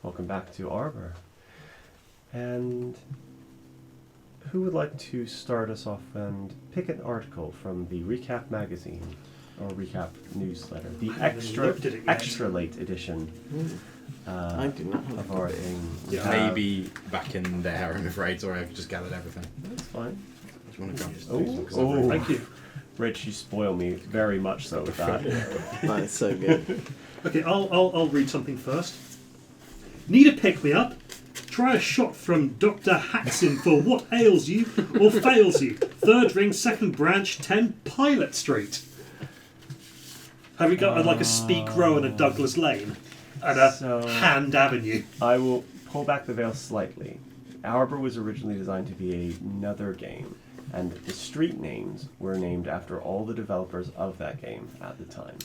Welcome back to Arbor. And who would like to start us off and pick an article from the Recap magazine or Recap newsletter, the extra late edition I do not have of our thing? Maybe back in there, I'm afraid. Sorry, I've just gathered everything. That's fine. Do you want to go? Oh, Thank you. Rich, you spoil me very much so with that. That is so good. Okay, I'll read something first. Need a pick-me-up? Try a shot from Dr. Haxin for what ails you or fails you. Third ring, second branch, 10 Pilot Street. Have you got like a Speak Row and a Douglas Lane? And a Hand Avenue? I will pull back the veil slightly. Arbor was originally designed to be another game, and the street names were named after all the developers of that game at the time.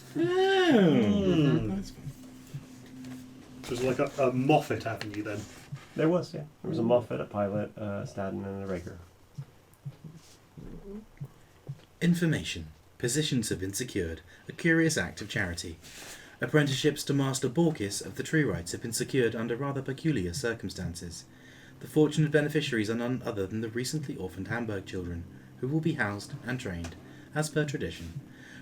It was like a Moffat Avenue then. There was, yeah. There was a Moffat, a Pilot, a Staden, and a Rager. Information. Positions have been secured. A curious act of charity. Apprenticeships to Master Borkis of the Tree Rights have been secured under rather peculiar circumstances. The fortunate beneficiaries are none other than the recently orphaned Hamburg children, who will be housed and trained, as per tradition.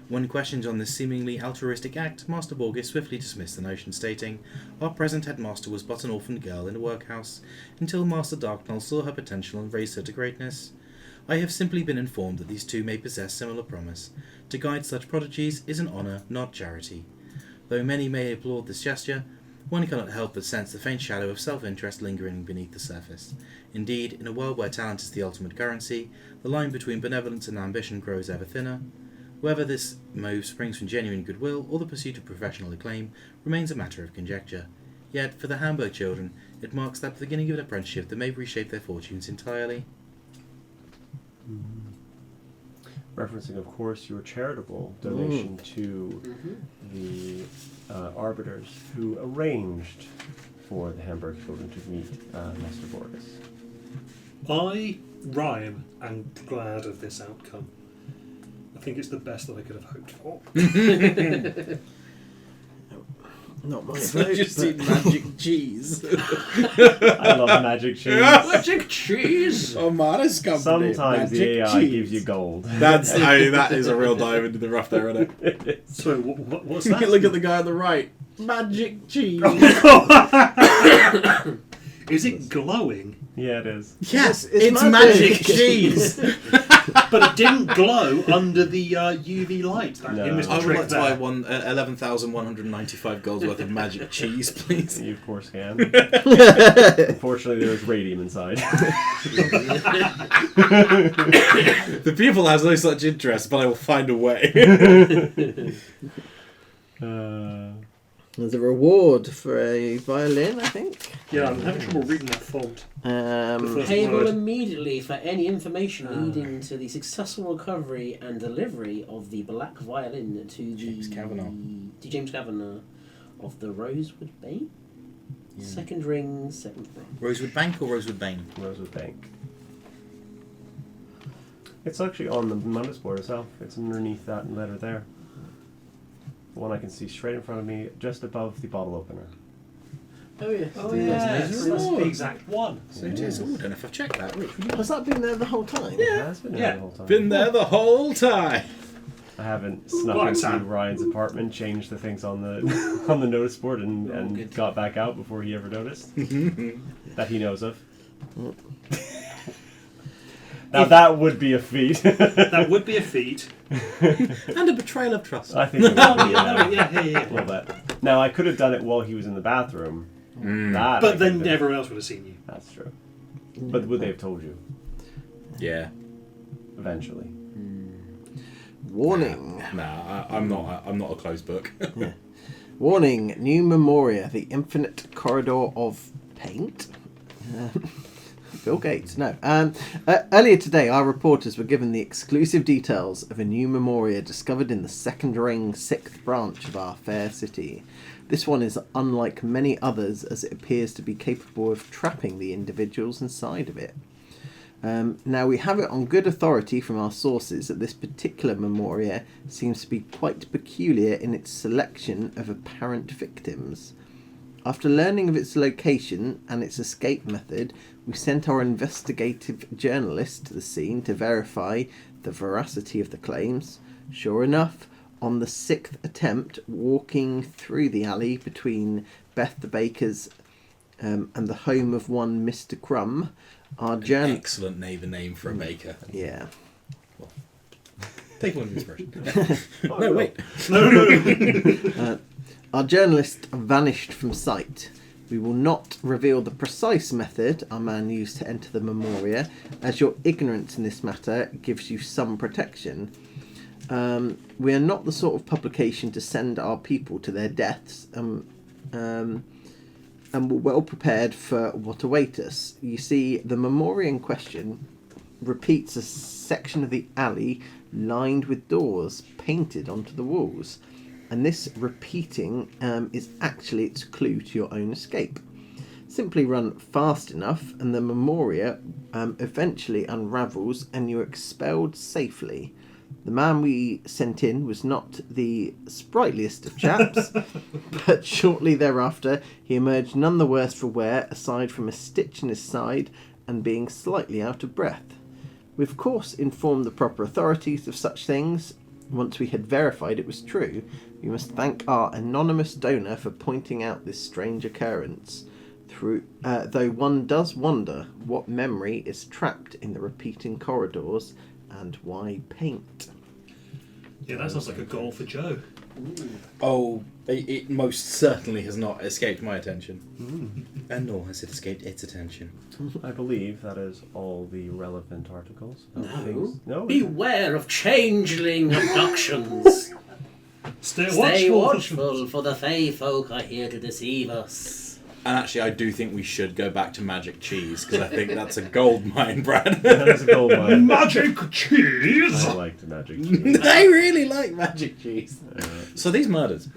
When questioned on this seemingly altruistic act, Master Borgis swiftly dismissed the notion, stating, "Our present headmaster was but an orphaned girl in a workhouse, until Master Darknull saw her potential and raised her to greatness. I have simply been informed that these two may possess similar promise. To guide such prodigies is an honour, not charity. Though many may applaud this gesture, one cannot help but sense the faint shadow of self-interest lingering beneath the surface. Indeed, in a world where talent is the ultimate currency, the line between benevolence and ambition grows ever thinner. Whether this move springs from genuine goodwill or the pursuit of professional acclaim remains a matter of conjecture. Yet, for the Hamburg children, it marks that beginning of an apprenticeship that may reshape their fortunes entirely." Referencing, of course, your charitable donation to the arbiters who arranged for the Hamburg children to meet Master Borges. I, Ryan, am glad of this outcome. I think it's the best that I could have hoped for. Not my So vote, just but- eat magic cheese. I love magic cheese. Magic cheese! Oh man, it's company. Sometimes the AI gives you gold. That's, that is a real dive into the rough there, isn't it? So what's that? Look at the guy on the right. Magic cheese. Is it glowing? Yeah, it is. Yes, It's it's magic. magic cheese. But it didn't glow under the UV light. That No. image I would trick like to there. buy 11,195 gold's worth of magic cheese, please. You, of course, can. Unfortunately, there is radium inside. The people has no such interest, but I will find a way. There's a reward for a violin, I think. Yeah, I'm having trouble reading that font. Um, Payable word. immediately for any information leading to the successful recovery and delivery of the black violin to James Kavanagh. To James Kavanagh of the Rosewood Bane? Yeah. Second ring, second ring. Rosewood Bank or Rosewood Bane? Rosewood Bank. It's actually on the notice board itself. It's underneath that letter there. The one I can see straight in front of me, just above the bottle opener. Oh yeah. Oh yeah, that's it's the exact one. So it is. Oh, I don't know if I've checked that. Rich, would you- has that been there the whole time? It has been there Yeah. the whole time. Been there the whole time. I haven't snuck Right, into Sam. Ryan's apartment, changed the things on the on the notice board, and good. got back out before he ever noticed that he knows of. Now that would be a feat. That would be a feat. And a betrayal of trust. I think it would Oh, be, yeah. a little bit. Now I could have done it while he was in the bathroom. That I But could then have- everyone else would have seen you. That's true. But would they have told you Yeah. eventually? Warning. Nah, I'm not a closed book. Warning. New Memoria, the Infinite Corridor of Paint. Bill Gates, no. Earlier today, our reporters were given the exclusive details of a new Memoria discovered in the second ring, 6th branch of our fair city. This one is unlike many others as it appears to be capable of trapping the individuals inside of it. Now, we have it on good authority from our sources that this particular Memoria seems to be quite peculiar in its selection of apparent victims. After learning of its location and its escape method, we sent our investigative journalist to the scene to verify the veracity of the claims. Sure enough, on the 6th attempt, walking through the alley between Beth the Baker's and the home of one Mr. Crumb, our journalist... Excellent neighbour name for a baker. Yeah. Take one of inspiration. No, wait. Our journalist vanished from sight. We will not reveal the precise method our man used to enter the Memoria, as your ignorance in this matter gives you some protection. We are not the sort of publication to send our people to their deaths, and we're well prepared for what await us. You see, the Memoria in question repeats a section of the alley lined with doors painted onto the walls. And this repeating is actually its clue to your own escape. Simply run fast enough and the Memoria eventually unravels and you're expelled safely. The man we sent in was not the sprightliest of chaps, but shortly thereafter he emerged none the worse for wear aside from a stitch in his side and being slightly out of breath. We of course informed the proper authorities of such things. Once we had verified it was true, we must thank our anonymous donor for pointing out this strange occurrence. Though one does wonder what memory is trapped in the repeating corridors and why paint. Yeah, that sounds like a goal for Joe. Oh, it most certainly has not escaped my attention. And nor has it escaped its attention. I believe that is all the relevant articles. No. No. Beware of changeling abductions. Stay watchful, for the Fey folk are here to deceive us. And actually, I do think we should go back to magic cheese, because I think that's a gold mine, Brad. That is a gold mine. Magic cheese! I like the magic cheese. I really like magic cheese. So these murders.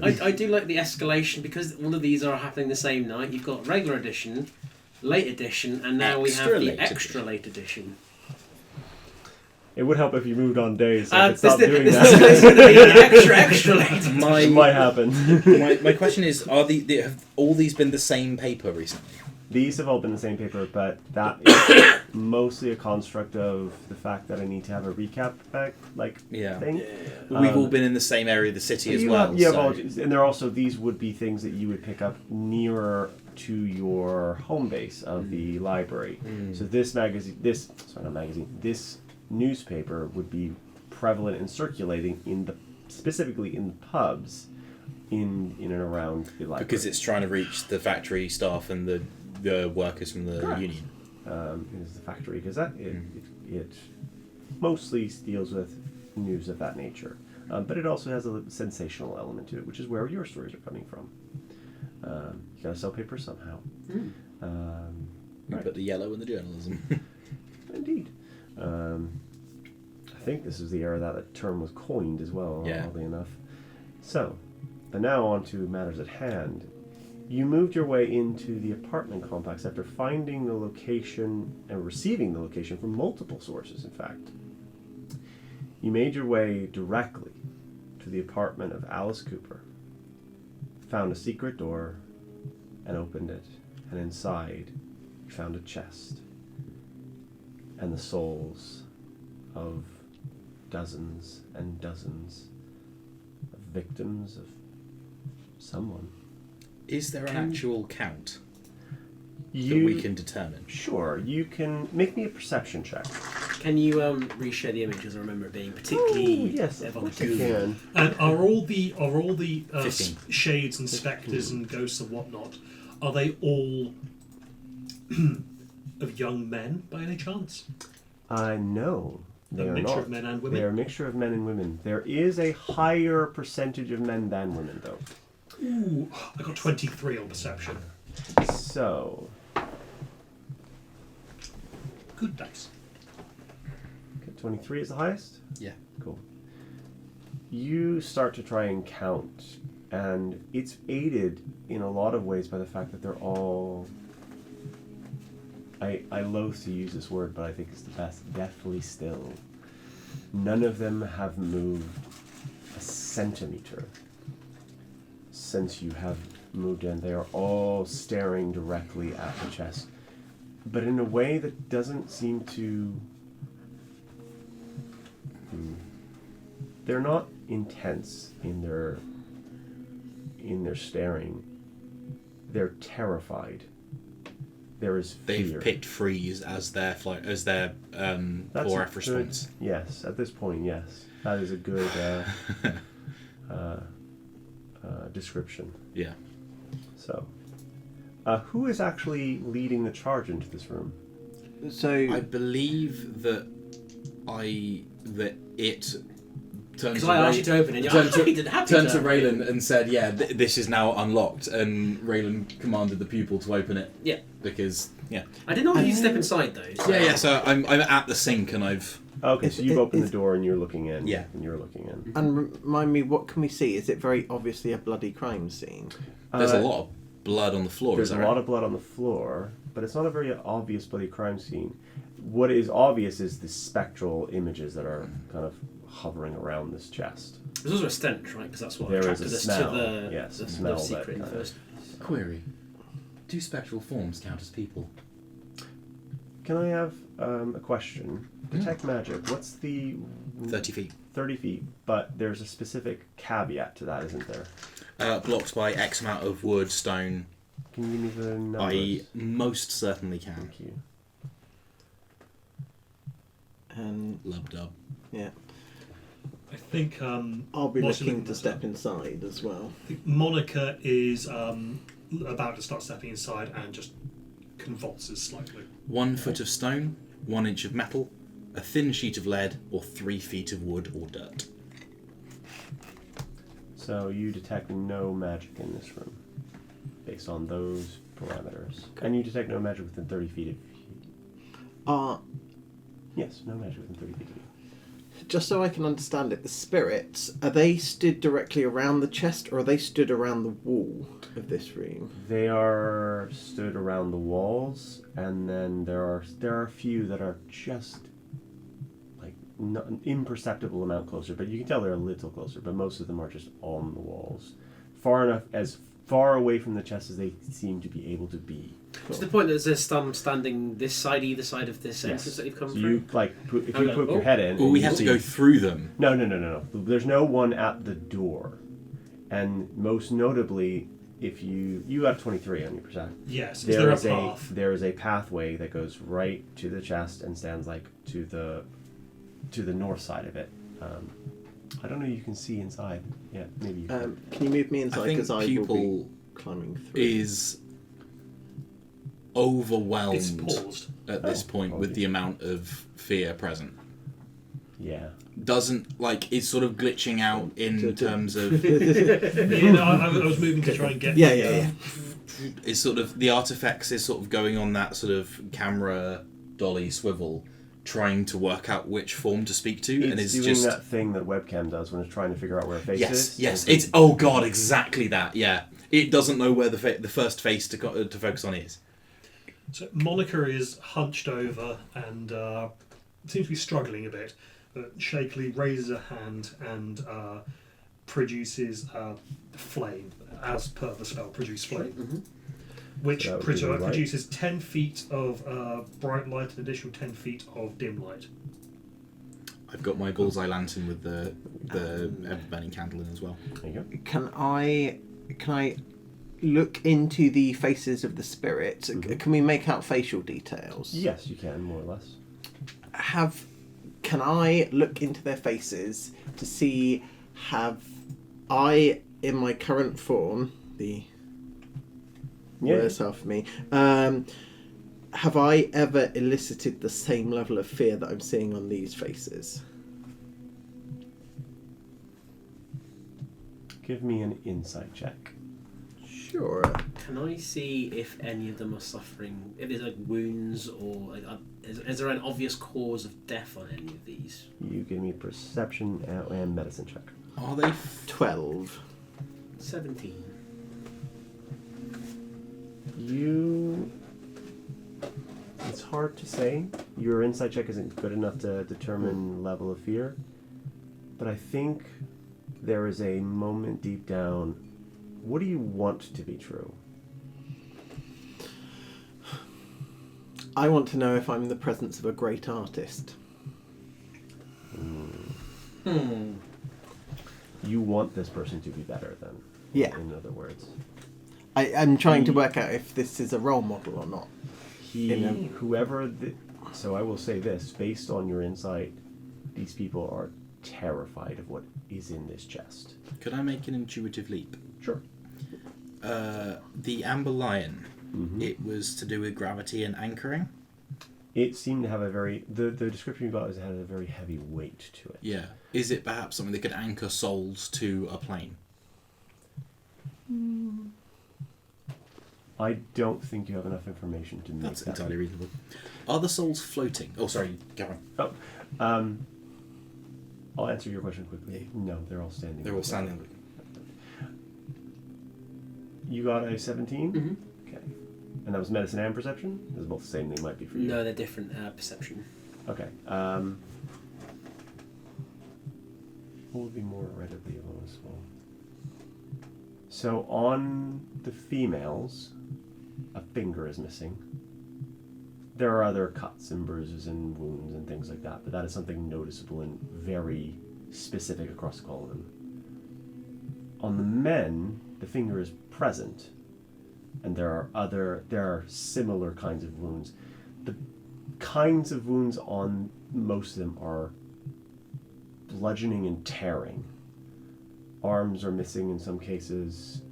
I do like the escalation, because all of these are happening the same night. You've got regular edition, late edition, and now we have the extra late edition. It would help if you moved on days, so This stop doing is that. going to be the extra late. It might happen. My question is, have all these been the same paper recently? These have all been the same paper, but that is mostly a construct of the fact that I need to have a recap thing. We've all been in the same area of the city as well. And they're also, these would be things that you would pick up nearer to your home base of the library. So this newspaper would be prevalent and circulating specifically in the pubs in and around the library. Because it's trying to reach the factory staff and the workers from the union. It is the factory, because it mostly deals with news of that nature. But it also has a sensational element to it, which is where your stories are coming from. You gotta sell paper somehow. We put the yellow in the journalism. Indeed. I think this is the era that term was coined as well, oddly enough. So, but now on to matters at hand. You moved your way into the apartment complex after finding the location and receiving the location from multiple sources, in fact. You made your way directly to the apartment of Alice Cooper, found a secret door, and opened it, and inside you found a chest and the souls of dozens and dozens of victims of someone. Is there an actual count that You we can determine? Sure, you can make me a perception check. Can you reshare the images? I remember it being particularly yes, of course you evocative. can. And are all the 15. shades and spectres and ghosts and whatnot, are they all of young men by any chance? No, they are mixture not. of men and women? They are a mixture of men and women. There is a higher percentage of men than women, though. Ooh, I got 23 on perception. So, Good dice. okay, 23 is the highest? Yeah. Cool. You start to try and count, and it's aided in a lot of ways by the fact that they're all... I loathe to use this word, but I think it's the best. Deathly still. None of them have moved a centimeter since you have moved in, they are all staring directly at the chest, but in a way that doesn't seem to. They're not intense in their staring. They're terrified. There is fear. They've picked freeze as their ORF response. Yes, at this point, yes. That is a good description. Yeah. So, who is actually leading the charge into this room? So I believe that it turned Because to I asked you to open it, and you're turned to Raylan and said, "Yeah, this is now unlocked." And Raylan commanded the pupil to open it. Yeah. Because I didn't know you step inside though. So. Yeah. So I'm at the sink and I've. Okay, so you've opened the door and you're looking in. Yeah. And you're looking in. And remind me, what can we see? Is it very obviously a bloody crime scene? There's a lot of blood on the floor. There's a lot of blood on the floor, but it's not a very obvious bloody crime scene. What is obvious is the spectral images that are kind of hovering around this chest. There's also a stench, right? Because that's what There is attracted a us smell. to the, Yes, the, a smell the secret that in the kind of- first. Query: do spectral forms count as people? Can I have a question? Detect magic. What's the 30 feet. 30 feet, but there's a specific caveat to that, isn't there? Blocked by X amount of wood, stone. Can you give me the numbers? I most certainly can. Thank you. And Lub dub. yeah, I think I'll be whilst you're looking to this step up, inside as well. I think Monica is about to start stepping inside and just convulses slightly. 1 foot of stone, 1 inch of metal, a thin sheet of lead, or 3 feet of wood or dirt. So you detect no magic in this room, based on those parameters. And you detect no magic within 30 feet of you. Yes, no magic within 30 feet of you. Just so I can understand it, the spirits, are they stood directly around the chest or are they stood around the wall of this room? They are stood around the walls, and then there are a few that are just like not an imperceptible amount closer, but you can tell they're a little closer, but most of them are just on the walls. As far away from the chest as they seem to be able to be. To the point that there's some standing this side, either side of this Yes. entrance that you've come So through. you if you Okay. poke your head in. Well, and we you have to see- go through them. No. There's no one at the door, and most notably, if you got 23 on your percent. Yes, is there a There path? is a pathway that goes right to the chest and stands like to the north side of it. I don't know. You can see inside. Yeah, maybe. You can. Can you move me I inside think because I will be people climbing through? is overwhelmed It's paused. at this point with the amount of fear present. Yeah. Doesn't like it's sort of glitching out in terms of I was moving to try and get. Yeah. it's sort of the artifacts is sort of going on that sort of camera dolly swivel, trying to work out which form to speak to, and It's it's doing just that thing that webcam does when it's trying to figure out where a face is. yes. It's oh god, exactly that. Yeah, it doesn't know where the first face to focus on is. So Monica is hunched over and seems to be struggling a bit, but shakily raises a hand and produces flame, as per the spell, produce flame. Mm-hmm. Which So that would be the light. produces 10 feet of bright light and additional 10 feet of dim light. I've got my bullseye lantern with the ever burning candle in as well. There you go. Can I look into the faces of the spirits? Can we make out facial details? Yes, you can, more or less. Can I look into their faces to see, have I, in my current form, the worst half of me, have I ever elicited the same level of fear that I'm seeing on these faces? Give me an insight check. Sure. Can I see if any of them are suffering? If there's like wounds or like, is there an obvious cause of death on any of these? You give me a perception and medicine check. Are they 12. 17. It's hard to say. Your insight check isn't good enough to determine level of fear. But I think there is a moment deep down What do you want to be true? I want to know if I'm in the presence of a great artist. You want this person to be better then? Yeah. In other words. I'm trying to work out if this is a role model or not. So I will say this, based on your insight, these people are terrified of what is in this chest. Could I make an intuitive leap? Sure. The amber lion, it was to do with gravity and anchoring? It seemed to have the description you got is it had a very heavy weight to it. Yeah. Is it perhaps something that could anchor souls to a plane? I don't think you have enough information to make That's that. entirely reasonable. Are the souls floating? Oh, sorry, go on. I'll answer your question quickly. No, they're all standing. They're all standing. You got a 17? Mm-hmm. Okay. And that was medicine and perception? Those are both the same, they might be for you. No, they're different. Perception. Okay. What would be more readily noticeable? So on the females, a finger is missing. There are other cuts and bruises and wounds and things like that, but that is something noticeable and very specific across all of them. On the men, the finger is present, and there are similar kinds of wounds. The kinds of wounds on most of them are bludgeoning and tearing. Arms are missing in some cases.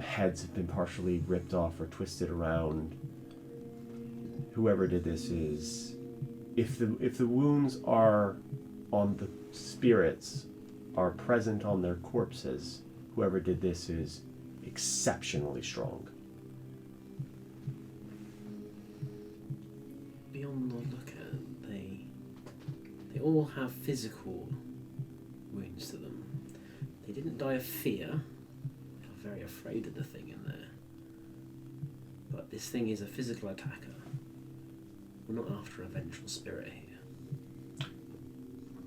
Heads have been partially ripped off or twisted around. Whoever did this is, if the wounds are on the spirits are present on their corpses, whoever did this is exceptionally strong. Beyond the looker, they all have physical wounds to them. They didn't die of fear. They are very afraid of the thing in there. But this thing is a physical attacker. We're not after a vengeful spirit here.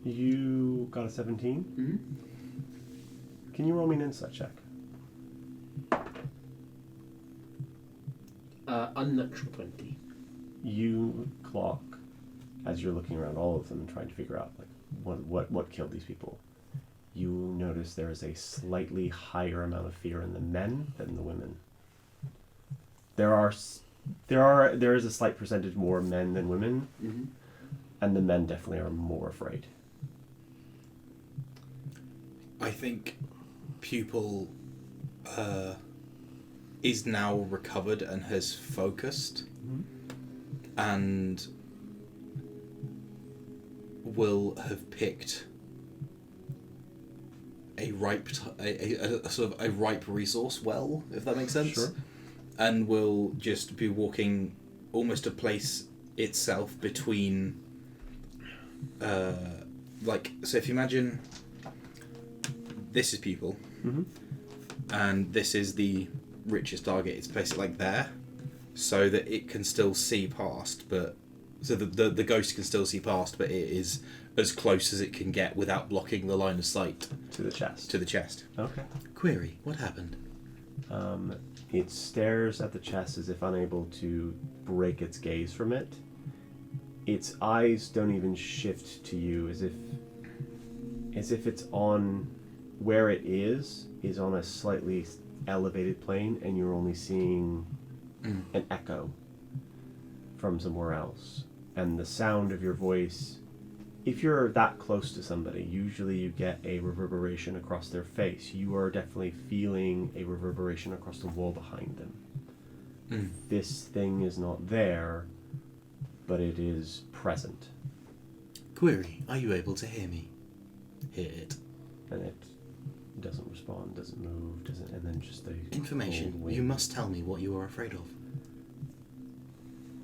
You got a 17? Mm-hmm. Can you roll me an insight check? Unnatural 20. You clock, as you're looking around all of them and trying to figure out what killed these people. You notice there is a slightly higher amount of fear in the men than the women. There is a slight percentage more men than women, and the men definitely are more afraid. I think Pupil is now recovered and has focused, and will have picked a sort of a ripe resource well, if that makes sense. Sure. And will just be walking almost to place itself between so if you imagine this is Pupil, and this is the richest target, it's placed it like there so that it can still see past, but so the ghost can still see past, but it is as close as it can get without blocking the line of sight To the chest. to the chest. Okay. Query, what happened? It stares at the chest as if unable to break its gaze from it. Its eyes don't even shift to you, as if it's on where it is on a slightly elevated plane, and you're only seeing an echo from somewhere else. And the sound of your voice, if you're that close to somebody, usually you get a reverberation across their face. You are definitely feeling a reverberation across the wall behind them. This thing is not there, but it is present. Query, are you able to hear me? Hear it. And it doesn't respond, doesn't move, and then just the Information. cold wind. You must tell me what you are afraid of.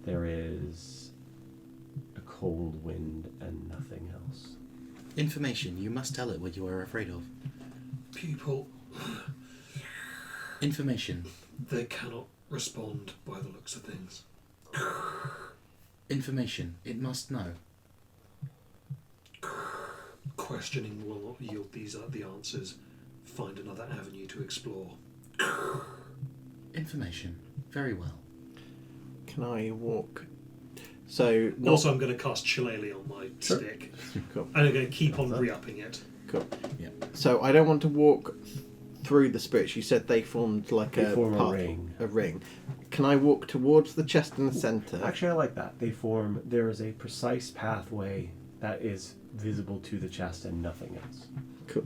There is a cold wind and nothing else. Information. You must tell it what you are afraid of. Pupil, Information. they cannot respond by the looks of things. Information. It must know. Questioning will not yield the answers. Find another avenue to explore. Information. Very well. Can I walk? So Also, I'm going to cast Shillelagh on my stick. Cool. And I'm going to keep on re-upping it. Cool. Yeah. So I don't want to walk through the spirits. You said they formed like They form a path- ring. A ring. Can I walk towards the chest in the centre? Actually, I like that. There is a precise pathway that is visible to the chest and nothing else. Cool.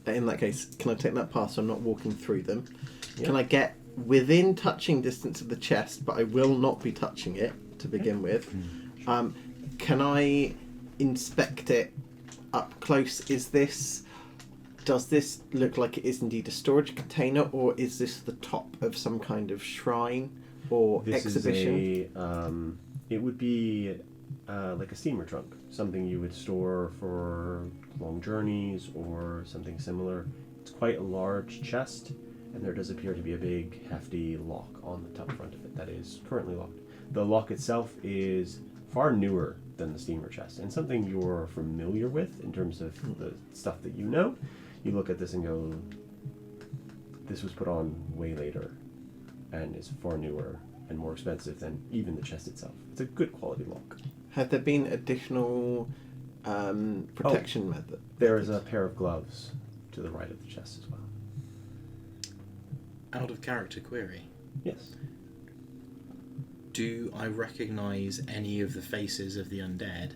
In that case, can I take that path so I'm not walking through them? Yeah. Can I get within touching distance of the chest, but I will not be touching it to begin with? Can I inspect it up close? Does this look like it is indeed a storage container, or is this the top of some kind of shrine or exhibition? It would be like a steamer trunk, something you would store for long journeys or something similar. It's quite a large chest, and there does appear to be a big, hefty lock on the top front of it that is currently locked. The lock itself is far newer than the steamer chest, and something you're familiar with in terms of the stuff that you know. You look at this and go, this was put on way later and is far newer and more expensive than even the chest itself. It's a good quality lock. Have there been additional protection method? There is a pair of gloves to the right of the chest as well. Out of character query. Yes. Do I recognise any of the faces of the undead?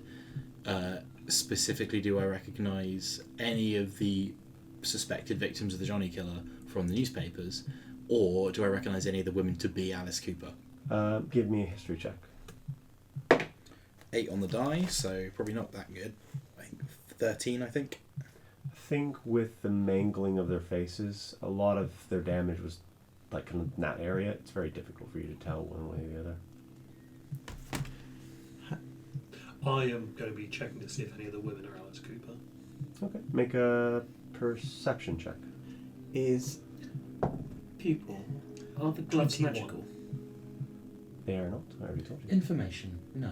Specifically, do I recognise any of the suspected victims of the Johnny Killer from the newspapers? Or do I recognise any of the women to be Alice Cooper? Give me a history check. 8 on the die, so probably not that good. 13, I think. I think with the mangling of their faces, a lot of their damage was like kind of in that area. It's very difficult for you to tell one way or the other. I am going to be checking to see if any of the women are Alice Cooper. Okay. Make a perception check. Is Pupil. Are the gloves 21. magical? They are not. I already told you. Information, no.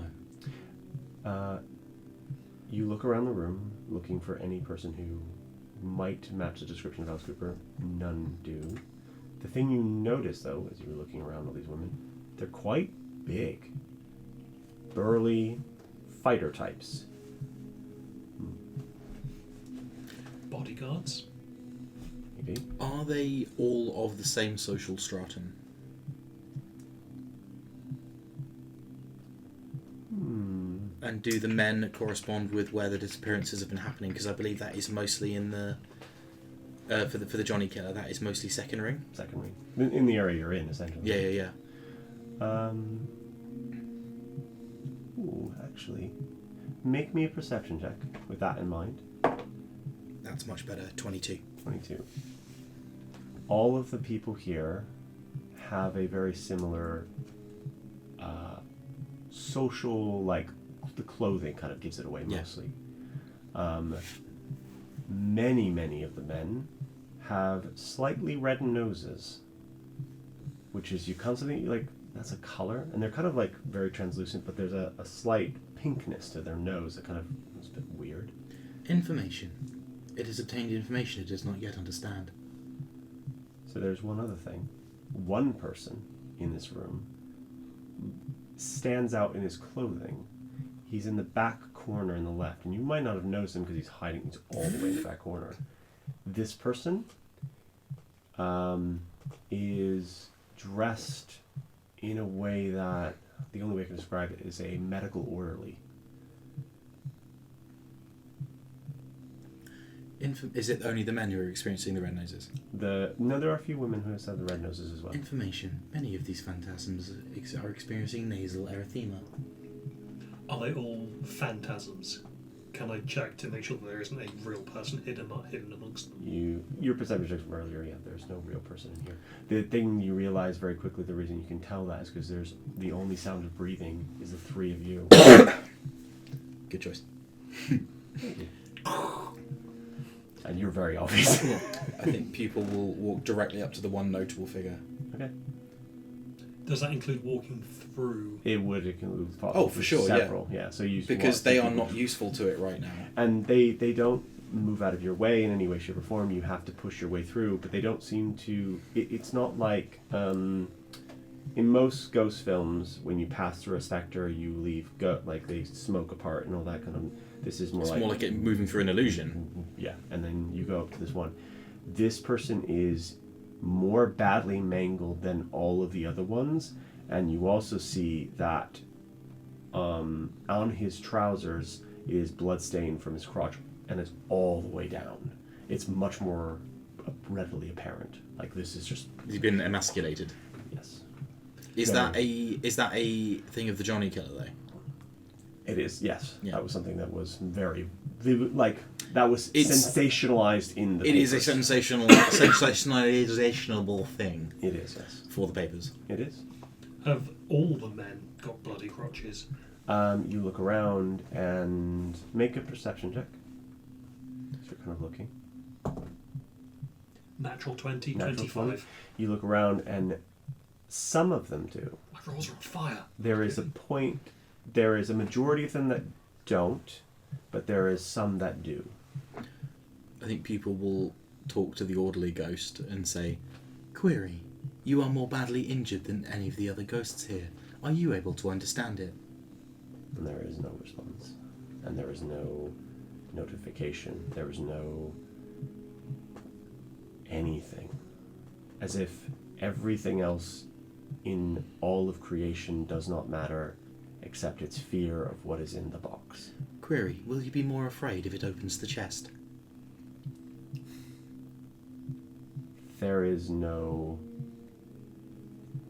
You look around the room looking for any person who might match the description of Alice Cooper. None do. The thing you notice, though, as you're looking around all these women, they're quite big. Burly fighter types. Bodyguards? Maybe. Are they all of the same social stratum? And do the men correspond with where the disappearances have been happening? Because I believe that is mostly in the for the Johnny Killer. That is mostly second ring. Second ring. In the area you're in, essentially. Yeah. Ooh, actually, make me a perception check with that in mind. That's much better. 22. 22. All of the people here have a very similar social, like, the clothing kind of gives it away mostly. Many of the men have slightly reddened noses, which is you constantly, like, that's a color, and they're kind of, like, very translucent, but there's a slight pinkness to their nose that kind of is a bit weird. Information. It has obtained information it does not yet understand. So there's one other thing. One person in this room stands out in his clothing. He's in the back corner in the left, and you might not have noticed him because he's hiding. He's all the way in the back corner. This person is dressed in a way that, the only way I can describe it is a medical orderly. Is it only the men who are experiencing the red noses? No, there are a few women who have said the red noses as well. Information. Many of these phantasms are experiencing nasal erythema. Are they all phantasms? Can I check to make sure that there isn't a real person hidden amongst them? Your perception checks from earlier, yeah, there's no real person in here. The thing you realize very quickly, the reason you can tell that is because there's the only sound of breathing is the three of you. Good choice. And you're very obvious. I think people will walk directly up to the one notable figure. Okay. Does that include walking through? It would include Oh, for sure, several. Yeah. So you because walk they to are people. not useful to it right now. And they don't move out of your way in any way, shape, or form. You have to push your way through, but they don't seem to. It's not like in most ghost films, when you pass through a specter, you leave like they smoke apart and all that kind of. This is more It's like more like it moving through an illusion. Yeah, and then you go up to this one. This person is more badly mangled than all of the other ones, and you also see that on his trousers is bloodstained from his crotch, and it's all the way down. It's much more readily apparent. Like this is just He's been emasculated. yes. Is Very. that a thing of the Johnny Killer though? It is, yes. Yeah. That was something that was very vivid, like that was It's- sensationalized in the It is a papers. sensationalizable thing It is, yes. for the papers. It is. Have all the men got bloody crotches? You look around and make a perception check. So you're kind of looking. Natural 20, Natural 25. 20. You look around and some of them do. My rolls are on fire. There is a majority of them that don't, but there is some that do. I think people will talk to the orderly ghost and say, "Query, you are more badly injured than any of the other ghosts here. Are you able to understand it?" And there is no response. And there is no notification. There is no anything. As if everything else in all of creation does not matter except its fear of what is in the box. Query, will you be more afraid if it opens the chest? There is no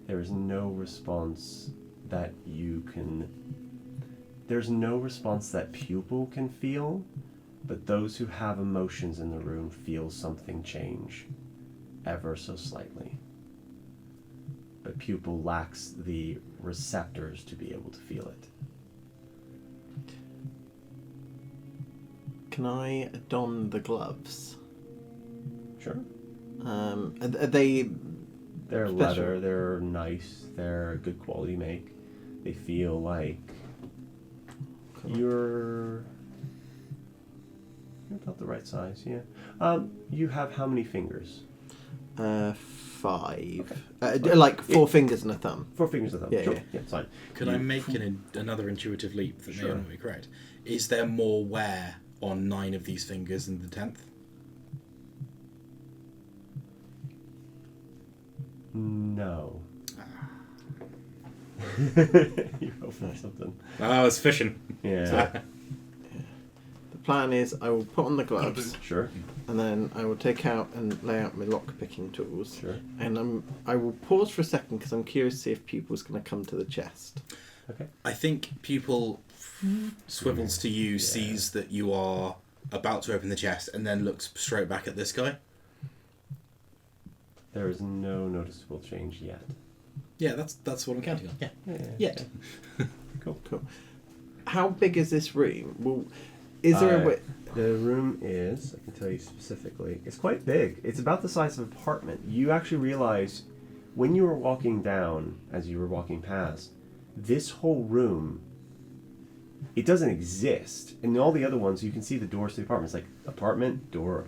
response that you can. There's no response that pupil can feel, but those who have emotions in the room feel something change, ever so slightly. But pupil lacks the receptors to be able to feel it. Can I don the gloves? Sure. Are they? They're Special. leather, they're nice, they're good quality make. They feel like you're about the right size, yeah. You have how many fingers? 5. Okay. Like 4 fingers and a thumb. 4 fingers of them. Yeah, Sure. yeah. Yeah, fine. Could I make another intuitive leap that may Sure. or may not be correct? Is there more wear on 9 of these fingers than the 10th? No. You're hoping for something. I was fishing. Yeah. The plan is I will put on the gloves Sure. and then I will take out and lay out my lock picking tools. Sure. And I will pause for a second because I'm curious to see if pupil's going to come to the chest. Okay. I think pupil swivels to you, sees that you are about to open the chest, and then looks straight back at this guy. There is no noticeable change yet. Yeah, that's what I'm counting on. Yeah. Yeah. Yeah. Cool. Cool. How big is this room? Well, is there a way? The room is, I can tell you specifically, it's quite big. It's about the size of an apartment. You actually realize when you were walking down, as you were walking past, this whole room, it doesn't exist. In all the other ones, you can see the doors to the apartments, like apartment, door,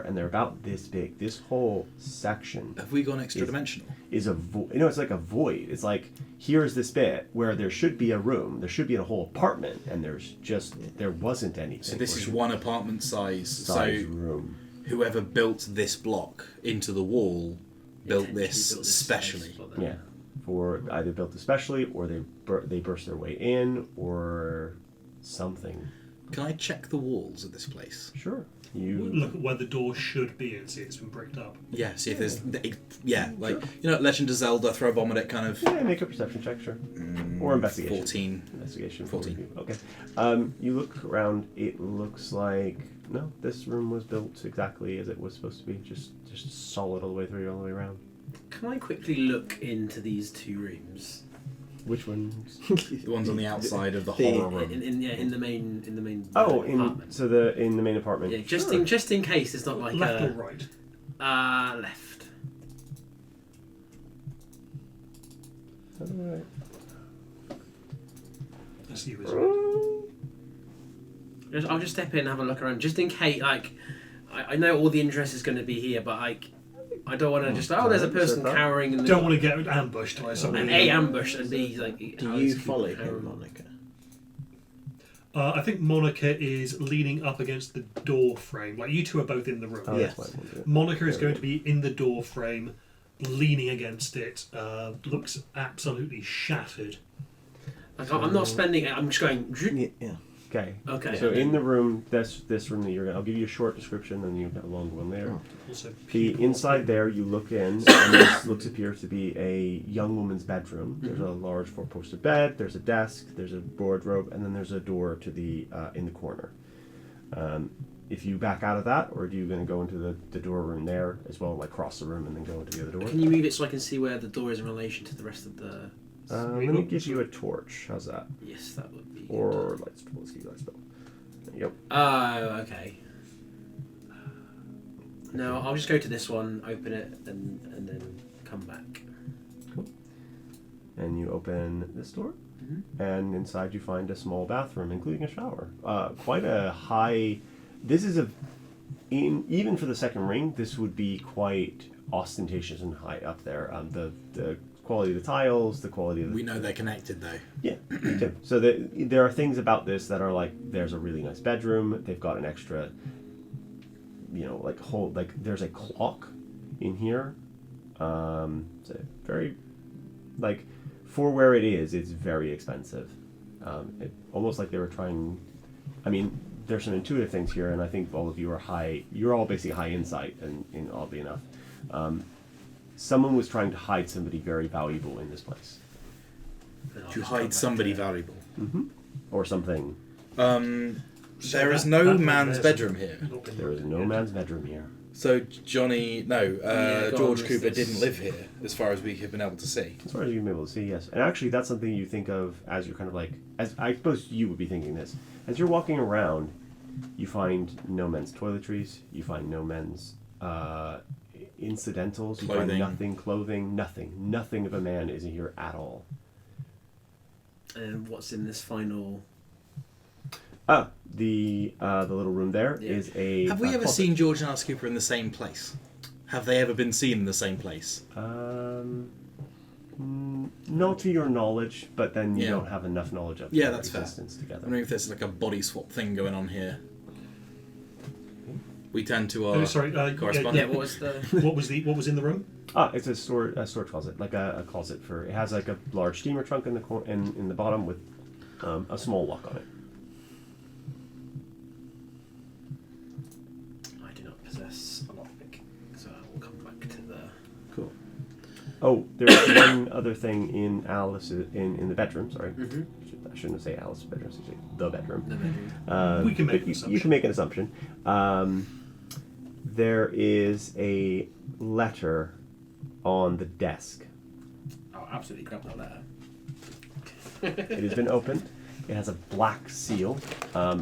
and they're about this big. This whole section Have we gone extra dimensional? is a void. It's like a void. It's like, here's this bit where there should be a room, there should be a whole apartment, and there wasn't anything. So this is Or one apartment size. size So room. whoever built this block into the wall built Intentionally this built this specially. space for them. Yeah, for either built especially, or they burst their way in, or something. Can I check the walls of this place? Sure. You Look at where the door should be and see it's been bricked up. Yeah, see if there's... like, you know, Legend of Zelda, throw a bomb at it kind of... yeah, make a perception check, sure, or investigation. 14. Investigation. 14. Okay. You look around. It looks like no. This room was built exactly as it was supposed to be. Just solid all the way through, all the way around. Can I quickly look into these 2 rooms? Which ones? The ones on the outside of the The- horror room. In the main Oh, apartment. in the main apartment. Yeah, just Sure. in case it's not like Left or right? left. Alright. That's you, isn't it? I'll just step in and have a look around, just in case. Like, I know all the interest is going to be here, but like, I don't want to just. Oh, there's a person cowering in the. Don't want to get ambushed by somebody. And A, ambush, and B, like. Do you follow him, Monica? I think Monica is leaning up against the door frame. Like, you two are both in the room. Oh, Yes. that's what I want. Monica is going to be in the door frame, leaning against it. Looks absolutely shattered. Like, I'm not spending. I'm just going. Yeah. Okay. Okay. So in the room, this room that you're gonna, I'll give you a short description, and you have a long one there. Also, The inside there, you look in, and this looks appears to be a young woman's bedroom. There's a large four-poster bed. There's a desk. There's a wardrobe, and then there's a door to the in the corner. If you back out of that, or are you going to go into the door room there as well, like cross the room and then go into the other door? Can you move it so I can see where the door is in relation to the rest of the? Let me give you a torch. How's that? Yes, that would be. Or let's give you light spell. There you go. Oh, okay. No, I'll just go to this one, open it, and then come back. And you open this door, Mm-hmm. and inside you find a small bathroom, including a shower. Quite a high. This is even for the second ring, this would be quite ostentatious and high up there. The quality of the tiles, the quality of the... We know they're connected though. Yeah, me too. So there are things about this that are like, there's a really nice bedroom. They've got an extra, there's a clock in here. So very, like, for where it is, it's very expensive. Almost like they were trying. I mean, there's some intuitive things here, and I think all of you are high. You're all basically high insight, and oddly enough, someone was trying to hide somebody very valuable in this place. To hide somebody valuable. Mm-hmm. Or something. There is no man's bedroom here. There is no man's bedroom here. So George on, Cooper this- didn't live here, as far as we have been able to see. As far as you've been able to see, yes. And actually, that's something you think of as you're kind of like, as I suppose you would be thinking this. As you're walking around, you find no men's toiletries, you find no men's incidentals, you Clothing. find nothing, clothing, nothing of a man is here at all. And what's in this final? The little room there is a... Have we ever closet. seen George and Alice Cooper in the same place? Have they ever been seen in the same place? Not to your knowledge, but then you Yeah. don't have enough knowledge of Yeah, their that's fair. existence together. I'm wondering if there's like a body swap thing going on here. We turn to our correspondent. Yeah, what was the? What was in the room? It's a storage closet, like a closet for. It has like a large steamer trunk in the in the bottom with a small lock on it. I do not possess a lockpick, so I will come back to the. Cool. Oh, there's one other thing in Alice's in the bedroom. Sorry, Mm-hmm. I shouldn't say Alice's bedroom. I should say the bedroom. The bedroom. We can make but an assumption. You can make an assumption. There is a letter on the desk. I'll absolutely grab that letter. It has been opened. It has a black seal.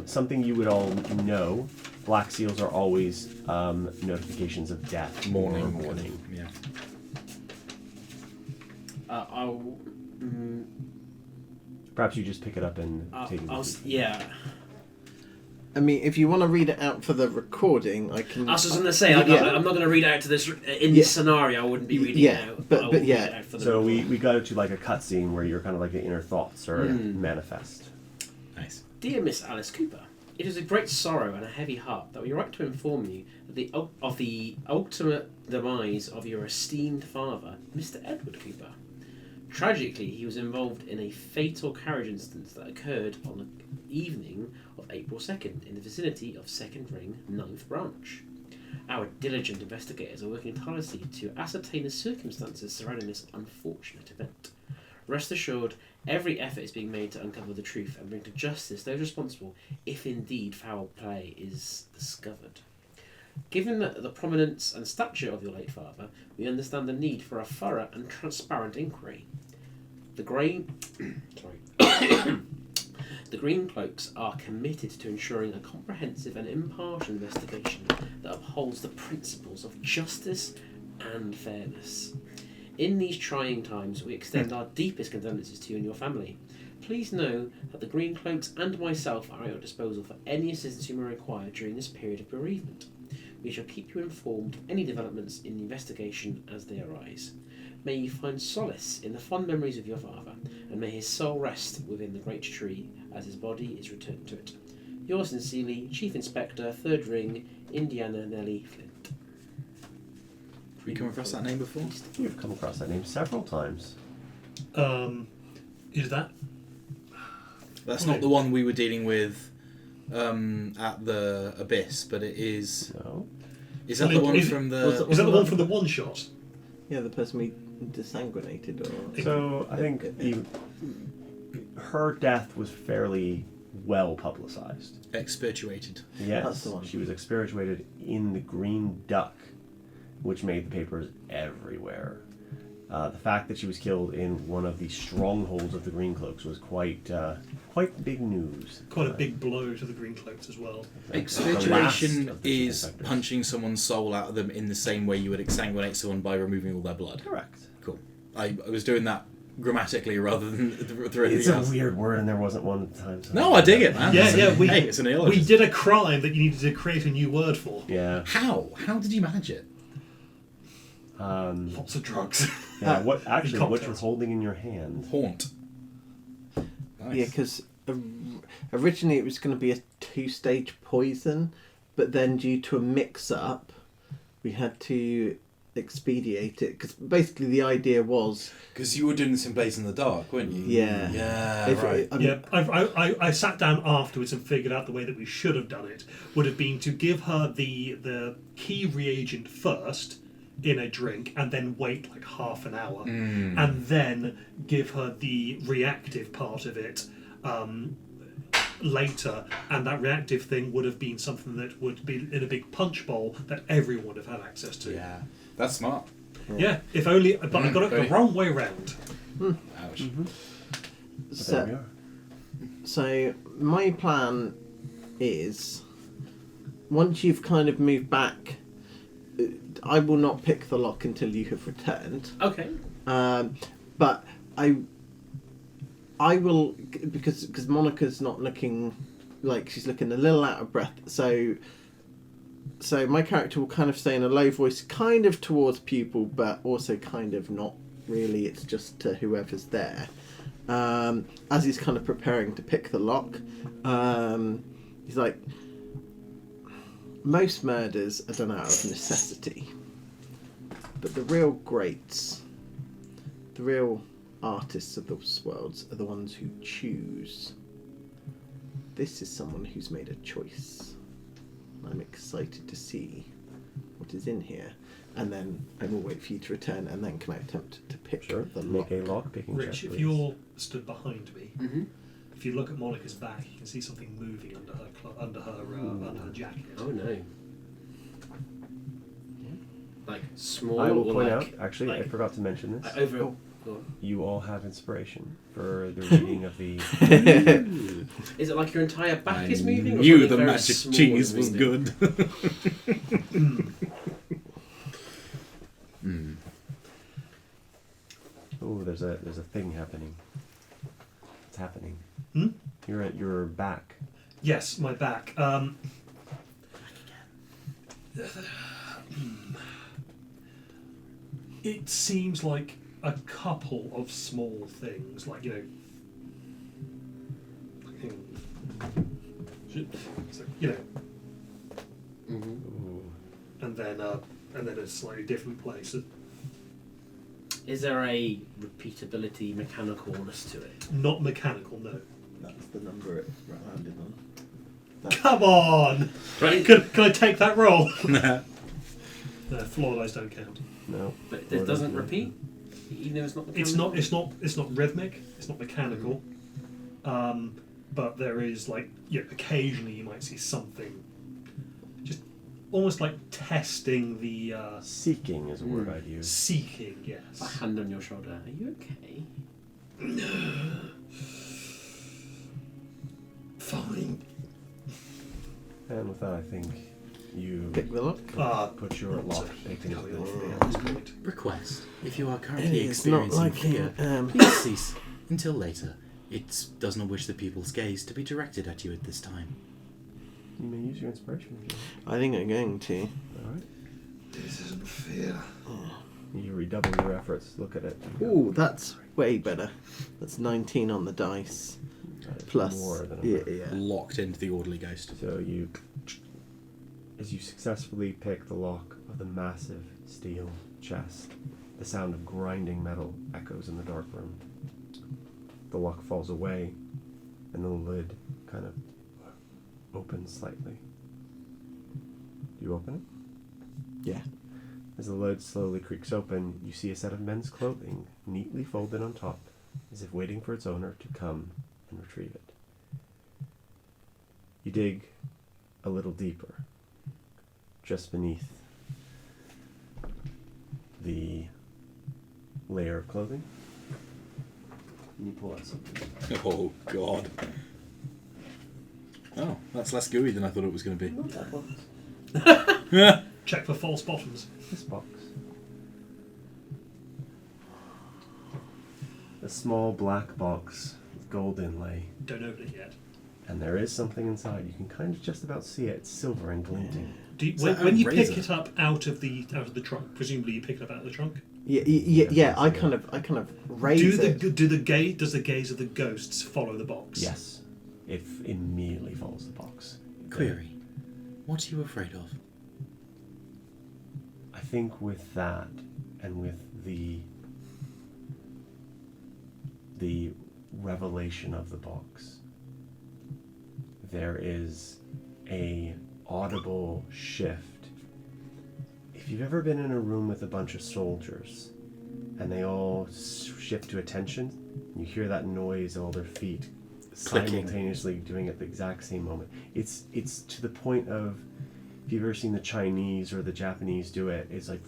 Something you would all know. Black seals are always notifications of death. Morning. Or warning. Yeah. I'll. Perhaps you just pick it up and take it. Yeah. I mean, if you want to read it out for the recording, I can. I was just going to say, I'm not going to read out to this in this scenario. I wouldn't be reading it out. I will read it out for the So recording. we go to like a cutscene where you're kind of like the inner thoughts are manifest. Nice. Dear Miss Alice Cooper, it is with great sorrow and a heavy heart that we write to inform you that of the ultimate demise of your esteemed father, Mr. Edward Cooper. Tragically, he was involved in a fatal carriage incident that occurred on the evening of April 2nd in the vicinity of 2nd Ring, 9th Branch. Our diligent investigators are working tirelessly to ascertain the circumstances surrounding this unfortunate event. Rest assured, every effort is being made to uncover the truth and bring to justice those responsible, if indeed foul play is discovered. Given the prominence and stature of your late father, we understand the need for a thorough and transparent inquiry. The Green Cloaks are committed to ensuring a comprehensive and impartial investigation that upholds the principles of justice and fairness. In these trying times, we extend our deepest condolences to you and your family. Please know that the Green Cloaks and myself are at your disposal for any assistance you may require during this period of bereavement. We shall keep you informed of any developments in the investigation as they arise. May you find solace in the fond memories of your father, and may his soul rest within the great tree as his body is returned to it. Yours sincerely, Chief Inspector, 3rd Ring, Indiana Nellie Flint. Have we come across that name before? You've come across that name several times. Is that? That's not the one we were dealing with at the Abyss, but it is. No. Is that the one from the? Is that the one from the one shot? Yeah, the person we desanguinated, or So I think her death was fairly well publicized. Expurgated. Yes, That's the one. she was expurgated in the Green Duck, which made the papers everywhere. The fact that she was killed in one of the strongholds of the Green Cloaks was quite big news. Quite a big blow to the Green Cloaks as well. The Expurgation last of the chief is inspectors. punching someone's soul out of them in the same way you would exsanguinate someone by removing all their blood. Correct. Cool. I was doing that grammatically rather than through It's anything a else. weird word, and there wasn't one at the time. So No, I dig it, man. Yeah, we Hey, it's a we neologist. did a crime that you needed to create a new word for. Yeah. How? How did you manage it? Lots of drugs. Yeah. What In actually? What you're cocktails. holding in your hand? Haunt. Nice. yeah, because originally it was going to be a 2-stage poison, but then due to a mix-up, we had to expedite it. Because basically the idea was, Because you were doing this in Blaze in the Dark, weren't you? yeah, Yeah, if- right. I mean, Yeah, I sat down afterwards and figured out the way that we should have done it would have been to give her the key reagent first in a drink and then wait like half an hour and then give her the reactive part of it later, and that reactive thing would have been something that would be in a big punch bowl that everyone would have had access to. Yeah, that's smart. Yeah, if only, but I got it the very. wrong way round. Ouch. But there we so, are. so my plan is, once you've kind of moved back, I will not pick the lock until you have returned. Okay. But I will, because Monica's not looking like she's looking a little out of breath. So my character will kind of stay in a low voice, kind of towards Pupil, but also kind of not really. It's just to whoever's there. As he's kind of preparing to pick the lock, he's like, most murders are done out of necessity, but the real greats, the real artists of those worlds, are the ones who choose. This is someone who's made a choice. I'm excited to see what is in here, and then I will wait for you to return, and then can I attempt to pick Sure. the Make lock? a lock picking check, Rich, if please. you're stood behind me, Mm-hmm. if you look at Monica's back, you can see something moving under her under her jacket. Oh no. Like small. I will or point like, out. Actually, I like, forgot to mention this. over. Oh. Go on. You all have inspiration for the reading of the. Is it like your entire back is moving? Or Knew something the very magic small cheese is was moving? good. Oh, there's a thing happening. It's happening. Hmm? You're at your back. Yes, my back. It seems like a couple of small things, like Ooh. and then a slightly different place. Is there a repeatability mechanicalness to it? Not mechanical, no. That's the number it landed on. Come on! Right. Can I take that roll? No, floor dice don't count. No. But Or it doesn't doesn't repeat? Even though it's not mechanical? It's not rhythmic. It's not mechanical. But there is occasionally you might see something, just almost like testing the Seeking is a word I'd use. seeking. Yes. A hand on your shoulder. Are you okay? Fine. And with that, I think you Pick the lock. put your lock picking Carry on ability from there. at this point. Request. If you are currently It's not experiencing like fear, a, please cease until later. It does not wish the people's gaze to be directed at you at this time. You may use your inspiration. If you I think I'm going to. want. All right. This isn't fair. You redouble your efforts. Look at it. Ooh, that's way better. That's 19 on the dice. Plus, more than yeah, enough. yeah. Locked into the orderly ghost. So you, as you successfully pick the lock of the massive steel chest, the sound of grinding metal echoes in the dark room. The lock falls away, and the lid kind of opens slightly. Do you open it? Yeah. As the lid slowly creaks open, you see a set of men's clothing neatly folded on top, as if waiting for its owner to come and retrieve it. You dig a little deeper, just beneath the layer of clothing. And you pull out something. Oh, God. Oh, that's less gooey than I thought it was going to be. Not that box. Check for false bottoms. This box. A small black box with gold inlay. Don't open it yet. And there is something inside. You can kind of just about see it. It's silver and glinting. Is When, that when a you razor? pick it up out of the trunk, presumably you pick it up out of the trunk. Yeah. I kind of raise it. Does the gaze of the ghosts follow the box? Yes. It immediately follows the box. Query. What are you afraid of? I think with that and with the revelation of the box, there is a audible shift. If you've ever been in a room with a bunch of soldiers and they all shift to attention, you hear that noise of all their feet Clicking. simultaneously doing it at the exact same moment. It's to the point of, if you've ever seen the Chinese or the Japanese do it, it's like,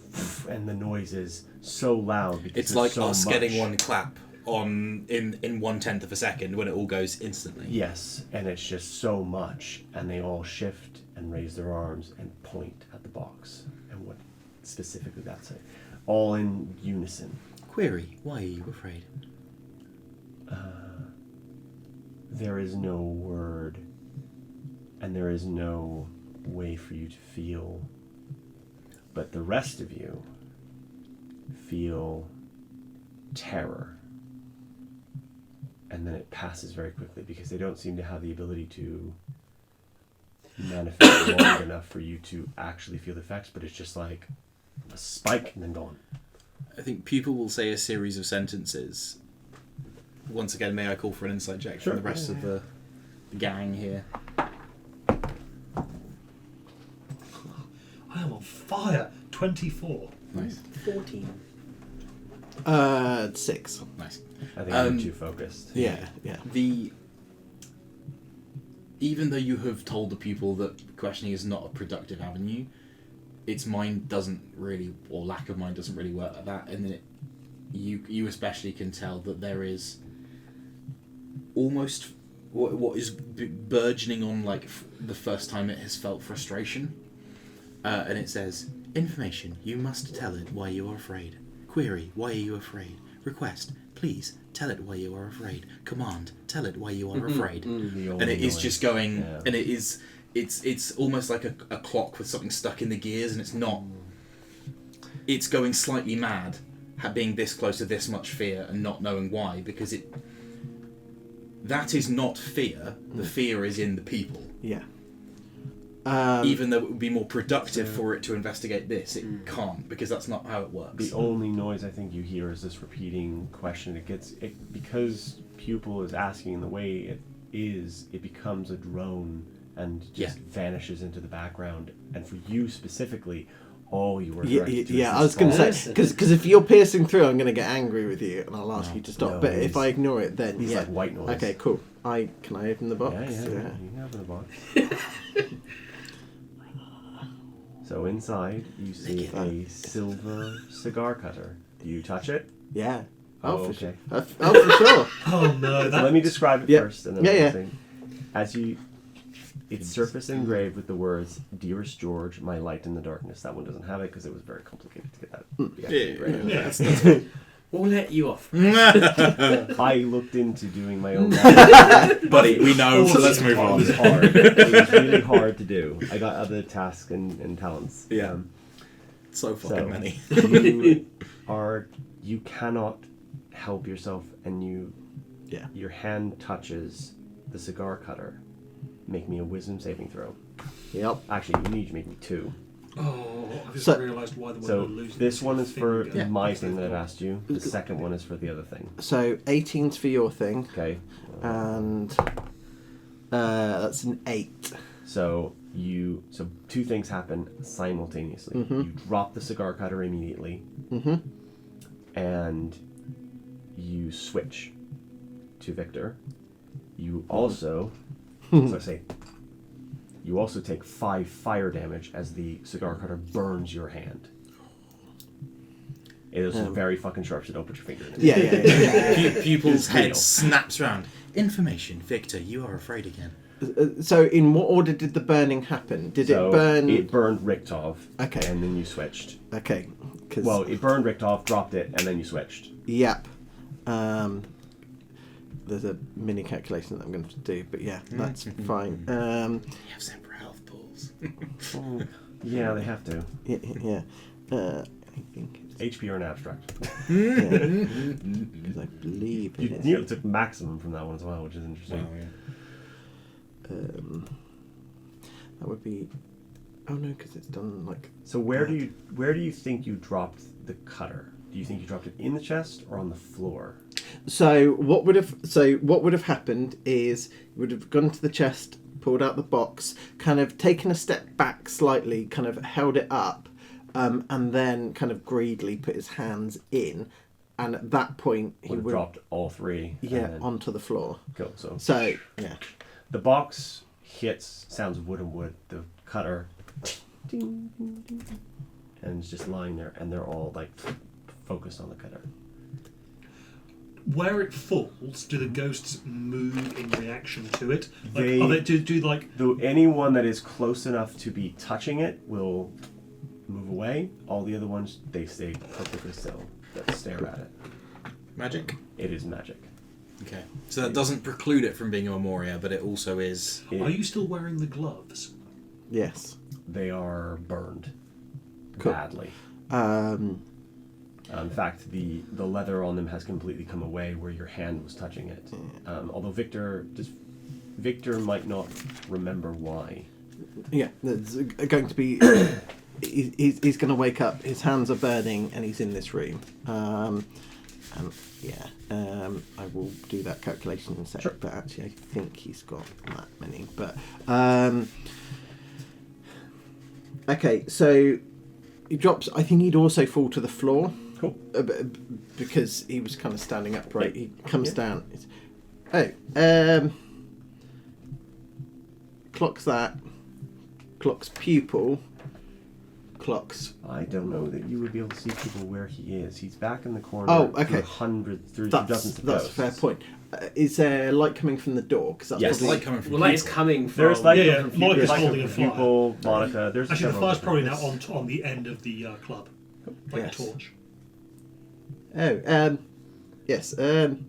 and the noise is so loud because It's there's like so us much. getting one clap on in 1/10 of a second when it all goes instantly. Yes, and it's just so much, and they all shift and raise their arms and point at the box, and what specifically that's it, all in unison. Query. Why are you afraid? There is no word, and there is no way for you to feel, but the rest of you feel terror. And then it passes very quickly because they don't seem to have the ability to manifest long enough for you to actually feel the effects, but it's just like a spike and then gone. I think people will say a series of sentences. Once again, may I call for an insight check Sure. from the rest of the gang here? I am on fire. 24. Nice. 14. 6. Nice. I think you're too focused. Yeah. Even though you have told the people that questioning is not a productive avenue, its mind doesn't really, or lack of mind doesn't really work like that, and then you especially can tell that there is almost what is burgeoning on like the first time it has felt frustration, and it says, information, you must tell it why you are afraid. Query, why are you afraid? Request, please tell it why you are afraid. Command, tell it why you are afraid. The And it is noise. just going, Yeah. and it's almost like a clock with something stuck in the gears, and it's not. It's going slightly mad, being this close to this much fear and not knowing why, because that is not fear. The fear is in the people. Yeah. Even though it would be more productive for it to investigate this, it can't, because that's not how it works. The only noise I think you hear is this repeating question. Because Pupil is asking the way it becomes a drone and just vanishes into the background. And for you specifically, all you were directed to is I was this going to ball. say, because if you're piercing through, I'm going to get angry with you, and I'll ask you to stop. No, but if he's- I ignore it, then he's like white noise. Okay, cool. Can I open the box? Yeah, you can open the box. So inside, you see a silver cigar cutter. Do you touch it? Yeah. Oh, for okay. sure. For sure. Oh no, So let me describe it Yeah. first, and then Yeah. thing. It's surface engraved with the words "Dearest George, my light in the darkness." That one doesn't have it because it was very complicated to get that. Yeah. Yeah. That's We'll let you off. I looked into doing my own. Buddy, we know, so let's move It on. was hard. It was really hard to do. I got other tasks and talents. Yeah. So fucking So many. you cannot help yourself, and Yeah. your hand touches the cigar cutter. Make me a wisdom saving throw. Yep. Actually, you need to make me 2. Oh, I just So- realised why the one So we're losing. this one is for finger. my thing that I've asked you. The second one is for the other thing. So 18's for your thing, Okay. and that's an 8. So 2 things happen simultaneously. Mhm. You drop the cigar cutter immediately, Mm-hmm. and you switch to Victor. You also, so I say, you also take 5 fire damage as the cigar cutter burns your hand. It is very fucking sharp, so don't put your finger in it. Yeah. Pupil's It's head real. snaps round. Information, Victor, you are afraid again. So in what order did the burning happen? Did So it burn? It burned Richtov. Okay. And then you switched. Okay. 'Cause- Well, it burned Richtov, dropped it, and then you switched. Yep. There's a mini calculation that I'm going to do, but yeah, that's fine. You have separate health pools. Yeah, they have to. Yeah. I think it's HP or an abstract. because I believe You it is. nearly took maximum from that one as well, which is interesting. Wow, yeah. That would be. Oh no, because it's done like. So where do you think you dropped the cutter? Do you think you dropped it in the chest or on the floor? So what would have happened is you would have gone to the chest, pulled out the box, kind of taken a step back slightly, kind of held it up, and then kind of greedily put his hands in, and at that point he Would have would dropped all 3. and yeah then- onto the floor. Cool. So So yeah, the box hits, sounds of wood and wood. The cutter, ding, ding, ding, and it's just lying there, and they're all like focused on the cutter. Where it falls, do the ghosts move in reaction to it? Like, They- do like Though anyone that is close enough to be touching it will move away. All the other ones, they stay perfectly still. That stare at it. Magic? It is magic. Okay. So that doesn't preclude it from being a Memoria, but it also is... Are you still wearing the gloves? yes. They are burned Cool. badly. Um, In fact, the leather on them has completely come away where your hand was touching it. Although Victor might not remember why. yeah, there's going to be. He's going to wake up. His hands are burning, and he's in this room. I will do that calculation in a sec. Sure. But actually, I think he's got that many. But okay, so he drops. I think he'd also fall to the floor. Cool. Because he was kind of standing upright. He comes Yeah. down. Clocks that. Clocks pupil. Clocks. I don't know that you would be able to see people where he is. He's back in the corner. Oh, okay. Through That's dozens of that's a ghosts. fair point. Is there light coming from the door? Because that's Yes. probably Light coming from Well, light is people. coming from. There's like Yeah, from Monica's like holding a from fire. Pupil, Monica. There's Actually, the several fire's probably now different- on the end of the club, like Yes. a torch. Oh, yes. And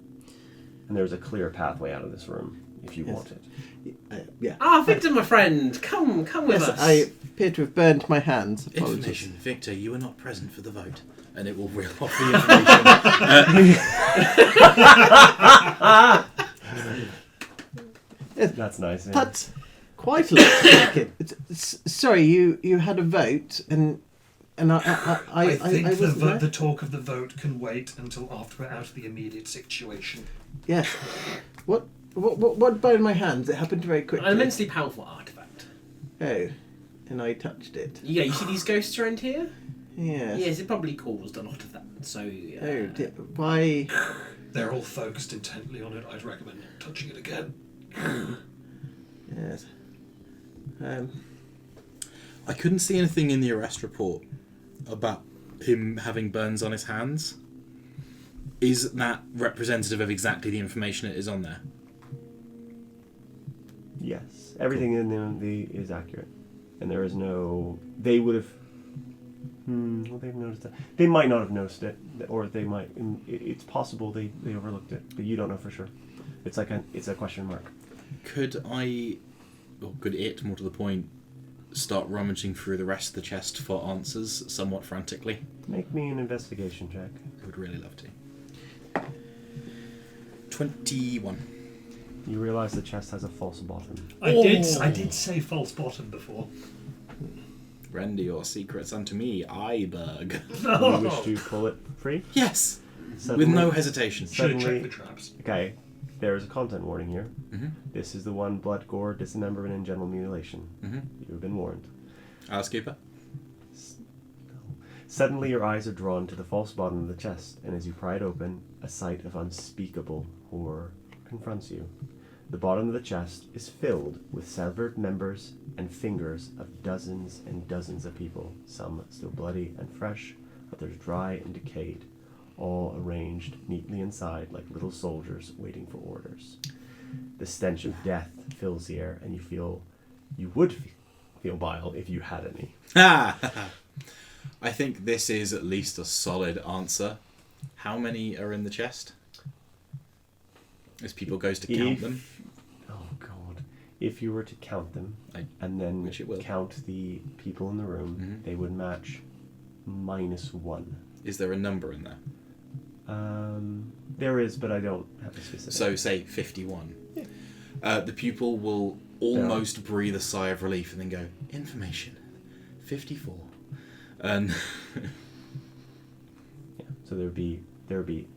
there's a clear pathway out of this room if you Yes. want it. Yeah. Ah, Victor, my friend, come with Yes, us. I appear to have burned my hands. Apologies. Information, Victor, you were not present for the vote. And it will reel off the information. That's nice. Yeah. That's quite a lot to take in. Sorry, you had a vote, and I think wasn't there. the talk of the vote can wait until after we're out of the immediate situation. Yes. What burned my hands? It happened very quickly. An immensely powerful artifact. Oh, and I touched it. Yeah, you see these ghosts around here? Yes. Yes, it probably caused a lot of that. So. Oh, why? They're all focused intently on it. I'd recommend not touching it again. Yes. I couldn't see anything in the arrest report about him having burns on his hands. Is that representative of exactly the information that is on there? Yes, everything in the is accurate, and there is no. They would have. Well, they've noticed that. They might not have noticed it, or they might. It's possible they overlooked it, but you don't know for sure. It's like it's a question mark. Could I, or could it, more to the point, start rummaging through the rest of the chest for answers somewhat frantically? Make me an investigation check. I would really love to. 21. You realize the chest has a false bottom. I did say false bottom before. Render your secrets unto me, Iberg. You wish to pull it free? Yes! Suddenly, With no hesitation. Should have Suddenly- checked the traps. Okay, there is a content warning here. Mm-hmm. This is the one: blood, gore, dismemberment, and general mutilation. Mm-hmm. You have been warned. Alice Cooper? Suddenly your eyes are drawn to the false bottom of the chest, and as you pry it open, a sight of unspeakable horror confronts you. The bottom of the chest is filled with severed members and fingers of dozens and dozens of people, some still bloody and fresh, others dry and decayed, all arranged neatly inside like little soldiers waiting for orders. The stench of death fills the air, and you would feel bile if you had any. I think this is at least a solid answer. How many are in the chest? As people goes to count them. Oh God! If you were to count them, I- and then which it will. count the people in the room, Mhm. they would match -1. Is there a number in there? There is, but I don't have a specific. So say 51. The pupil will almost breathe a sigh of relief and then go, information, 54. And yeah, so there would be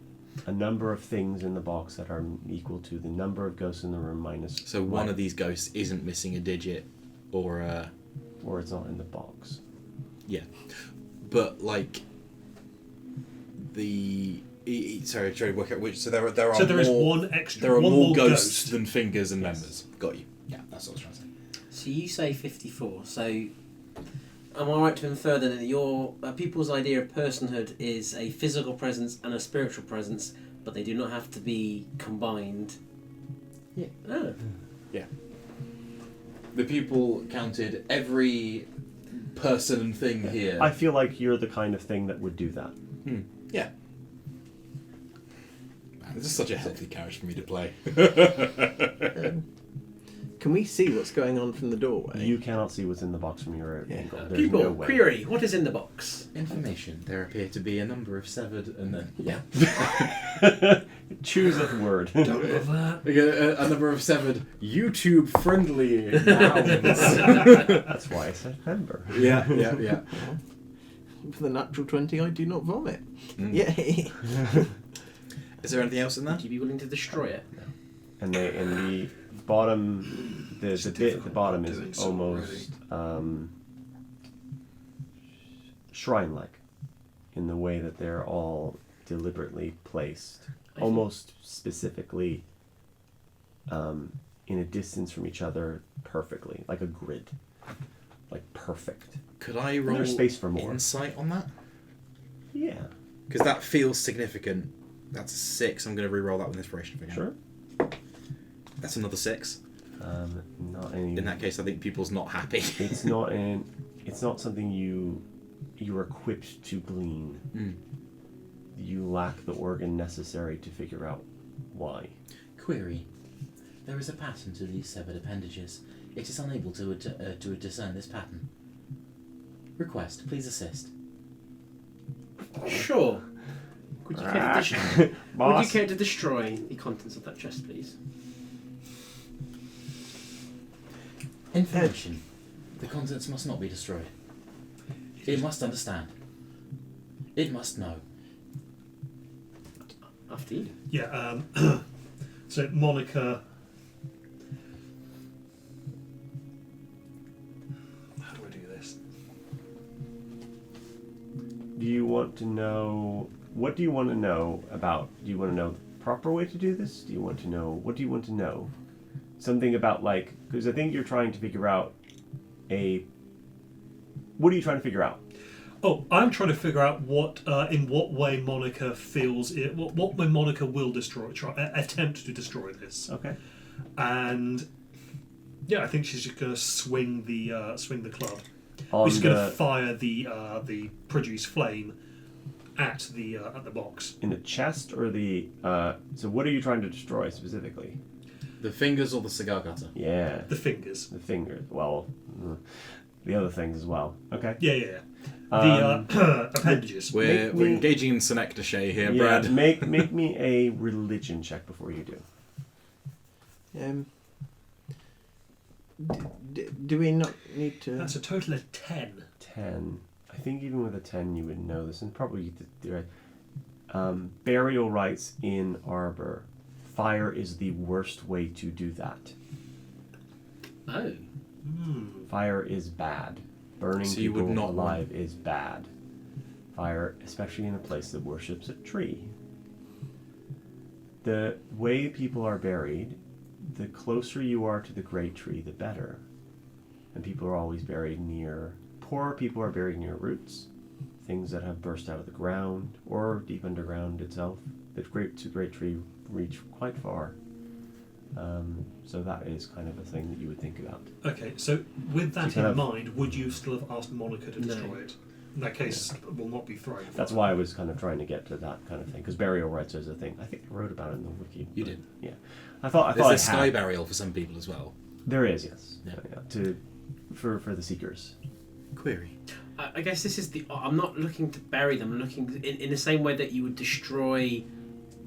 a number of things in the box that are equal to the number of ghosts in the room minus. so one of these ghosts isn't missing a digit or a... or it's not in the box. Yeah. But like sorry, trying to work out which. So there are So there is more, one extra. there are one more ghost. ghosts than fingers and members. Got you. Yeah, that's what I was trying to say. So you say 54. So am I right to infer then that your people's idea of personhood is a physical presence and a spiritual presence, but they do not have to be combined? Yeah. Oh. The pupil counted every person and thing here. I feel like you're the kind of thing that would do that. Yeah. Man, this is such a healthy character for me to play. Can we see what's going on from the doorway? You cannot see what's in the box from your angle. There's People, no way. query, what is in the box? Information. There appear to be a number of severed and then... Yeah. Choose a word. Don't love that. We get a number of severed YouTube-friendly nouns. That's why I said member. Yeah. For the natural 20, I do not vomit. Mm. Yeah. Is there anything else in there? Would you be willing to destroy it? And the bottom, the bit at the bottom doing is so almost shrine-like in the way that they're all deliberately placed, almost specifically in a distance from each other, perfectly, like a grid, like perfect. Could I And roll there's space for more. insight on that? Yeah, Because that feels significant. That's a 6. I'm going to re-roll that with inspiration again. sure. That's another 6. Not any. In that case, I think people's not happy. It's not something you're equipped to glean. Mm. You lack the organ necessary to figure out why. Query. There is a pattern to these severed appendages. It is unable to discern this pattern. Request, please assist. Sure. Would you care to destroy the contents of that chest, please? Information. The contents must not be destroyed. It must understand. It must know. After you. Yeah. So Monica. How do I do this? Do you want to know? What do you want to know about? Do you want to know the proper way to do this? Do you want to know? What do you want to know? Something about because I think you're trying to figure out what are you trying to figure out? Oh, I'm trying to figure out in what way Monica feels it. What way Monica will attempt to destroy this. Okay. And yeah, I think she's just going to swing the club. On We're just going to the fire the produce flame at the box. in the chest or the so what are you trying to destroy specifically? The fingers or the cigar cutter? Yeah, The fingers. the fingers. Well, the other things as well. Okay. Yeah. The appendages. We're Make me- engaging in synecdoche here, Yeah, Brad. make me a religion check before you do. Do we not need to? That's a total of 10. 10. I think even with a 10 you would know this, and probably the burial rites in Arbor. Fire is the worst way to do that. Oh. Fire is bad. Burning So you people would not alive is bad. Fire, especially in a place that worships a tree. The way people are buried, the closer you are to the great tree, the better. And people are always buried near... Poor people are buried near roots, things that have burst out of the ground, or deep underground itself. The great tree reach quite far. So that is kind of a thing that you would think about. Okay, so with that So kind in of- mind, would you still have asked Monica to No. destroy it? In that case, it will not be thrown. That's why I was kind of trying to get to that kind of thing, because burial rites is a thing. I think I wrote about it in the wiki. You did. Yeah, I thought There's I a sky had. burial for some people as well. There is, yes. Yeah. For the seekers. Query. I guess this is the. I'm not looking to bury them. I'm looking in the same way that you would destroy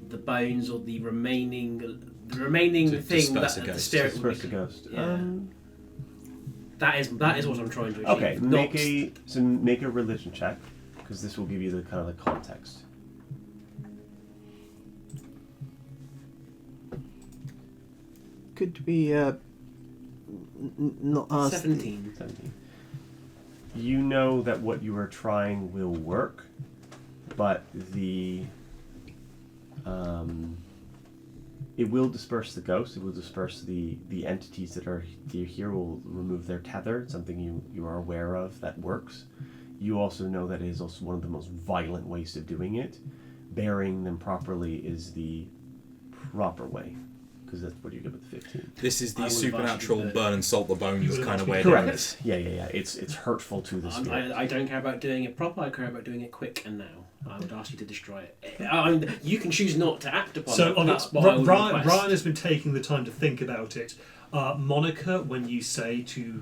the bones or the remaining To thing disperse that a the ghost. spirit would Disperse the be. ghost. Yeah. That is what I'm trying to achieve. Okay, Not make a religion check, because this will give you the kind of the context. Could we not ask? 17. 17. You know that what you are trying will work, but it will disperse the ghost. It will disperse the entities that are here. Will remove their tether. It's something you are aware of that works. You also know that it is also one of the most violent ways of doing it. Burying them properly is the proper way, because that's what you get with the 15. This is I the would have supernatural asked you to- burn and salt the You bones would have kind asked of me way to- of doing Correct. it. Yeah. It's hurtful to the spirit. I don't care about doing it proper. I care about doing it quick and now. I would ask you to destroy it. You can choose not to act upon So it. on That's it, what I would Ryan request. has been taking the time to think about it. Monica, when you say to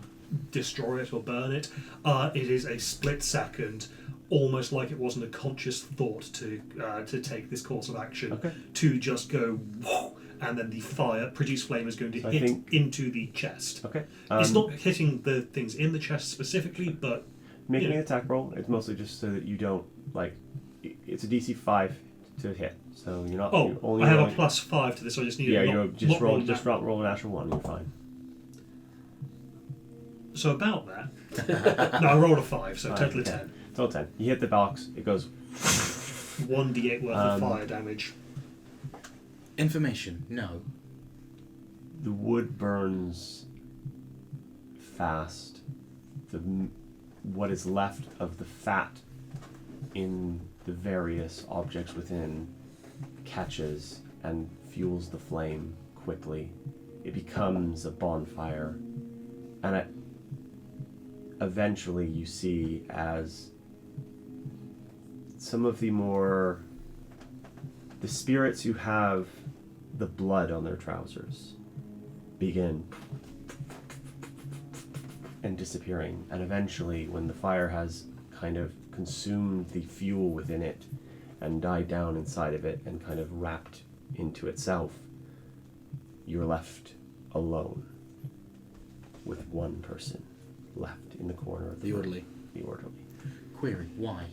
destroy it or burn it, it is a split second, almost like it wasn't a conscious thought to take this course of action. Okay. To just go, whoa, and then the produce flame is going to I hit think- into the chest. Okay. It's not hitting the things in the chest specifically, but Make Yeah. an attack roll. It's mostly just so that you don't it's a DC 5 to hit, so you're not. you're only I have rolling- a +5 to this. So I just need Yeah, a you just not roll. rolling Just that. roll a natural 1. You're fine. So about that. No, I rolled a 5, so Fine, total of okay. 10. It's all 10. You hit the box. It goes. 1d8 worth of fire damage. Information. No. The wood burns fast. What is left of the fat in the various objects within catches and fuels the flame quickly. It becomes a bonfire, and eventually you see as some of the spirits who have the blood on their trousers begin and disappearing, and eventually when the fire has kind of consumed the fuel within it and died down inside of it and kind of wrapped into itself, you're left alone with one person left in the corner of The room. orderly. The orderly. Query. Why?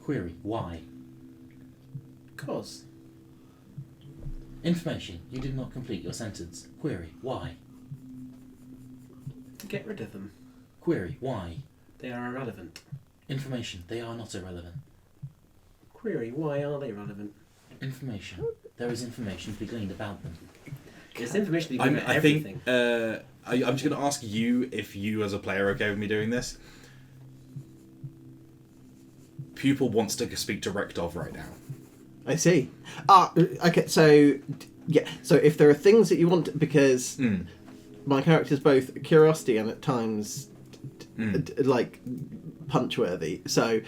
Query. Why? Cause. Information. You did not complete your sentence. Query. Why? To get rid of them. Query. Why? They are irrelevant. Information. They are not irrelevant. Query, why are they relevant? Information. There is information to be gleaned about them. There's information to be given I everything. think I'm just going to ask you if you, as a player, are okay with me doing this. Pupil wants to speak to Rektov right now. I see. Okay. So yeah. So if there are things that you want, because my character's both curiosity and at times like punch-worthy. So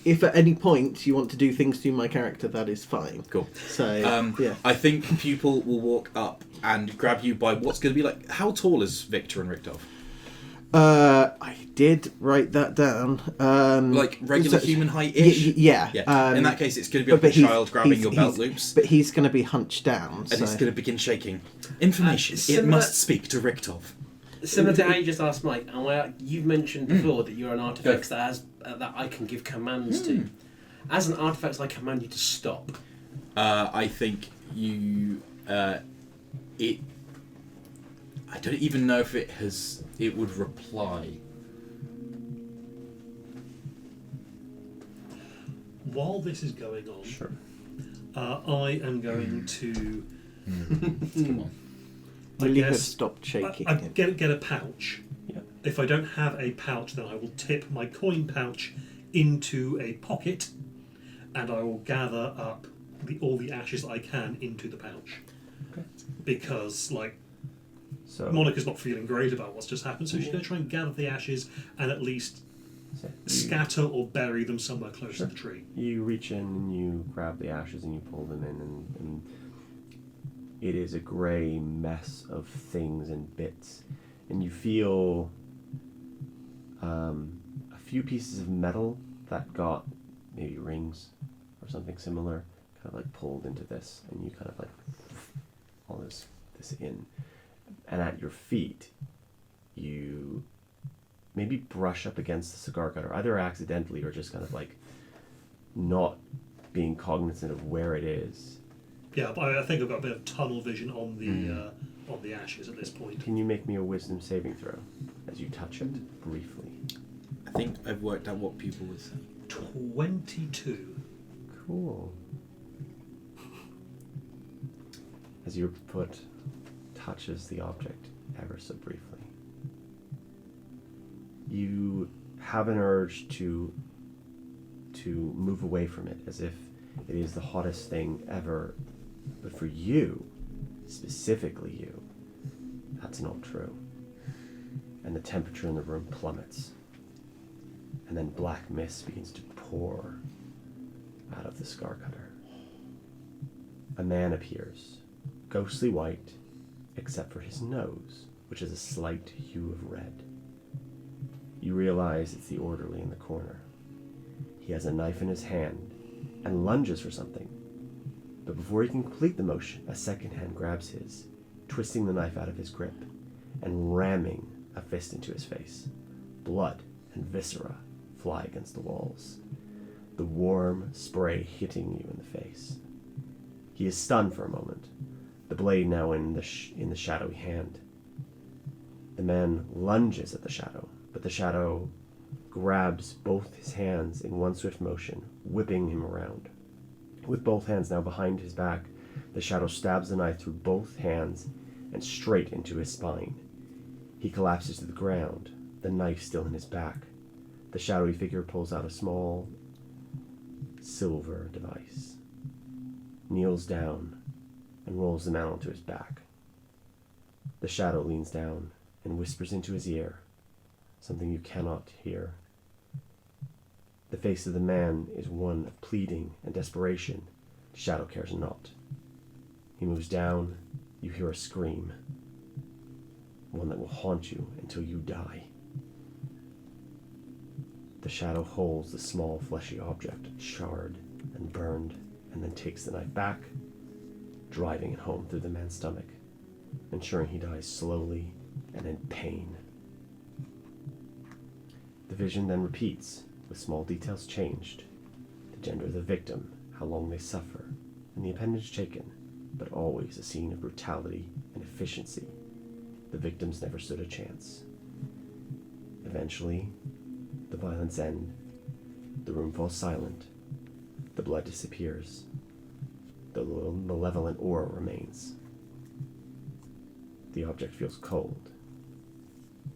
if at any point you want to do things to my character, that is fine. Cool. So yeah. I think Pupil will walk up and grab you by what's going to be like. How tall is Victor and Richtov? I did write that down. Like regular so- human height-ish? Yeah. In that case, it's going to be like a but he's- child grabbing your belt he's- loops. But he's going to be hunched down. And so. it's going to begin shaking. Information. It similar- must speak to Richtov. Similar to how you just asked Mike, you've mentioned before that you're an artifact that has that I can give commands to. As an artifact, I command you to stop. I think you... it... I don't even know if it would reply. While this is going on, Sure. I am going to. Come on. I Will you have guess stopped shaking? I get a pouch. Yeah. If I don't have a pouch, then I will tip my coin pouch into a pocket, and I will gather up all the ashes I can into the pouch. Okay. Because So Monica's not feeling great about what's just happened, so she's going to try and gather the ashes and at least so scatter or bury them somewhere close Sure. to the tree. you reach in and you grab the ashes and you pull them in, and it is a grey mess of things and bits, and you feel a few pieces of metal that got maybe rings or something similar, kind of like pulled into this, and you kind of like all this in, and at your feet you maybe brush up against the cigar cutter, either accidentally or just kind of like not being cognizant of where it is. Yeah, but I think I've got a bit of tunnel vision on the ashes at this point. Can you make me a wisdom saving throw as you touch it briefly? I think I've worked out what people would say. 22. Cool. As your foot touches the object ever so briefly, you have an urge to move away from it as if it is the hottest thing ever. But for you, specifically you, that's not true. And the temperature in the room plummets. And then black mist begins to pour out of the scar cutter. A man appears, ghostly white, except for his nose, which is a slight hue of red. You realize it's the orderly in the corner. He has a knife in his hand and lunges for something. But before he can complete the motion, a second hand grabs his, twisting the knife out of his grip and ramming a fist into his face. Blood and viscera fly against the walls, the warm spray hitting you in the face. He is stunned for a moment, the blade now in the shadowy hand. The man lunges at the shadow, but the shadow grabs both his hands in one swift motion, whipping him around. With both hands now behind his back, the shadow stabs the knife through both hands and straight into his spine. He collapses to the ground, the knife still in his back. The shadowy figure pulls out a small silver device, kneels down, and rolls the man onto his back. The shadow leans down and whispers into his ear something you cannot hear. The face of the man is one of pleading and desperation. The shadow cares not. He moves down. You hear a scream, one that will haunt you until you die. The shadow holds the small fleshy object, charred and burned, and then takes the knife back, driving it home through the man's stomach, ensuring he dies slowly and in pain. The vision then repeats, with small details changed. The gender of the victim, how long they suffer, and the appendage taken, but always a scene of brutality and efficiency. The victims never stood a chance. Eventually, the violence ends. The room falls silent. The blood disappears. The little malevolent aura remains. The object feels cold,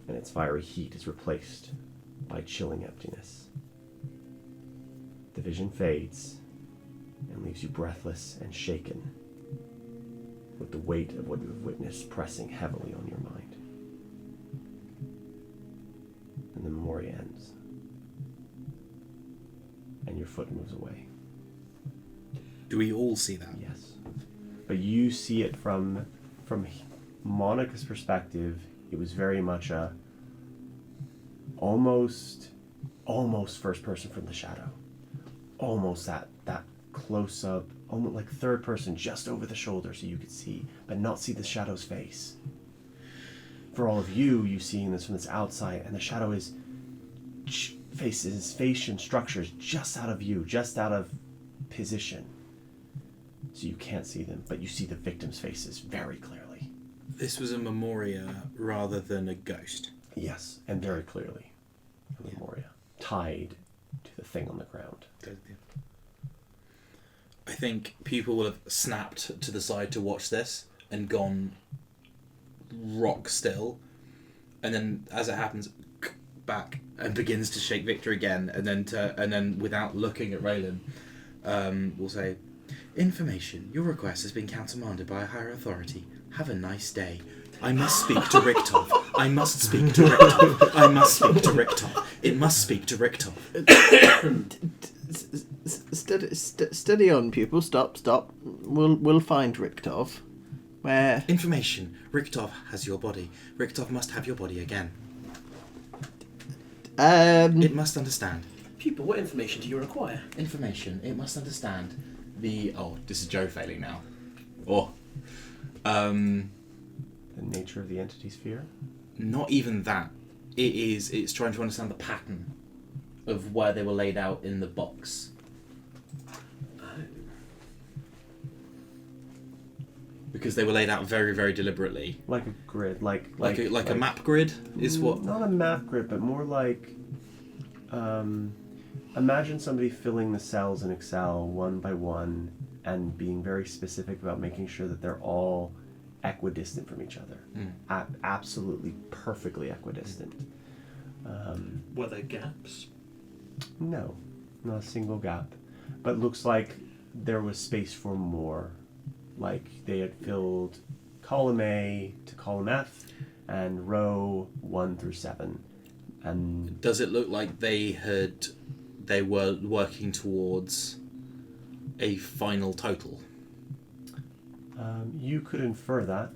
and its fiery heat is replaced by chilling emptiness. The vision fades and leaves you breathless and shaken, with the weight of what you have witnessed pressing heavily on your mind. your foot moves away. Do we all see that? Yes. But you see it from Monica's perspective. It was very much a almost first person from the shadow. Almost that close up, almost like third person, just over the shoulder, so you could see, but not see the shadow's face. For all of you seeing this from this outside, and the shadow is faces, face and structures just out of view, just out of position. So you can't see them, but you see the victims' faces very clearly. This was a Memoria rather than a ghost. Yes, and very clearly. A Memoria. Tied to the thing on the ground. I think people will have snapped to the side to watch this and gone rock still, and then as it happens, back and begins to shake Victor again, and then without looking at Raylan, will say, "Information. Your request has been countermanded by a higher authority. Have a nice day. I must speak to Richtov. I must speak to Richtov. I must speak to Richtov. It must speak to Richtov." Steady on, pupil. Stop. We'll find Richtov. Where? Information. Richtov has your body. Richtov must have your body again. It must understand. Pupil, what information do you require? Information. It must understand the... Oh, this is Joe failing now. The nature of the entity's fear? Not even that. It's trying to understand the pattern of where they were laid out in the box. because they were laid out very, very deliberately. Like a grid, like a map grid is what. Not a map grid, but more like. Imagine somebody filling the cells in Excel one by one and being very specific about making sure that they're all equidistant from each other. Absolutely perfectly equidistant. Were there gaps? No, not a single gap. But looks like there was space for more. Like they had filled column A to column F and row 1 through 7. And does it look like they were working towards a final total? You could infer that.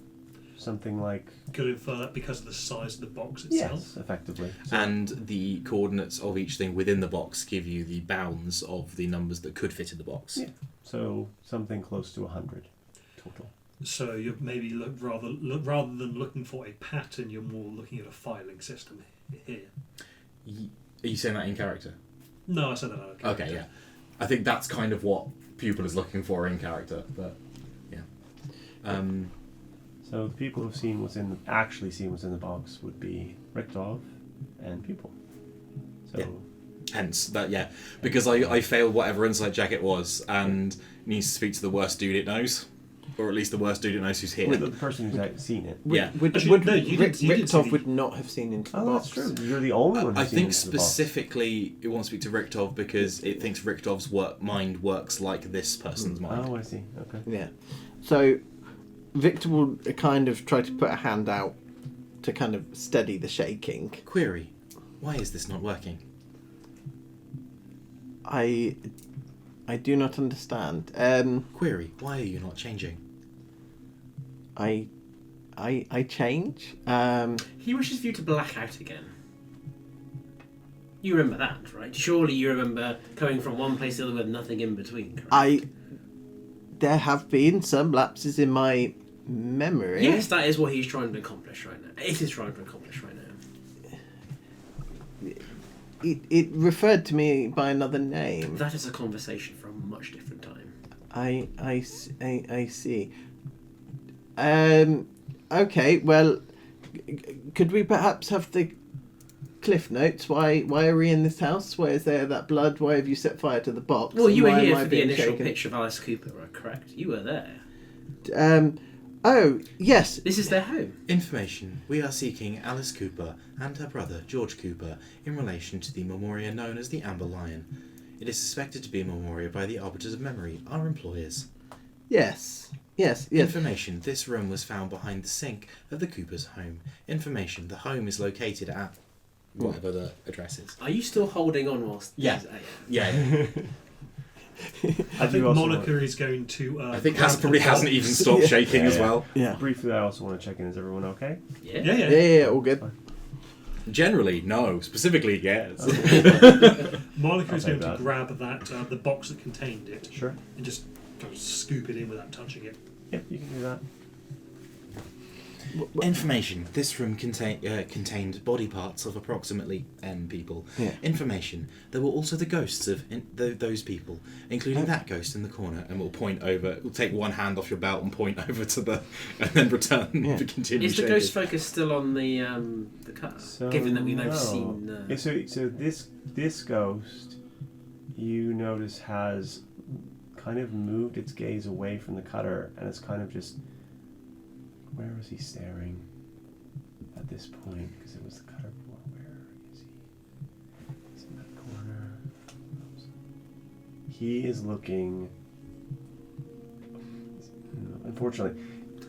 Something like... Could infer that because of the size of the box itself? Yes, effectively. So, and the coordinates of each thing within the box give you the bounds of the numbers that could fit in the box. Yeah. So something close to 100 total. So you're maybe rather than looking for a pattern, you're more looking at a filing system here. Are you saying that in character? No, I said that out of character. Okay, yeah. I think that's kind of what Pupil is looking for in character, but yeah. So the people who've actually seen what's in the box would be Richtov and Pupil. So yeah. Hence that, yeah, because I failed whatever insight check it was and needs to speak to the worst dude it knows, or at least the worst dude it knows who's here. With the person who's seen it. Richtov would not have seen into the box. That's true. You're the only one who's I seen think into specifically it wants to speak to Richtov because it thinks Richtov's mind works like this person's mind. Oh, I see. Okay. Yeah. So Victor will kind of try to put a hand out to kind of steady the shaking. Query: why is this not working? I do not understand. Query: why are you not changing? I change. He wishes for you to black out again. You remember that, right? Surely you remember coming from one place to the other with nothing in between, correct? There have been some lapses in my memory. Yes, that is what he's trying to accomplish right now. It is trying to accomplish right now. It referred to me by another name. That is a conversation for a much different time. I see. Okay, well, could we perhaps have the cliff notes? Why are we in this house? Why is there that blood? Why have you set fire to the box? Well, you were Why here am I for the being initial shaken? pitch of Alice Cooper, right? Correct. You were there. Oh, yes. This is their home. Information: we are seeking Alice Cooper and her brother George Cooper in relation to the Memoria known as the Amber Lion. It is suspected to be a Memoria by the Arbiters of Memory, our employers. Yes. Information: this room was found behind the sink of the Cooper's home. Information: the home is located at... whatever the address is. Are you still holding on whilst? Yeah. Yeah. Yeah. I think also Monica is going to. I think grab Has probably the hasn't box. even stopped shaking as well. Yeah. Briefly, I also want to check in. Is everyone okay? Yeah. Yeah, Yeah, yeah. yeah, all good. Generally, no. Specifically, yes. Monica is I'll going take to grab that the box that contained it Sure. and just kind of scoop it in without touching it. Yep, you can do that. Information. This room contained body parts of approximately N people. Yeah. Information. There were also the ghosts of those people, including that ghost in the corner. And we'll point over. We'll take one hand off your belt and point over to the, and then return Yeah. to continue. Is the shaking. ghost focus still on the cutter? So, Given that we've now no. seen. Yeah, so this ghost, you notice, has kind of moved its gaze away from the cutter, and it's kind of just. Where was he staring at this point? Because it was the cutter before. Where is he? He's in that corner. He is looking. Unfortunately,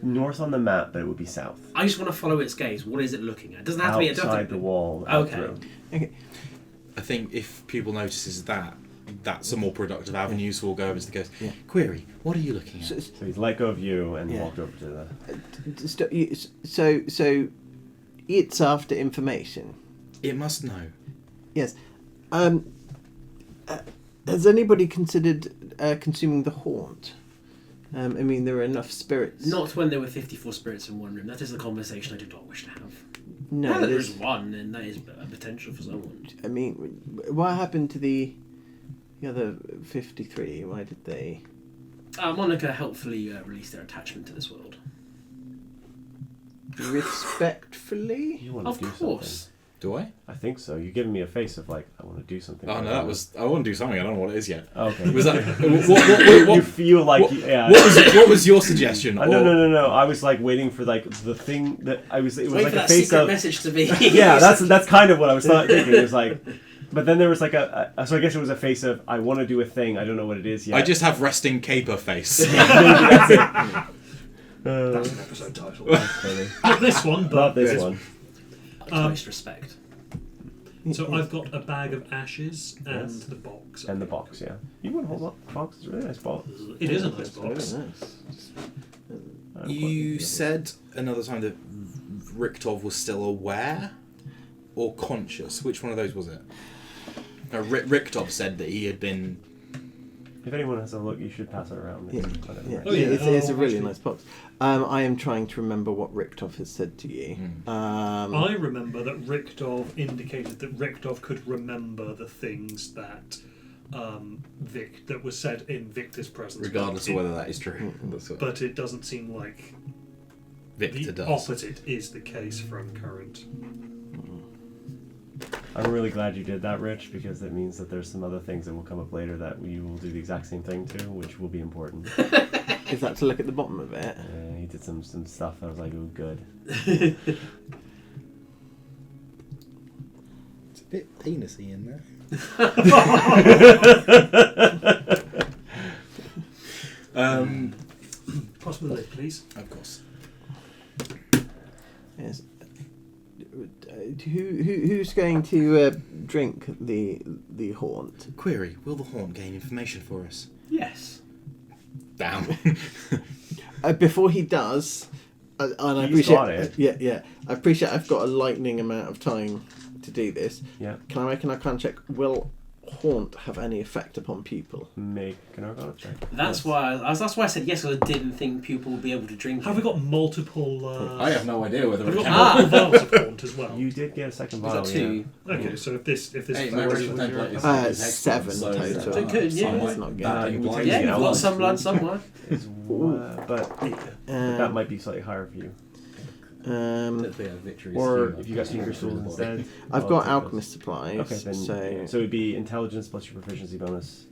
north on the map, but it would be south. I just want to follow its gaze. What is it looking at? It doesn't have to be. It doesn't have Outside to the be. wall. out Okay. through. I think if pupil notices that, that's a more productive avenue, so we'll go over to the ghost. Yeah. Query, what are you looking at? So, So he's let go of you and Yeah. walked over to the. so it's after information. It must know. Yes. Has anybody considered consuming the haunt? I mean, there are enough spirits. Not when there were 54 spirits in one room. That is a conversation I do not wish to have. No, Now that there's. there's one, and that is a potential for someone. I mean, what happened to the other 53? Why did they? Monica helpfully released their attachment to this world. Respectfully? You want Of to do course. something? Do I? I think so. You're giving me a face of like, I want to do something. Oh no, that was. I want to do something. I don't know what it is yet. Okay. Was that? You What feel like yeah. what was your suggestion? No. I was like waiting for like the thing that I was. It was Wait like for a that face secret of. message to be. Yeah, that's kind of what I was thinking. It was like, but then there was like so I guess it was a face of I want to do a thing. I don't know what it is yet. I just have resting caper face. That's it. That's an episode title. That's funny. Not this one, but Not this one. Utmost respect. So I've got a bag of ashes and Yes. the box. And the box, yeah. You want to hold up the box? It's a really nice box. It is a nice It's box. really nice. I'm quite You happy. said another time that Richtov was still aware or conscious. Which one of those was it? Richtov said that he had been. If anyone has a look, you should pass it around. Yeah. Kind of Yeah, right. Oh, yeah. it's a really actually- nice box. I am trying to remember what Richtov has said to you. I remember that Richtov indicated that Richtov could remember the things that that was said in Victor's presence. Regardless of whether that is true. Mm-hmm. That's what But it doesn't seem like Victor the does. opposite is the case from current. I'm really glad you did that, Rich, because that means that there's some other things that will come up later that we will do the exact same thing to, which will be important. Is that to look at the bottom of it? He did some stuff that I was like, ooh, good. It's a bit penisy in there. Pass me the lid, please. Of course. Yes. Who's going to drink the haunt? Query: will the haunt gain information for us? Yes. Damn. Before he does, and I He's appreciate got it. Yeah. I appreciate I've got a lightning amount of time to do this. Yeah. Can I can't check? Will haunt have any effect upon people? Make an Arcana check. That's why I said yes. Because I didn't think people would be able to drink. Have it. we got multiple? I have no idea whether Have we it got can. multiple vials of haunt as well? You did get a second Is vial, that two? Okay, so if this Hey, my original template is 7 so total. So good, yeah. It's not good. You would take Yeah, it you've out. got some blood somewhere. Is but that might be slightly higher for you. Or if you got Tinker Tools instead. I've I'll got take alchemist supplies. those. Okay, then so it would be intelligence plus your proficiency bonus,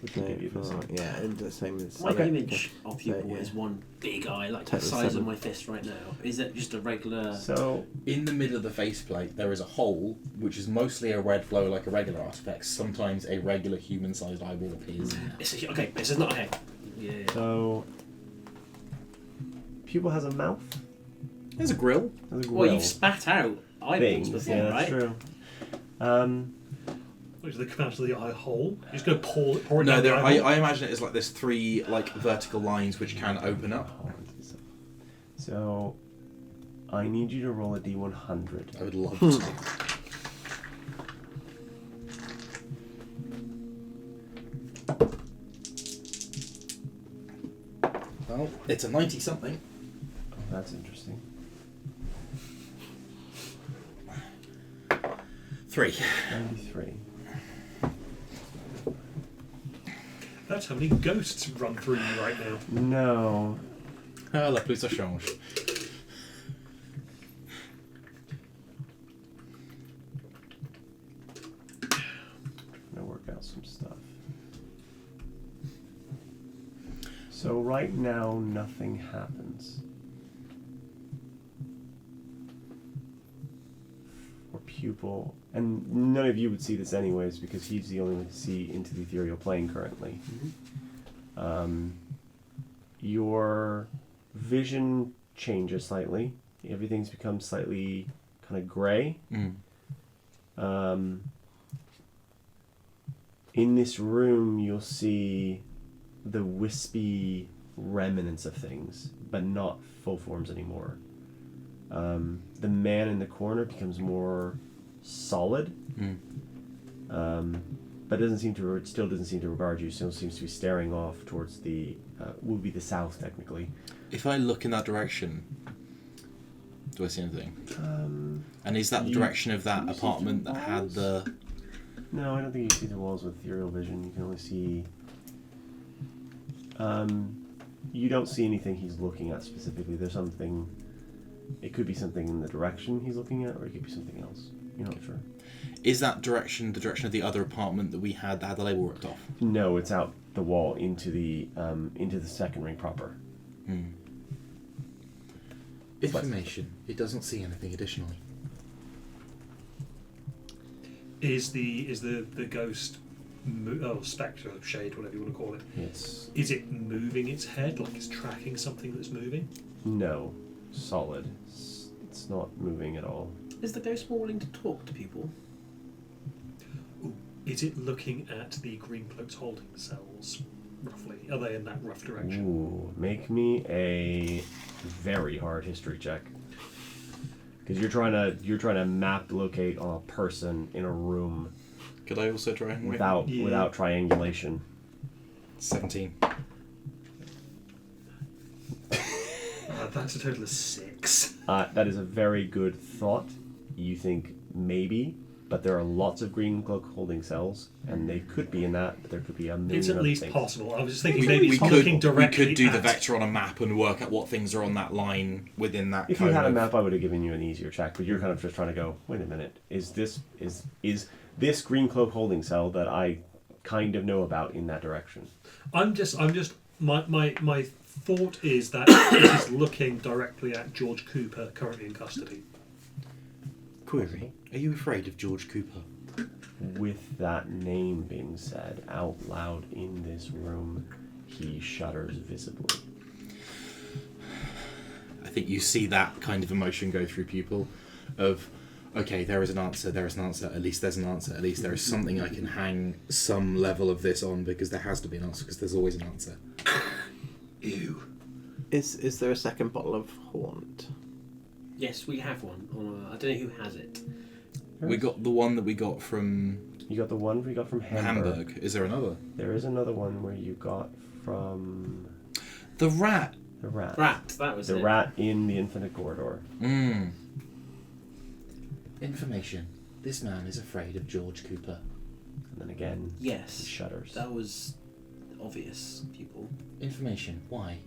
which will no, give you this. yeah, and the same as My okay. image of people So, yeah. is one big eye, like the Total size 7. of my fist right now. Is that just a regular? So In the middle of the faceplate, there is a hole, which is mostly a red flow like a regular artifact. Sometimes a regular human-sized eyeball appears. Okay, this is not okay. Yeah. So Pupil has a mouth. There's a grill. Has a Well, grill you've spat out eyeballs things. before, Yeah, right? that's true. Which they come out of the eye hole. You're just going to pour it No, down the there. eye hole? I imagine it as like there's 3 like vertical lines which can open up. So, I need you to roll a d100. I would love to. Well, it's a 90 something. Oh, that's interesting. 3. 93. That's how many ghosts run through you right now. No. Ah, la plus ça change. I'm gonna work out some stuff. So right now, nothing happens. Or pupil, and none of you would see this anyways because he's the only one to see into the ethereal plane currently. Your vision changes slightly. Everything's become slightly kind of gray. In this room, you'll see the wispy remnants of things, but not full forms anymore. The man in the corner becomes more solid, but doesn't seem to. Still doesn't seem to regard you. Still seems to be staring off towards the will be the south technically. If I look in that direction, do I see anything? And is that the you- direction of that can you see apartment through that had walls? the? No, I don't think you see the walls with ethereal vision. You can only see. You don't see anything he's looking at specifically. There's something. It could be something in the direction he's looking at, or it could be something else. You're not sure. Is that direction the direction of the other apartment that we had that had the label ripped off? No, it's out the wall into the second ring proper. Information. It doesn't see anything additionally. Is the ghost, spectre, shade, whatever you want to call it, It's is it moving its head like it's tracking something that's moving? no, solid. It's not moving at all. Is the ghost more willing to talk to people? Ooh, is it looking at the green cloaks holding cells, roughly? Are they in that rough direction? Ooh, make me a very hard history check. Because you're trying to map locate on a person in a room Could I also try and without triangulation. 17. That's a total of 6. That is a very good thought. You think maybe, but there are lots of green cloak holding cells, and they could be in that, but there could be a million It's at other least things. possible. I was just thinking We maybe it's looking could directly do the at- vector on a map and work out what things are on that line within that. If you cone had a of- map, I would have given you an easier check, but you're kind of just trying to go, wait a minute, is this green cloak holding cell that I kind of know about in that direction? My thought is that it is looking directly at George Cooper, currently in custody. Query: Are you afraid of George Cooper? With that name being said out loud in this room, he shudders visibly. I think you see that kind of emotion go through people of, okay, there is an answer, at least there's an answer, at least there is something I can hang some level of this on because there has to be an answer because there's always an answer. Ew. Is there a second bottle of Haunt? Yes, we have one. I don't know who has it. We got the one that we got from You got the one we got from Hamburg. Hamburg. Is there another? There is another one where you got from The rat. the rat. That was The it. rat in the infinite corridor. Information. This man is afraid of George Cooper. And then again, he Yes, shudders. that was obvious, people. Information. Why?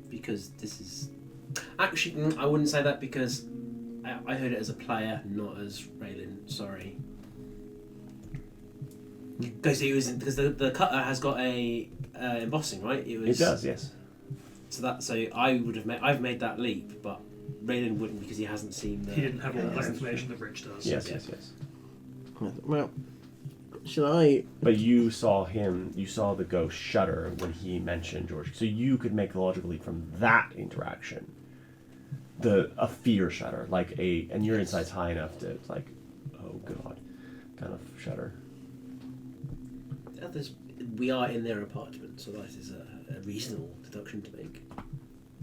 Because this is... Actually, I wouldn't say that because I heard it as a player, not as Raylan. Sorry. Because the cutter has got a embossing, right? It does, yes. So I've made that leap, but Raylan wouldn't because he hasn't seen the... He didn't have all Yeah, that that's information that Rich does. Yes, Yeah. yes. Well, should I? But you saw the ghost shudder when he mentioned George. So you could make the logical leap from that interaction. A fear shudder, and your insight's high enough to, it's like, oh god. kind of shudder. We are in their apartment, so that is a reasonable deduction to make.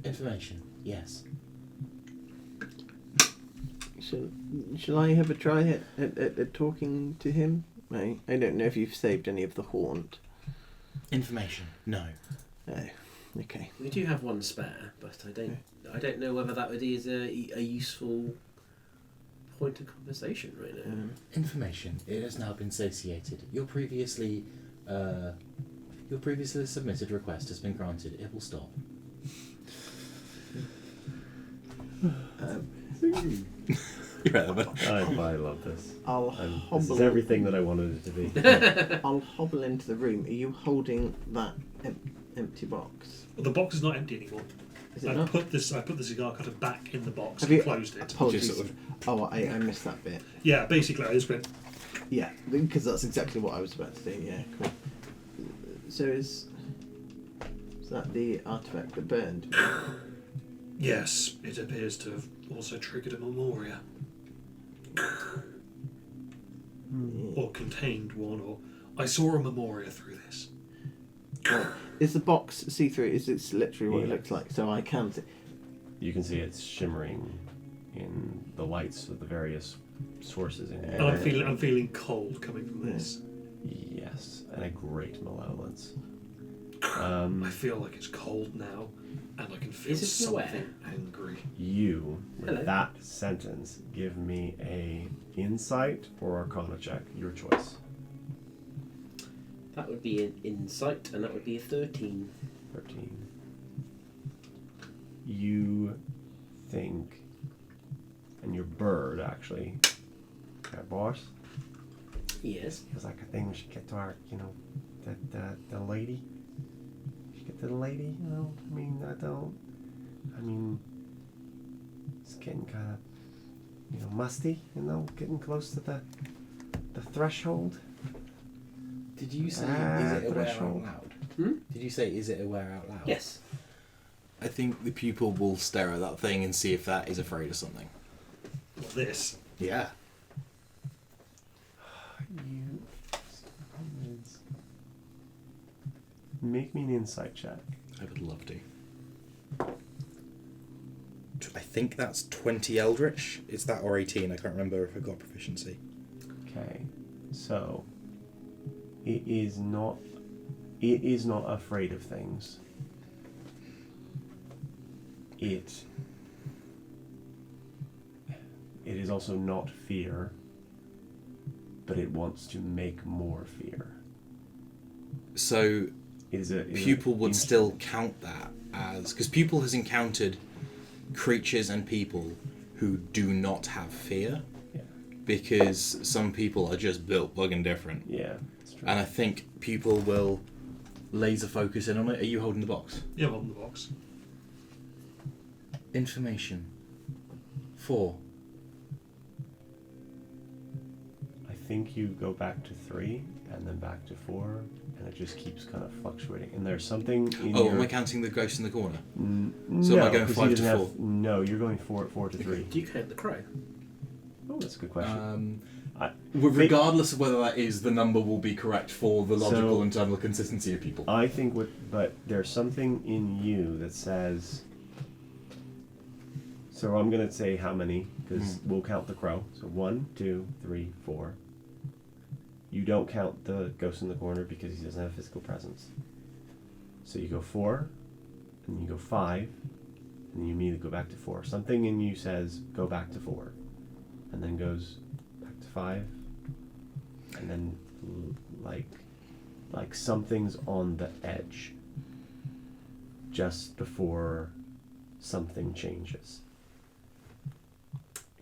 Information, yes. Shall I have a try at talking to him? I don't know if you've saved any of the haunt. Information, no. Oh, okay. We do have one spare, but I don't know whether that is a useful point of conversation right now. Information, it has now been satiated. Your previously submitted request has been granted. It will stop. I love this. This is everything that I wanted it to be. I'll hobble into the room. Are you holding that empty box? Well, the box is not empty anymore. Is it I not? put the cigar cutter back in the box Have and you closed it. Apologies. Just sort Oh, I missed that bit. Yeah, basically I just went. Yeah, because that's exactly what I was about to do. Yeah, cool. So is that the artifact that burned? Yes, it appears to have also triggered a memoria. Or contained one, or I saw a memoria through this. Is the box see-through? Is it literally what it Yeah. looks like? So I can see. You can see it's shimmering in the lights of the various sources in And here. I'm feeling cold coming from this. Yes, and a great malevolence. I feel like it's cold now, and I can feel Is it something sweat? angry. You, with Hello. that sentence, give me a insight or arcana check, your choice. That would be an insight, and that would be a 13. 13. You think, and your bird actually, boss, Yes. feels like a thing we should get to our, the lady. We should get to the lady, it's getting kind of, musty, getting close to the threshold. Did you say, Ah, is it aware out threshold. loud? Hmm? Did you say, is it aware out loud? Yes. I think the pupil will stare at that thing and see if that is afraid of something. Well, this. Yeah. You make me an insight check. I would love to. I think that's 20 Eldritch. It's that or 18. I can't remember if I got proficiency. Okay, so it is not afraid of things. It is also not fear, but it wants to make more fear. So Is a pupil would still count that as... Because pupil has encountered creatures and people who do not have fear. Yeah. Because some people are just built bugging different. Yeah, that's true. And I think pupil will laser focus in on it. Are you holding the box? Yeah, I'm on the box. Information. 4. I think you go back to 3 and then back to 4, and it just keeps kind of fluctuating. And there's something in Oh, your... am I counting the ghost in the corner? So am I going 5 to 4? No, you're going 4 to 3. Do you count the crow? Oh, that's a good question. Regardless of whether that is, the number will be correct for the logical So- internal consistency of people. I think but there's something in you that says. So I'm gonna say how many, because we'll count the crow. So 1, 2, 3, 4. You don't count the ghost in the corner because he doesn't have physical presence. So you go 4, and you go 5, and then you immediately go back to 4. Something in you says go back to 4, and then goes back to 5, and then like something's on the edge just before something changes.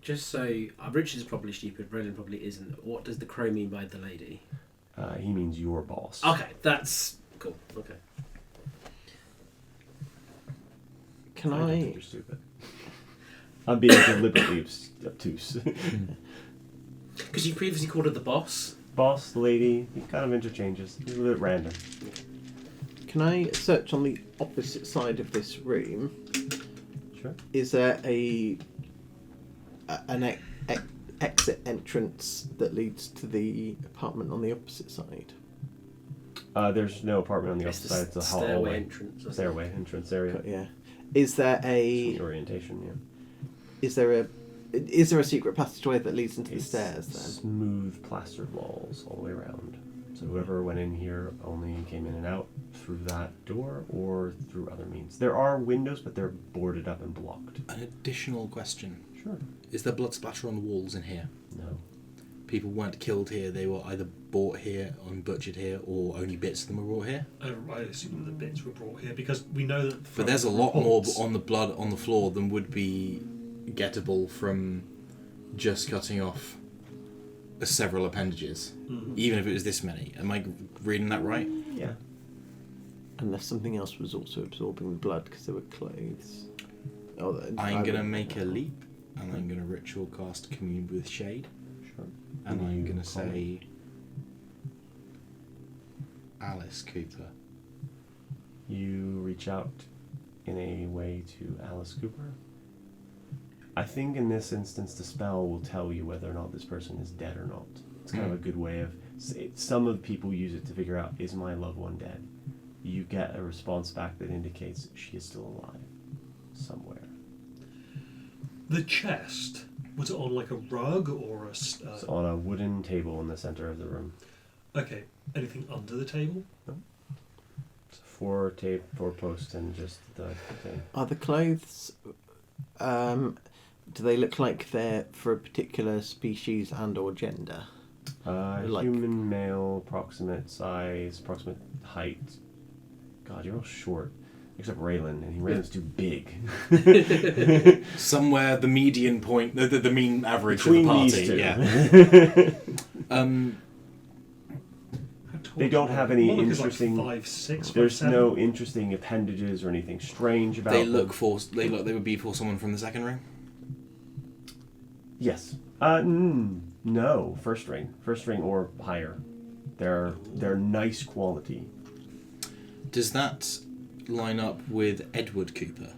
Just so... Richard's probably stupid, Roland probably isn't. What does the crow mean by the lady? He means your boss. Okay, that's... Cool, okay. Can I don't think I? you're stupid. I'm being deliberately obtuse. Because you previously called her the boss. Boss, the lady, he kind of interchanges. He's a little bit random. Can I search on the opposite side of this room? Sure. Is there exit entrance that leads to the apartment on the opposite side? There's no apartment on the It's opposite side. It's a stairway hallway. entrance. I think. Stairway entrance area. Yeah. Is there It's a the orientation, yeah. is there a secret passageway that leads into the It's stairs then? smooth plastered walls all the way around. So whoever went in here only came in and out through that door or through other means. There are windows, but they're boarded up and blocked. An additional question. Sure. Is there blood splatter on the walls in here? No. People weren't killed here, they were either bought here, butchered here, or only bits of them were brought here? I assume the bits were brought here because we know that. But there's a lot more on the blood on the floor than would be gettable from just cutting off several appendages, even if it was this many. Am I reading that right? Yeah. Unless something else was also absorbing the blood because there were clothes. Oh, I'm going to make a leap, and I'm going to ritual cast Commune with Shade, Sure. and Can I'm you going to call say Alice Cooper. You reach out in a way to Alice Cooper. I think in this instance the spell will tell you whether or not this person is dead or not. It's kind of a good way of... Some of the people use it to figure out, is my loved one dead? You get a response back that indicates she is still alive somewhere. The chest, was it on like a rug or a... It's on a wooden table in the center of the room. Okay, anything under the table? It's four posts and just the thing. Are the clothes? Do they look like they're for a particular species and or gender? Like- Human, male, approximate size, approximate height. God, you're all short. Except Raylan, and Raylan's too big. Somewhere the median point, the mean average Between of the these party. two. Yeah. How tall They is don't one? have any One is interesting... Like 5'6", There's 5'7". no interesting appendages or anything strange about They them. they would be for someone from the second ring. Yes. No. First ring or higher. They're nice quality. Does that line up with Edward Cooper,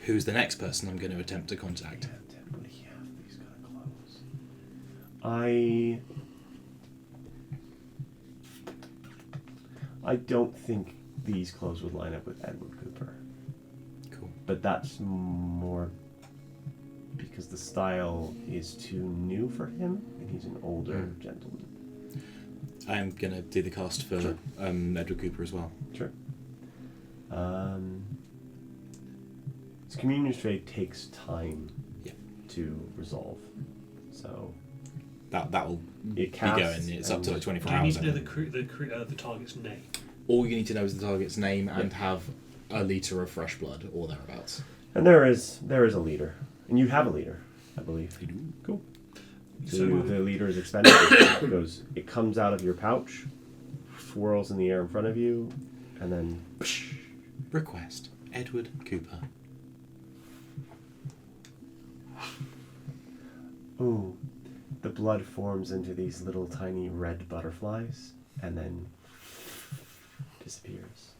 who's the next person I'm going to attempt to contact? Would he have these kind of clothes? I don't think these clothes would line up with Edward Cooper. Cool. But that's more because the style is too new for him, and he's an older gentleman. I'm going to do the cast for Sure. Edward Cooper as well. Sure. This communion trade takes time to resolve, so That will it be casts going. It's up to like 24 Do you hours. need to know I think. the target's name? All you need to know is the target's name and have a litre of fresh blood or thereabouts. and there is a leader, and you have a leader, I believe. I do. Cool. So So- the leader is expended. It comes out of your pouch, swirls in the air in front of you, and then Request Edward Cooper. ooh, the blood forms into these little tiny red butterflies, and then disappears.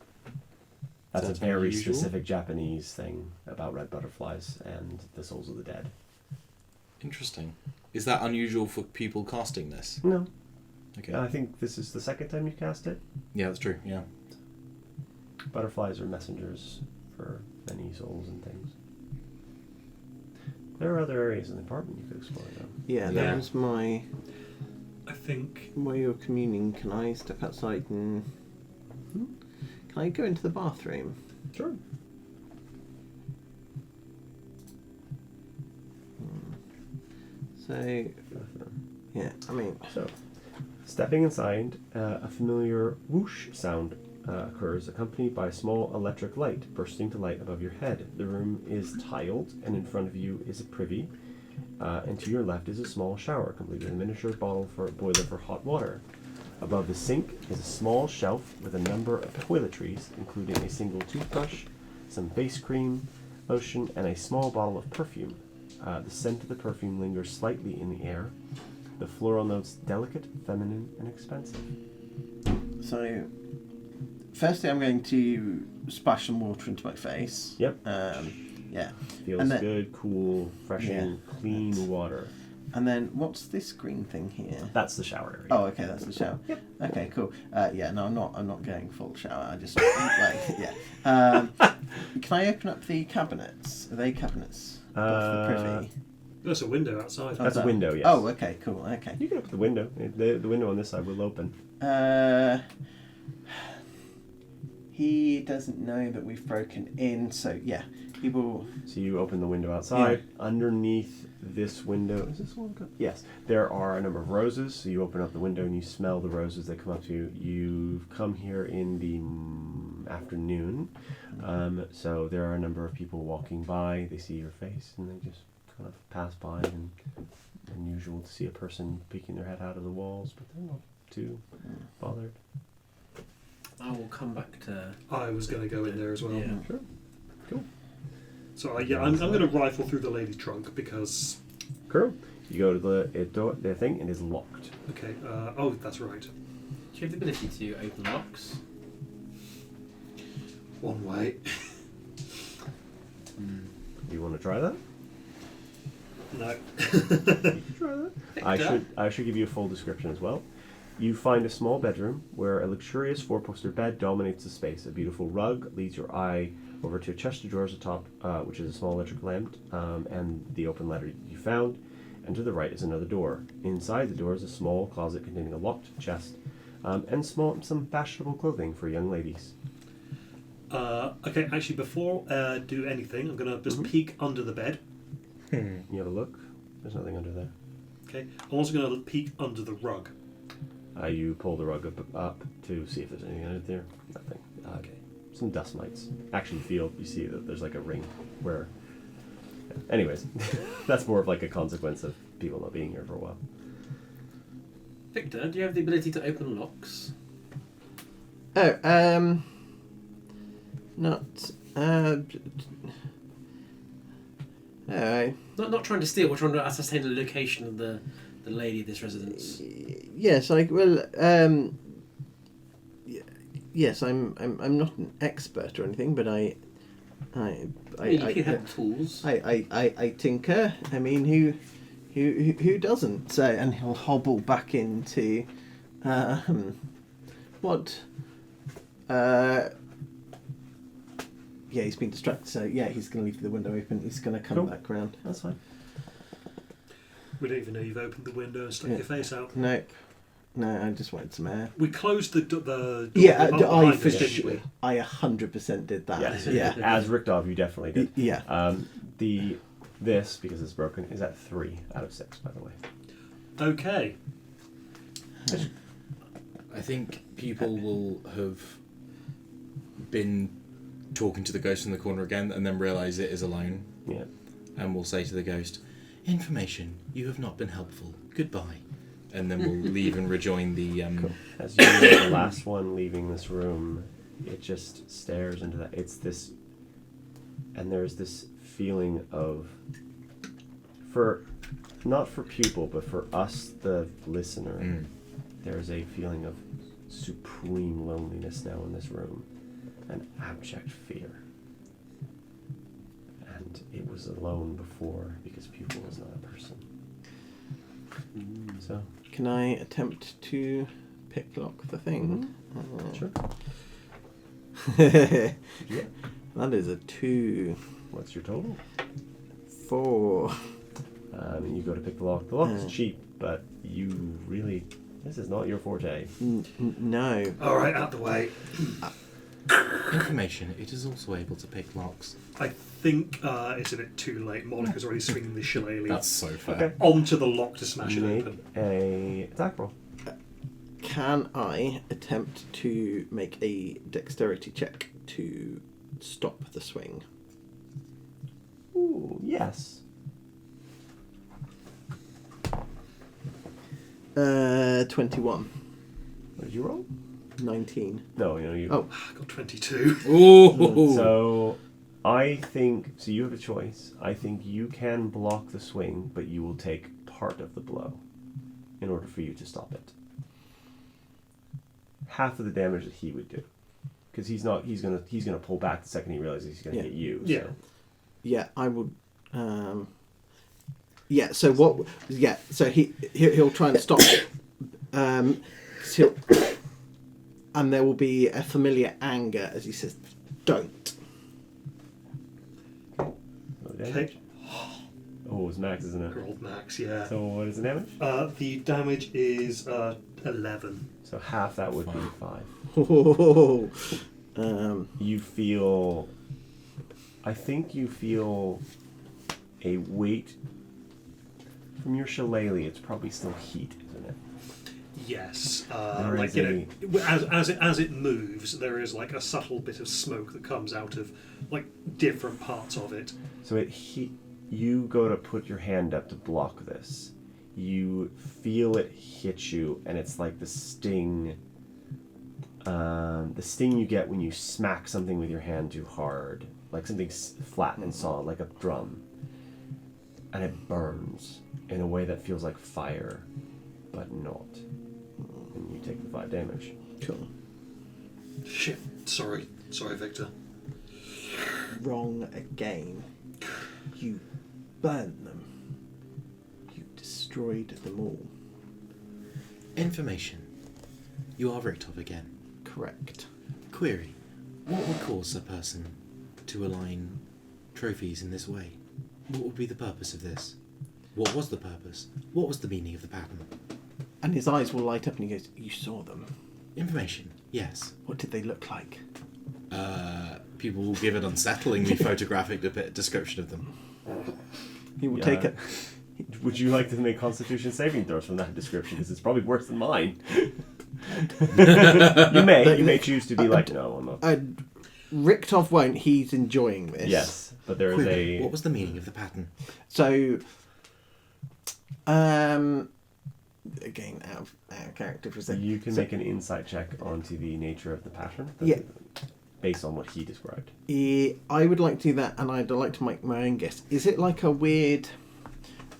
That's a That's very unusual. specific Japanese thing about red butterflies and the souls of the dead. Interesting. Is that unusual for people casting this? No, Okay. I think this is the second time you cast it. Yeah, that's true. Yeah. Butterflies are messengers for many souls and things. There are other areas in the apartment you could explore, though. Yeah, Yeah. that was my... I think While you're communing, can I step outside and... Can I go into the bathroom? Sure. So, yeah, I mean... So, stepping inside, a familiar whoosh sound occurs, accompanied by a small electric light bursting to light above your head. The room is tiled, and in front of you is a privy, and to your left is a small shower, complete with a miniature boiler for hot water. Above the sink is a small shelf with a number of toiletries, including a single toothbrush, some face cream, lotion, and a small bottle of perfume. The scent of the perfume lingers slightly in the air. The floral notes delicate, feminine, and expensive. So, firstly I'm going to splash some water into my face. Yep. Yeah. Feels And then- good, cool, fresh and clean water. And then what's this green thing here? That's the shower area. Oh, okay, that's the shower. Yep. Okay, cool. Yeah, no, I'm not going full shower. I just like yeah. Can I open up the cabinets? Are they cabinets? Off the privy. There's a window outside. That's a window, yes. Oh, okay, cool. Okay. You can open the window. The window on this side will open. He doesn't know that we've broken in, so yeah, he will. So you open the window outside. Underneath this window, is this one good? Yes. There are a number of roses. So you open up the window and you smell the roses that come up to you. You've come here in the afternoon. So there are a number of people walking by. They see your face and they just kind of pass by. And unusual to see a person peeking their head out of the walls, but they're not too bothered. I will come back to. I was going to go in there as well. Yeah. Sure. Cool. So I'm going to rifle through the lady's trunk because. Cool. You go to the thing and it's locked. Okay. Oh, that's right. Do you have the ability to open locks? One way. You want to try that? No. You can try that. I should give you a full description as well. You find a small bedroom where a luxurious four-poster bed dominates the space. A beautiful rug leads your eye over to a chest of drawers atop, which is a small electric lamp, and the open letter you found. And to the right is another door. Inside the door is a small closet containing a locked chest and some fashionable clothing for young ladies. Okay, actually, before I do anything, I'm going to just peek under the bed. You have a look. There's nothing under there. Okay. I'm also going to peek under the rug. You pull the rug up to see if there's anything under there. Nothing. Okay. Some dust mites. Actually, you see that there's like a ring where. Anyways, that's more of like a consequence of people not being here for a while. Victor, do you have the ability to open locks? Oh, not. Alright. Not trying to steal. We're trying to ascertain the location of the lady of this residence. Yes, yes, I'm not an expert or anything, but I you can have tools. I tinker. I mean, who doesn't? So, and he'll hobble back into, what? Yeah, he's been distracted. So yeah, he's going to leave the window open. He's going to come back round. That's fine. We don't even know you've opened the window and stuck your face out. No, I just wanted some air. We closed the door. Yeah, behind for us, didn't sure. we? I 100% did that. Yes. Yeah. As Richtov, you definitely did. Yeah. This, because it's broken, is at 3 out of 6, by the way. Okay. I think people will have been talking to the ghost in the corner again and then realise it is alone. Yeah. And we'll say to the ghost, "Information, you have not been helpful. Goodbye." And then we'll leave and rejoin the... Cool. As you are the last one leaving this room, it just stares into that. It's this... And there's this feeling of... Not for pupil, but for us, the listener, there's a feeling of supreme loneliness now in this room. An abject fear. And it was alone before because pupil is not a person. So... Can I attempt to picklock the thing? Sure. Yeah. That is a 2. What's your total? 4. And you go to pick the lock. The lock is cheap, but you really... This is not your forte. No. All right, out the way. Information, it is also able to pick locks. I think it's a bit too late. Monica's already swinging the shillelagh That's so fair. Okay. onto the lock to smash it Make open. a attack roll. Can I attempt to make a dexterity check to stop the swing? Ooh, yes. 21. What did you roll? 19. No, you. Oh. I got 22. Ooh! So, I think... So you have a choice. I think you can block the swing, but you will take part of the blow in order for you to stop it. Half of the damage that he would do. Because he's gonna pull back the second he realizes he's gonna hit you. Yeah. Yeah, I would. Yeah. So what? Yeah. So he'll try and stop. So and there will be a familiar anger as he says, "Don't." Okay. Oh, it's max, isn't it? Rolled max, yeah. So what is the damage? The damage is 11. So half that would be 5. Oh, You feel... I think you feel a weight from your shillelagh. It's probably still heat, isn't it? Yes, There like is as it moves, there is like a subtle bit of smoke that comes out of like different parts of it. So you go to put your hand up to block this. You feel it hit you, and it's like the sting you get when you smack something with your hand too hard, like something flat and solid, like a drum, and it burns in a way that feels like fire, but not. And you take the 5 damage. cool. Shit, sorry, Victor. Wrong again. You burnt them. You destroyed them all. Information. You are Richthof again. Correct. Query. What would cause a person to align trophies in this way? What would be the purpose of this? What was the purpose? What was the meaning of the pattern? And his eyes will light up and he goes, "You saw them. Information. Yes. What did they look like?" People will give an unsettlingly photographic description of them. He will take it. Would you like to make Constitution saving throws from that description? Because it's probably worse than mine. You may choose to be like, no, I'm not. Richthof won't. He's enjoying this. Yes, but there is Query. a... What was the meaning of the pattern? So, again, out of character for a second. You can make an insight check onto the nature of the pattern. Yeah. Based on what he described. I would like to do that, and I'd like to make my own guess. Is it like a weird,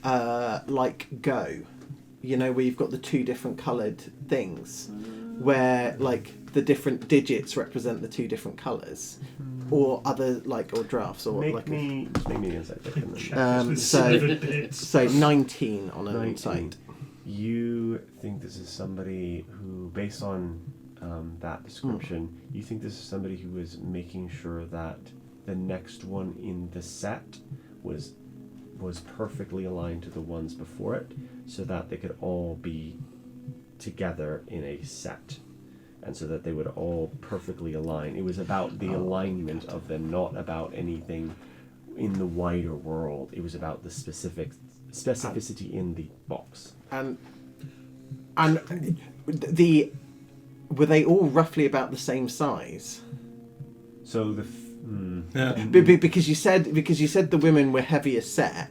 like Go? You know, where you've got the 2 different coloured things, where like the different digits represent the 2 different colours, or other or drafts, or Make me an insight check. And then. So 19 on an 19. insight. You think this is somebody who, based on that description, you think this is somebody who was making sure that the next one in the set was perfectly aligned to the ones before it, so that they could all be together in a set, and so that they would all perfectly align. It was about the alignment of them, not about anything in the wider world. It was about the specificity in the box. And were they all roughly about the same size? So the Because you said the women were heavier set.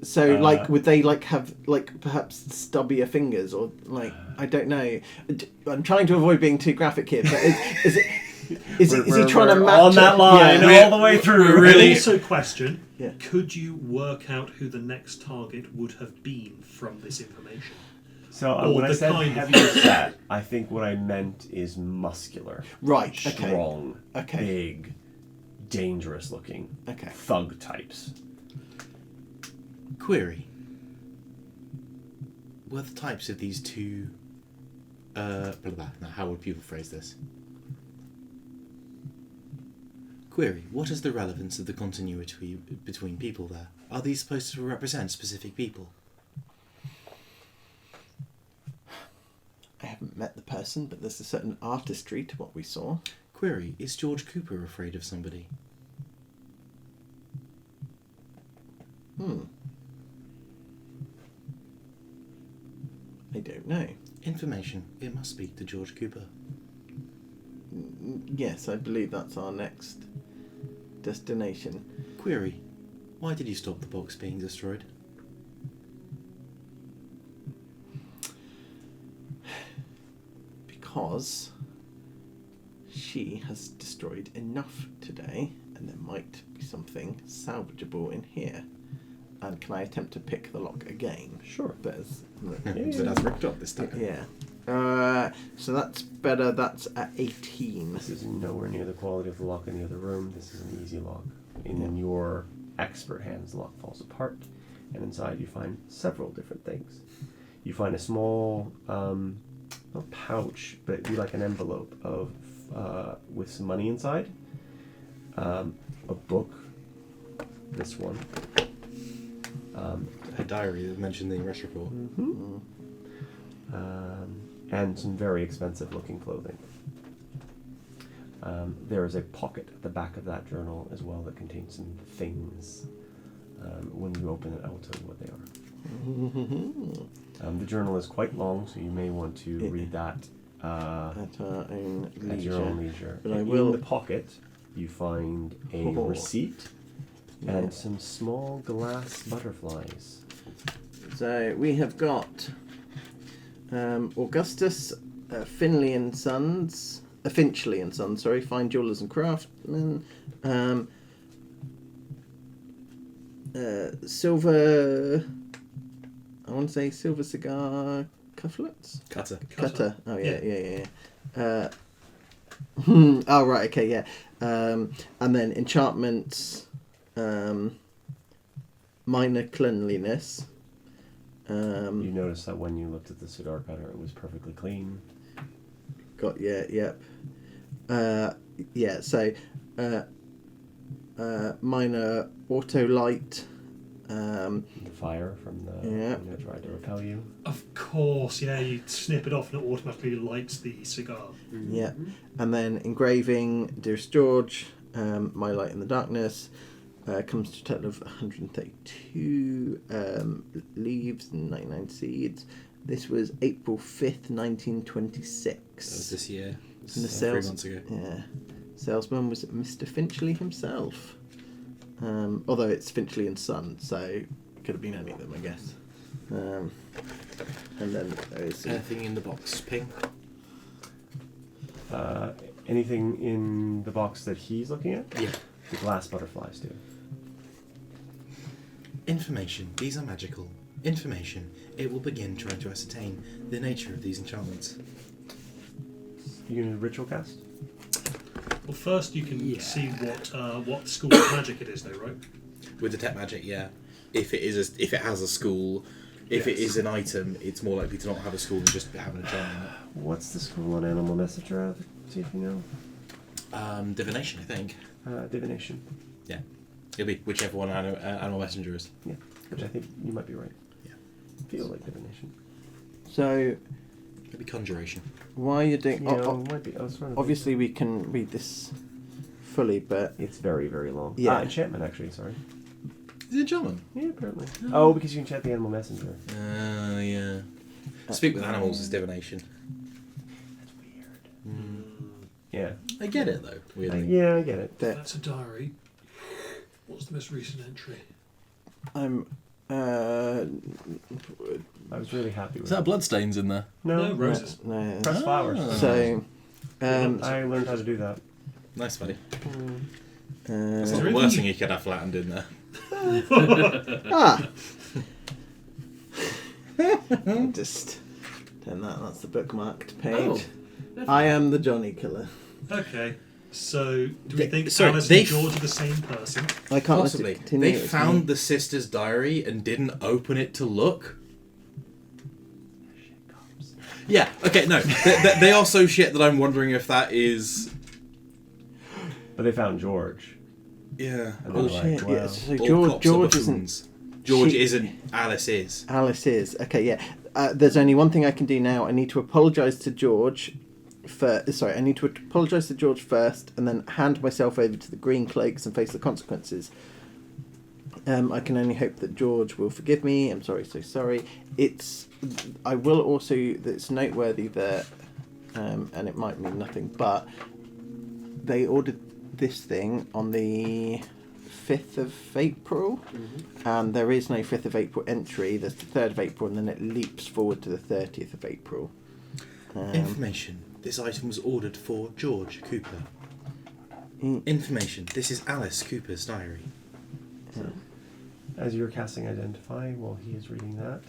So would they have perhaps stubbier fingers, or I don't know. I'm trying to avoid being too graphic here, but is he trying to match on that line all the way through? Really? Also, question: Yeah. Could you work out who the next target would have been from this information? So when I said heavier set, I think what I meant is muscular, Right? strong, Okay. big, dangerous looking, Okay. thug types. Query. Were the types of these 2... blah, blah. Now, how would people phrase this? Query. What is the relevance of the continuity between people there? Are these supposed to represent specific people? I haven't met the person, but there's a certain artistry to what we saw. Query. Is George Cooper afraid of somebody? I don't know. Information. It must speak to George Cooper. Yes, I believe that's our next destination. Query. Why did you stop the box being destroyed? Because she has destroyed enough today, and there might be something salvageable in here. And can I attempt to pick the lock again? Sure. But as, But that's ripped up this time. yeah. So that's better. That's at 18. This is nowhere near the quality of the lock in the other room. This is an easy lock. In your expert hands, the lock falls apart, and inside you find several different things. You find a small, not pouch, but it'd be like an envelope of with some money inside. A book. This one. A diary that mentioned the arrest report. Mm-hmm. And some very expensive looking clothing. There is a pocket at the back of that journal as well that contains some things. When you open it, I will tell you what they are. The journal is quite long, so you may want to read that At our own at your own leisure. leisure. But I In will- the pocket, you find a Oh. receipt and some small glass butterflies. So we have got Augustus Finchley and Sons, sorry, fine jewelers and craftsmen. Silver, I want to say silver cigar cufflets. Cutter. Oh yeah. Oh right, okay, yeah. And then enchantments, minor cleanliness. You notice that when you looked at the cigar cutter, it was perfectly clean. Yep. So minor auto light. The fire from the when they tried to repel you. Of course, yeah, you snip it off and it automatically lights the cigar. Yeah, and then engraving, Dearest George, My Light in the Darkness, comes to a total of 132 leaves and 99 seeds. This was April 5th, 1926. That was this year. And the 3 sales, months ago. yeah, salesman was Mr. Finchley himself. Although it's Finchley and Son, so it could have been any of them, I guess. And then there's Anything in the box, Ping? Anything in the box that he's looking at? Yeah. The glass butterflies do. Information. These are magical. Information. It will begin trying to ascertain the nature of these enchantments. You gonna ritual cast? Well, first you can see what school of magic it is, though, right? With the tech magic, yeah. If it has a school, if it is an item, it's more likely to not have a school and just have an enchantment. What's the school on Animal Messenger? See if you know. Divination, I think. Divination. Yeah. It'll be whichever one Animal Messenger is. Yeah, which I think you might be right. Yeah. Feel like divination. so It'll be conjuration. why you're doing. Might be. I was trying to Obviously, we can read this fully, but it's very, very long. Yeah. Enchantment, actually, sorry. Is it enchantment? Yeah, apparently. Oh, because you can enchant the Animal Messenger. Yeah. Speak with animals is divination. That's weird. Mm. Yeah. I get it, though, weirdly. Yeah, I get it. That's a diary. What's the most recent entry? I'm. I was really happy with it. bloodstains in there? No, roses. No. Press flowers. So, I learned how to do that. Nice, buddy. uh, That's not the there worst anything thing you could have flattened in there. ah. Just turn that. That's the bookmarked page. I am the Johnny Killer. Okay, so do we think Sorry, Alice they and George are the same person? I can't let Possibly. it continue. They it's found me. the sister's diary and didn't open it to look. Yeah, okay, no. They are so shit that I'm wondering if that is... But they found George. Yeah. And Oh they're like, shit! wow. Yeah. So All cops are George isn't. buffoons. George She- isn't. Alice is. Alice is. Okay, yeah. There's only one thing I can do now. I need to apologise to George. I need to apologise to George first, and then hand myself over to the Green Cloaks and face the consequences. I can only hope that George will forgive me. I'm sorry, so sorry. I will also. It's noteworthy that, and it might mean nothing, but they ordered this thing on the 5th of April, and there is no 5th of April entry. There's the 3rd of April, and then it leaps forward to the 30th of April. Information. This item was ordered for George Cooper. Information. This is Alice Cooper's diary. As you're casting Identify, while he is reading that,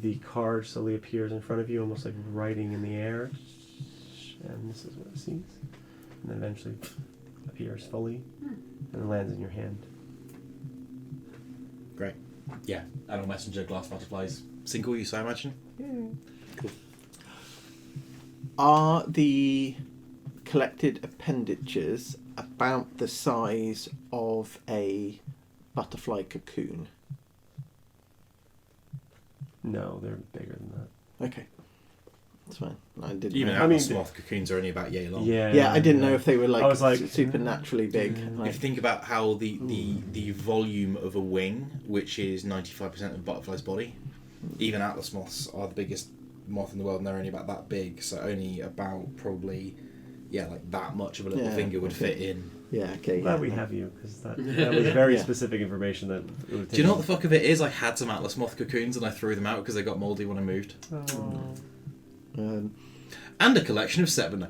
the card slowly appears in front of you, almost like writing in the air. And this is what it sees. And then eventually appears fully. and it lands in your hand. Great. Yeah. Animal messenger, glass butterflies. Single use, I imagine. Cool. Are the collected appendages about the size of a butterfly cocoon? No, they're bigger than that. Okay, that's fine. I didn't. Even know. atlas moth cocoons are only about yay long. Yeah, I didn't know if they were I was like, supernaturally big. yeah. Like, If you think about how the volume of a wing, which is 95% of a butterfly's body, even atlas moths are the biggest moth in the world, and they're only about that big. So only about probably, like that much of a little finger would fit in. yeah, okay. Glad Yeah. we have you, because that was very Yeah. specific information that it would take. Do you know what the fuck of it is? I had some atlas moth cocoons and I threw them out because they got mouldy when I moved. Oh. And a collection of 7.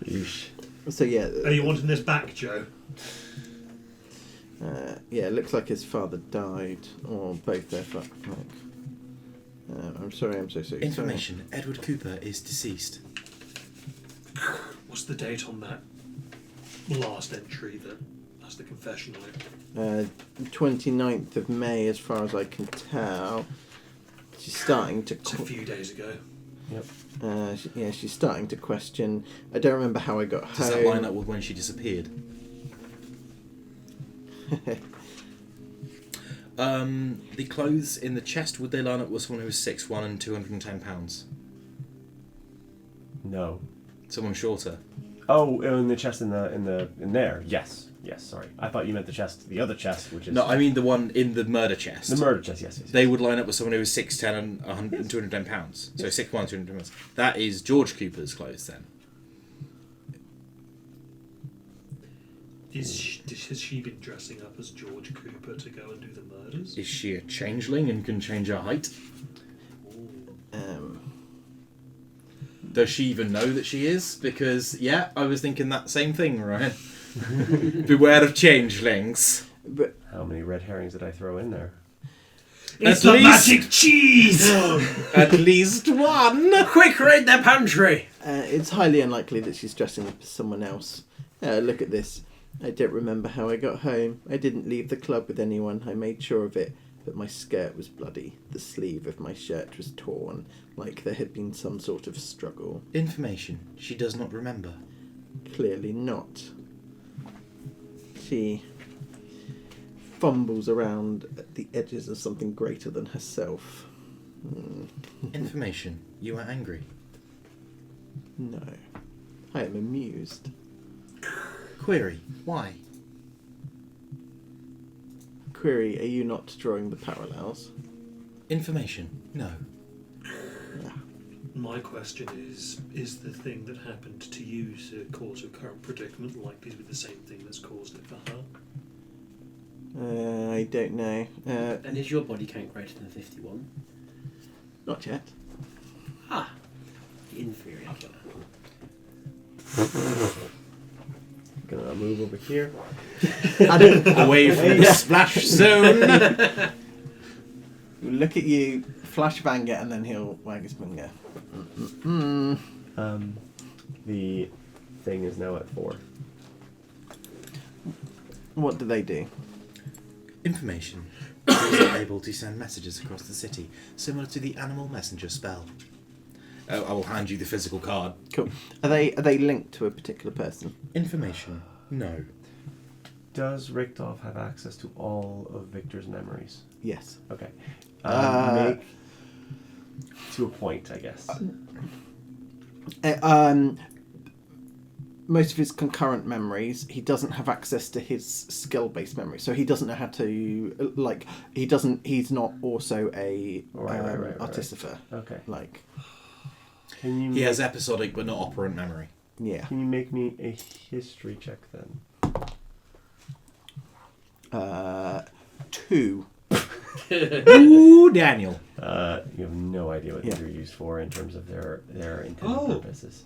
Yeesh. So yeah. Are you wanting this back, Joe? Yeah, it looks like his father died, or both their I'm sorry, I'm so sorry. Information: Edward Cooper is deceased. What's the date on that last entry that has the confession on it? 29th of May, as far as I can tell. She's starting to. It's a few days ago. Yep. She's starting to question. I don't remember how I got Does home. that line up with when she disappeared? The clothes in the chest, would they line up with someone who was 6'1" and 210 pounds? No. Someone shorter. Oh, in the chest in there. Yes. Yes. Sorry, I thought you meant the chest, the other chest, which is No, I mean the one in the murder chest. the murder chest. Yes. They would line up with someone who was 6'10" and 210 pounds. So 6'1", 210 pounds. That is George Cooper's clothes then. Has she been dressing up as George Cooper to go and do the murders? Is she a changeling and can change her height? Does she even know that she is? Because, I was thinking that same thing, right? Beware of changelings. But How many red herrings did I throw in there? It's At the least- magic cheese! At least one! Quick, raid their pantry! it's highly unlikely that she's dressing up as someone else. Look at this. I don't remember how I got home. I didn't leave the club with anyone. I made sure of it. But my skirt was bloody. The sleeve of my shirt was torn, like there had been some sort of struggle. Information she does not remember. Clearly not. She fumbles around at the edges of something greater than herself. Information you are angry. No. I am amused. Query: why? Query, are you not drawing the parallels? Information: no. My question is the thing that happened to you to cause your current predicament likely to be the same thing that's caused it for her? I don't know. And is your body count greater than 51? Not yet. Ah, the inferior killer. Gonna move over here. Away from the splash zone. He'll look at you, flash bang it, and then he'll wag his finger. The thing is now at 4. What do they do? Information is able to send messages across the city, similar to the animal messenger spell. I will hand you the physical card. Cool. Are they linked to a particular person? Information: no. Does Richtof have access to all of Victor's memories? Yes. Okay. Uh, Make to a point, I guess. Most of his concurrent memories, he doesn't have access to his skill-based memory, so he doesn't know how to He's not also a Right. artificer. Okay. Like, Can you? He has episodic but not operant memory. yeah. Can you make me a history check then? 2. Ooh, Daniel. You have no idea what Yeah. these are used for in terms of their intended purposes.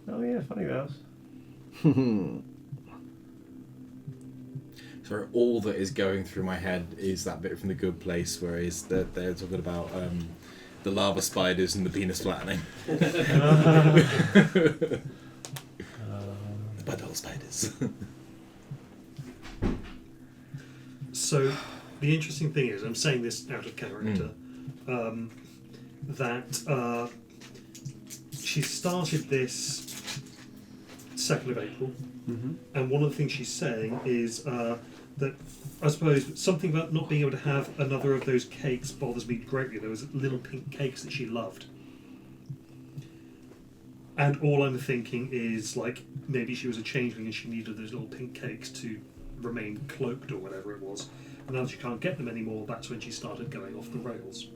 Oh yeah, funny those. So all that is going through my head is that bit from The Good Place where they're talking about the lava spiders and the penis flattening. The butthole spiders. So, the interesting thing is, I'm saying this out of character, that she started this 2nd of April, and one of the things she's saying is that I suppose something about not being able to have another of those cakes bothers me greatly. There was little pink cakes that she loved. And all I'm thinking is, like, maybe she was a changeling and she needed those little pink cakes to remain cloaked or whatever it was. And now that she can't get them anymore, that's when she started going off the rails.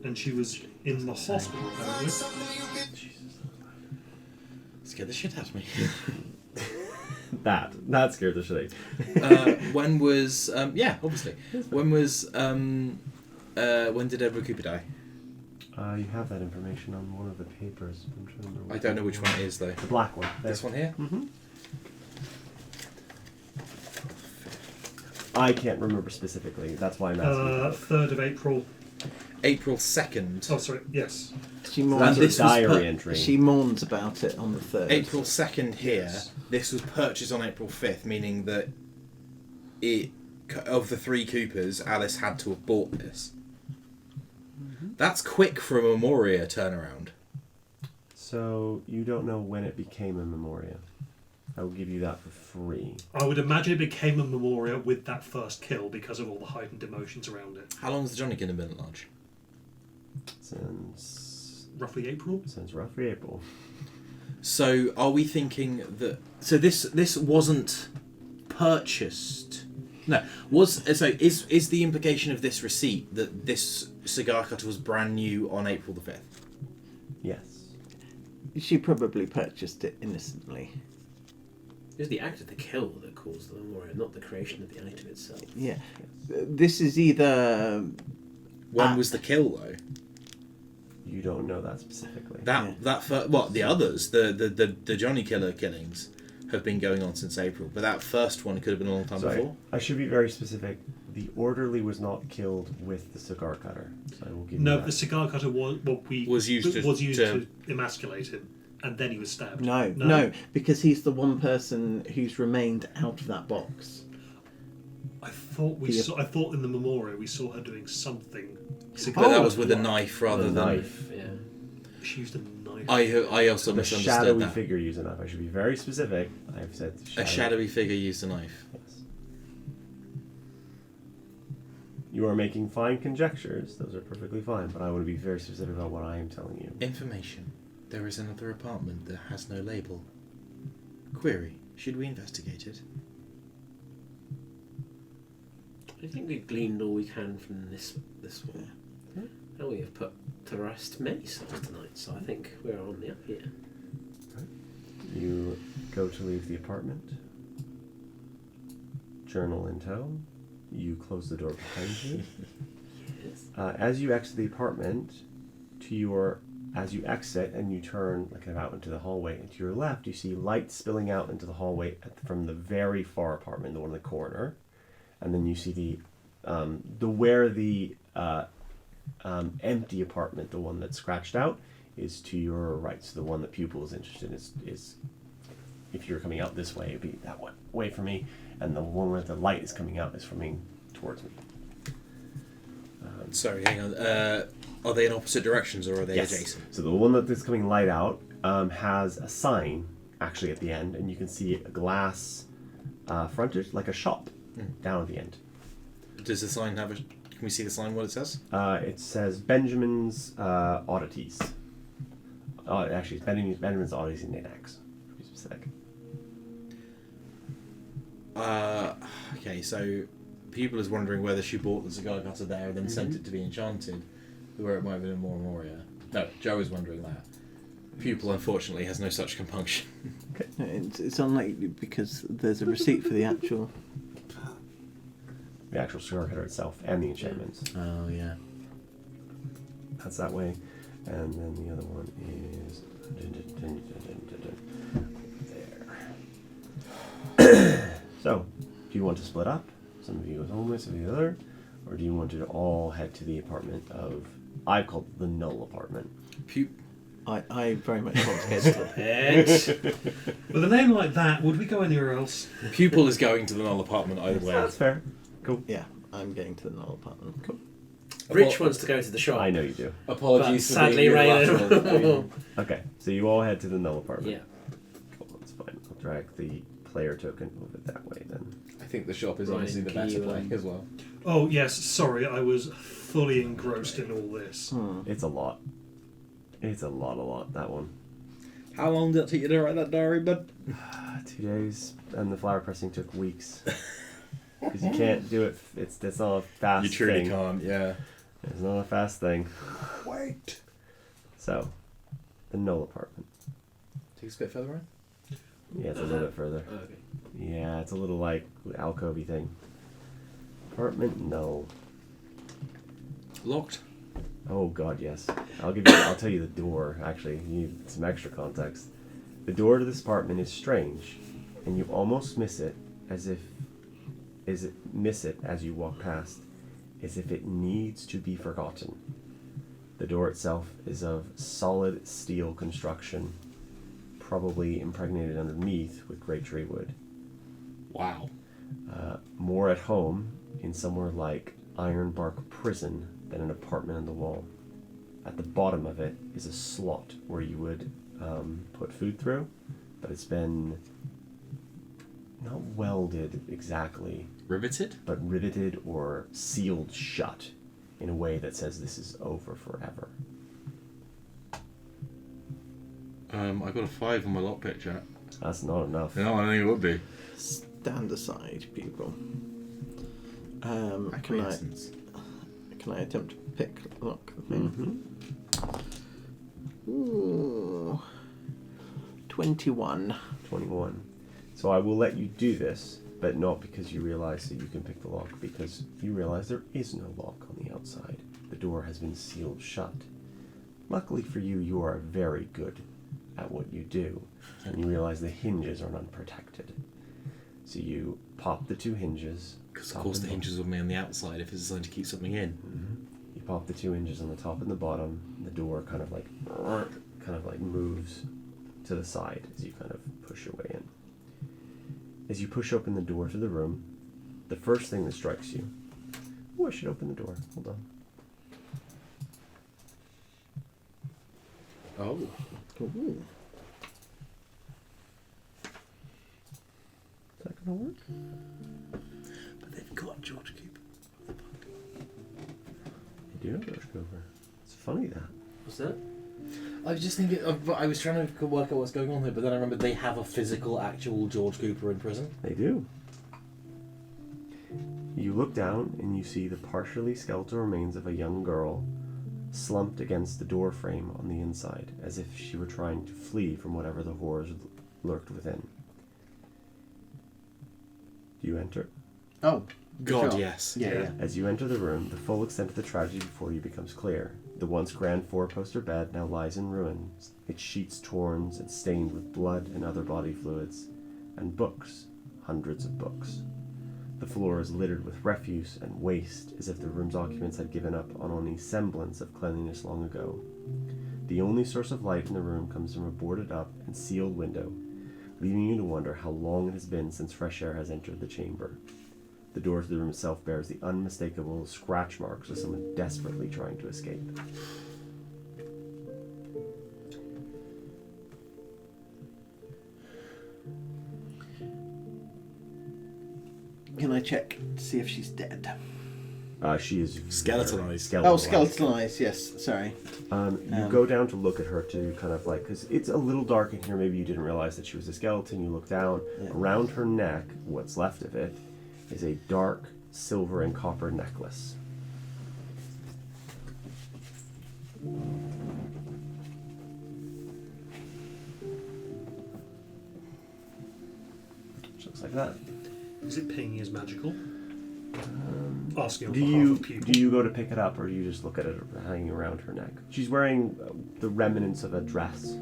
And she was in the hospital, apparently. Scared the shit out of me. That scared the shit out of me. When was obviously. When did Edward Cooper die? You have that information on one of the papers. I'm trying to remember I don't know which one it is though. The black one. There. This one here? I can't remember specifically. That's why I'm asking. 3rd of April. April 2nd. Oh, sorry, yes. She That's mourns, her diary entry. she mourns about it on the 3rd. April 2nd here. Yes. This was purchased on April 5th, meaning that of the 3 Coopers, Alice had to have bought this. That's quick for a Memoria turnaround. So you don't know when it became a Memoria. I will give you that for free. I would imagine it became a Memoria with that first kill because of all the heightened emotions around it. How long has the Johnny Kingdom been at large? Since roughly April? Since roughly April. So are we thinking that... So this wasn't purchased... No. Is the implication of this receipt that this cigar cutter was brand new on April the 5th? Yes. She probably purchased it innocently. It was the act of the kill that caused the memorial, not the creation of the item itself. Yeah. This is either... When was the kill though? You don't know that specifically. The others, the Johnny Killer killings have been going on since April, but that first one could have been a long time before. I should be very specific. The orderly was not killed with the cigar cutter. So I will give you No, that. the cigar cutter was used to emasculate him, and then he was stabbed. No, because he's the one person who's remained out of that box. I thought in the memorial we saw her doing something. But that was with a knife rather than... knife. Yeah. She used a knife. I also The misunderstood shadowy that. figure used a knife. I should be very specific. I've said A shadowy figure used a knife. Yes. You are making fine conjectures. Those are perfectly fine, but I want to be very specific about what I am telling you. Information. There is another apartment that has no label. Query. Should we investigate it? I think we've gleaned all we can from this one. And we have put to rest many souls tonight, so I think we're on the up here. You go to leave the apartment. Journal in tow. You close the door behind you. Yes. As you exit the apartment, as you exit and you turn kind of out into the hallway, and to your left you see light spilling out into the hallway from the very far apartment, the one in the corner, and then you see the empty apartment, the one that's scratched out, is to your right. So the one that Pupil is interested in is if you're coming out this way, it'd be that way for me, and the one where the light is coming out is coming towards me. Sorry, hang on. Are they in opposite directions or are they Yes. adjacent? So the one that is coming light out has a sign actually at the end, and you can see a glass frontage, like a shop, down at the end. Does the sign have a... Can we see the sign, what it says? It says Benjamin's Oddities. Actually, it's Benjamin's Oddities in Nanax, to be specific. Okay, so Pupil is wondering whether she bought the cigar cutter there and then sent it to be enchanted, where it might have been in Moria. No, Joe is wondering that. Pupil, unfortunately, has no such compunction. It's unlikely because there's a receipt for the actual... The actual cigar cutter itself and the enchantments. Oh, yeah. That's that way. And then the other one is there. So, do you want to split up? Some of you go home, some of the other. or do you want to all head to the apartment of... I've called it the Null apartment. I very much want to go to the With a name like that, would we go anywhere else? Pupil is going to the null apartment either way. That's fair. Cool. Yeah, I'm going to the Null apartment. Cool. Rich wants to go to the shop. I know you do. Apologies But for sadly, being Raylan- unilateral. Okay, so you all head to the Null apartment. Yeah. Cool, that's fine. I'll drag the player token over that way then. I think the shop is Ryan, honestly the can better you, play as well. Oh, yes, sorry, I was fully engrossed in all this. It's a lot. It's a lot, that one. How long did it take you to write that diary, bud? 2 days, and the flower pressing took weeks. Because you can't do it, it's not a fast You truly thing. can't, yeah. It's not a fast thing. Wait. So, the Null apartment. Take us a bit further on. Yeah, it's a little bit further. Okay. Yeah, it's a little like alcove-y thing. Apartment Null. Locked. Oh god, yes. I'll tell you the door, actually. You need some extra context. The door to this apartment is strange, and you almost miss it as you walk past, as if it needs to be forgotten. The door itself is of solid steel construction, probably impregnated underneath with great tree wood. Wow. More at home in somewhere like Ironbark Prison than an apartment on the wall. At the bottom of it is a slot where you would put food through, but it's been not welded exactly, Riveted? but riveted or sealed shut in a way that says this is over forever. I got a 5 on my lockpick, chat. That's not enough. No, I think it would be. Stand aside, people. Can Acquiescence. I attempt to pick lock the thing? Mm-hmm. Ooh. 21. 21. So I will let you do this, but not because you realize that you can pick the lock, because you realize there is no lock on the outside. The door has been sealed shut. Luckily for you, you are very good at what you do, and you realize the hinges are unprotected. So you pop the 2 hinges. Because of top course and the bottom. hinges will be on the outside if it's designed to keep something in. You pop the 2 hinges on the top and the bottom. The door kind of like moves to the side as you kind of push your way in. As you push open the door to the room, the first thing that strikes you... Oh, I should open the door. Hold on. Oh. Ooh. Is that going to work? But they've got George Cooper. You do have George Cooper. It's funny that. What's that? I was just thinking, I was trying to work out what's going on here, but then I remembered they have a physical, actual George Cooper in prison. They do. You look down and you see the partially skeletal remains of a young girl slumped against the door frame on the inside, as if she were trying to flee from whatever the horrors lurked within. Do you enter? Oh. God, sure. yes. Yeah. As you enter the room, the full extent of the tragedy before you becomes clear. The once grand 4-poster bed now lies in ruins, its sheets torn and stained with blood and other body fluids, and books, hundreds of books. The floor is littered with refuse and waste, as if the room's occupants had given up on any semblance of cleanliness long ago. The only source of light in the room comes from a boarded up and sealed window, leaving you to wonder how long it has been since fresh air has entered the chamber. The door to the room itself bears the unmistakable scratch marks of someone desperately trying to escape. Can I check to see if she's dead? She is Skeletonized. Oh, skeletonized, yes, sorry. You go down to look at her to kind of like, because it's a little dark in here, maybe you didn't realize that she was a skeleton. You look down, Yeah. around her neck, what's left of it, is a dark silver and copper necklace. Which looks like that. Is it pinging as magical? Asking on Do behalf you of people. do you go to pick it up, or do you just look at it hanging around her neck? She's wearing the remnants of a dress.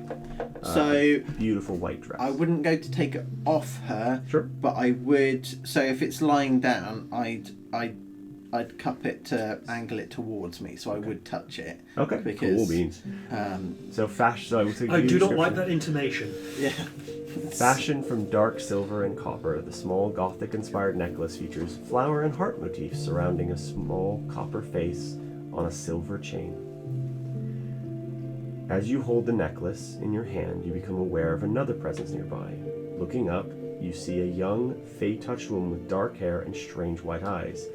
So Beautiful white dress. I wouldn't go to take it off her, Sure. but I would. So if it's lying down, I'd I'd cup it to angle it towards me, so I would touch it. Okay, Because, cool beans. So I do not like that intonation. Yeah. Fashioned from dark silver and copper, the small Gothic-inspired necklace features flower and heart motifs surrounding a small copper face on a silver chain. As you hold the necklace in your hand, you become aware of another presence nearby. Looking up, you see a young, fey-touched woman with dark hair and strange white eyes.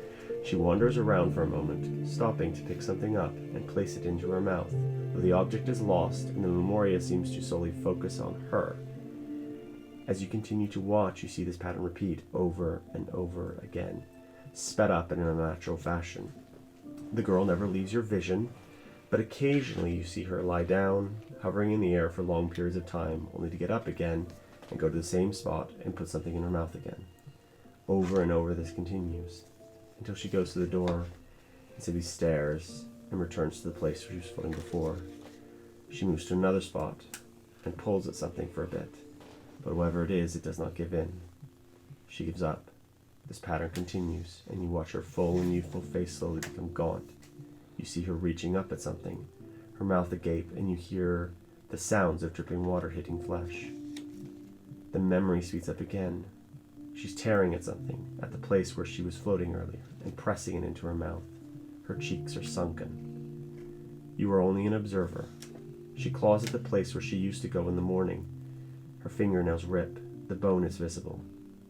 She wanders around for a moment, stopping to pick something up and place it into her mouth, though the object is lost and the memoria seems to solely focus on her. As you continue to watch, you see this pattern repeat over and over again, sped up in an unnatural fashion. The girl never leaves your vision, but occasionally you see her lie down, hovering in the air for long periods of time, only to get up again and go to the same spot and put something in her mouth again. Over and over this continues, until she goes to the door and simply stares and returns to the place where she was floating before. She moves to another spot and pulls at something for a bit, but whatever it is, it does not give in. She gives up. This pattern continues, and you watch her full and youthful face slowly become gaunt. You see her reaching up at something, her mouth agape, and you hear the sounds of dripping water hitting flesh. The memory speeds up again. She's tearing at something, at the place where she was floating earlier, and pressing it into her mouth. Her cheeks are sunken. You are only an observer. She claws at the place where she used to go in the morning. Her fingernails rip. The bone is visible.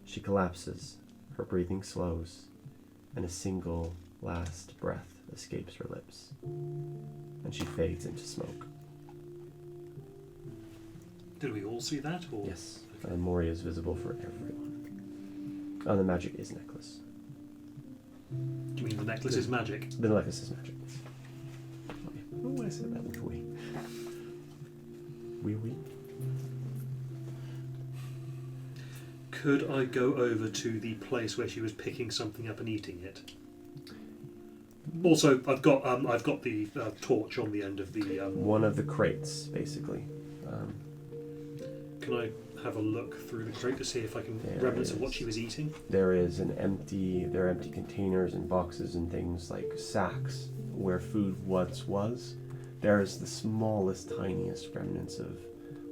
She collapses. Her breathing slows, and a single last breath escapes her lips, and she fades into smoke. Did we all see that? Or? Yes, Moria is visible for everyone. Oh, the magic is necklace. Do you mean the necklace is magic? The necklace is magic. Oh, why I said that with a wee? Wee. Could I go over to the place where she was picking something up and eating it? Also, I've got the torch on the end of the. One of the crates, basically. Can I have a look through the crate to see if I can There remnants of is. what she was eating? There are empty containers and boxes and things like sacks where food once was. There's the smallest, tiniest remnants of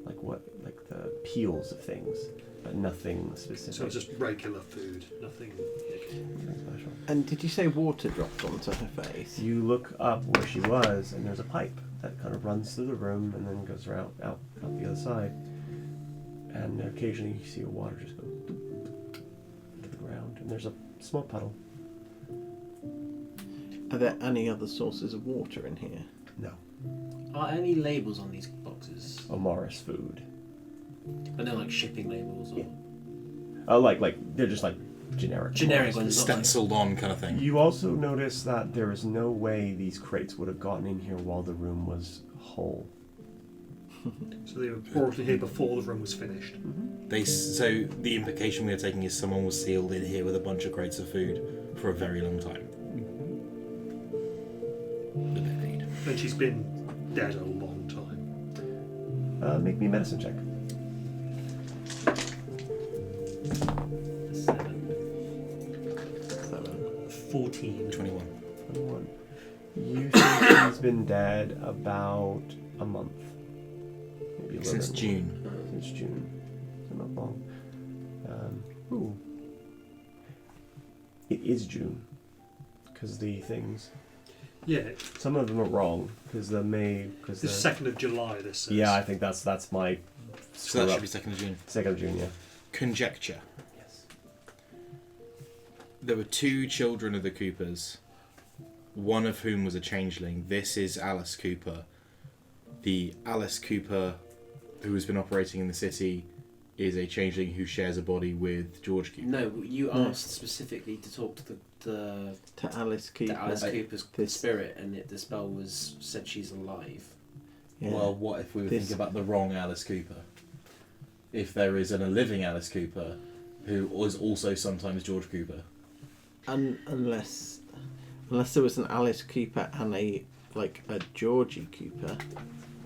like the peels of things, but nothing specific. So it's just regular food, nothing. Nothing special. And did you say water dropped onto her face? You look up where she was, and there's a pipe that kind of runs through the room and then goes out the other side. And occasionally you see water just go doop, doop, into the ground, and there's a small puddle. Are there any other sources of water in here? No. Are any labels on these boxes? Omaris food. And they're like shipping labels or Like they're just like generic. generic Omaris ones. not like- Stenciled on kind of thing. You also notice that there is no way these crates would have gotten in here while the room was whole. So they were brought in here before the room was finished. So the implication we are taking is someone was sealed in here with a bunch of crates of food for a very long time. Agreed. And she's been dead a long time. Make me a medicine check. 14. 21. 21. You think she's been dead about a month. Maybe a little Since bit June. more. Since June. So not long. Ooh. It is June. Because the things... Yeah, Some of them are wrong. Because the May... Cause the 2nd of July, this says. Yeah, I think that's my... So that should be 2nd of June. 2nd of June, yeah. Conjecture. Yes. There were 2 children of the Coopers, one of whom was a changeling. This is Alice Cooper. The Alice Cooper who has been operating in the city is a changeling who shares a body with George Cooper. No, you asked specifically to talk to To Alice Cooper. Alice Cooper's this- spirit, and the spell was said she's alive. Yeah. Well, what if we were This- thinking about the wrong Alice Cooper? If there is a living Alice Cooper who was also sometimes George Cooper. Unless there was an Alice Cooper and a Georgie Cooper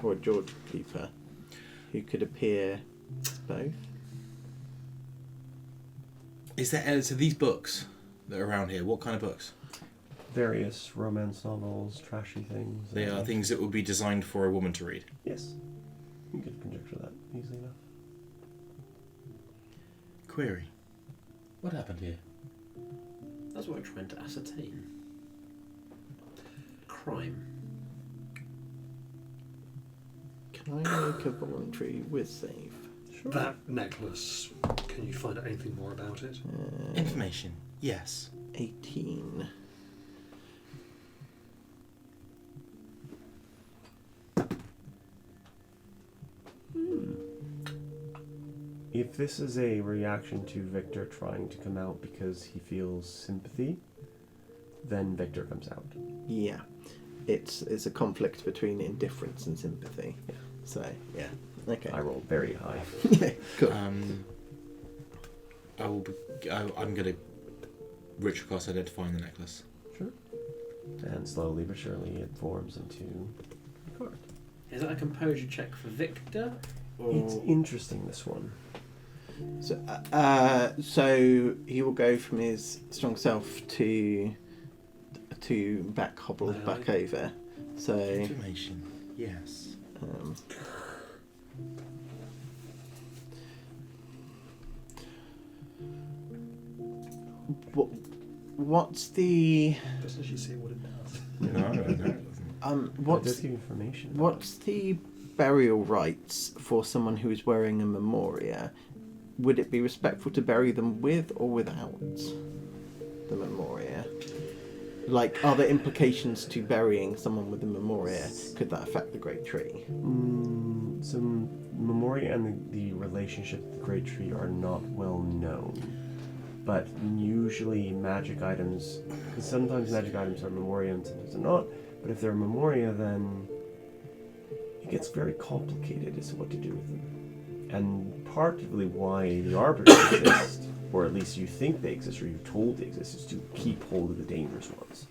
or a George Cooper who could appear as both. Is there so these books that are around here? What kind of books? various romance novels, trashy things. They are things that would be designed for a woman to read. Yes. You could conjecture that easily enough. Query. What happened here? That's what we're trying to ascertain. Crime. Can I make a voluntary whiz save? Sure. That necklace. Can you find out anything more about it? Information. Yes. 18. If this is a reaction to Victor trying to come out because he feels sympathy, then Victor comes out. Yeah. It's a conflict between indifference and sympathy. Yeah. So, yeah. Okay. I rolled very high. Yeah, cool. I'm going to reach across identifying the necklace. Sure. And slowly but surely it forms into a card. Is that a composure check for Victor? Or It's interesting, this one. So he will go from his strong self to back hobble back over. So Information. Yes. What's the Doesn't she see what it does? No. It does give information. about what's the burial rites for someone who is wearing a memoria? Would it be respectful to bury them with or without the memoria? Like, are there implications to burying someone with a memoria? Could that affect the great tree? Some memoria and the relationship with the great tree are not well known. But usually magic items, because sometimes magic items are memoria and sometimes they're not, but if they're memoria, then it gets very complicated as to what to do with them. And partly why the arbiters exist, or at least you think they exist, or you're told they exist, is to keep hold of the dangerous ones.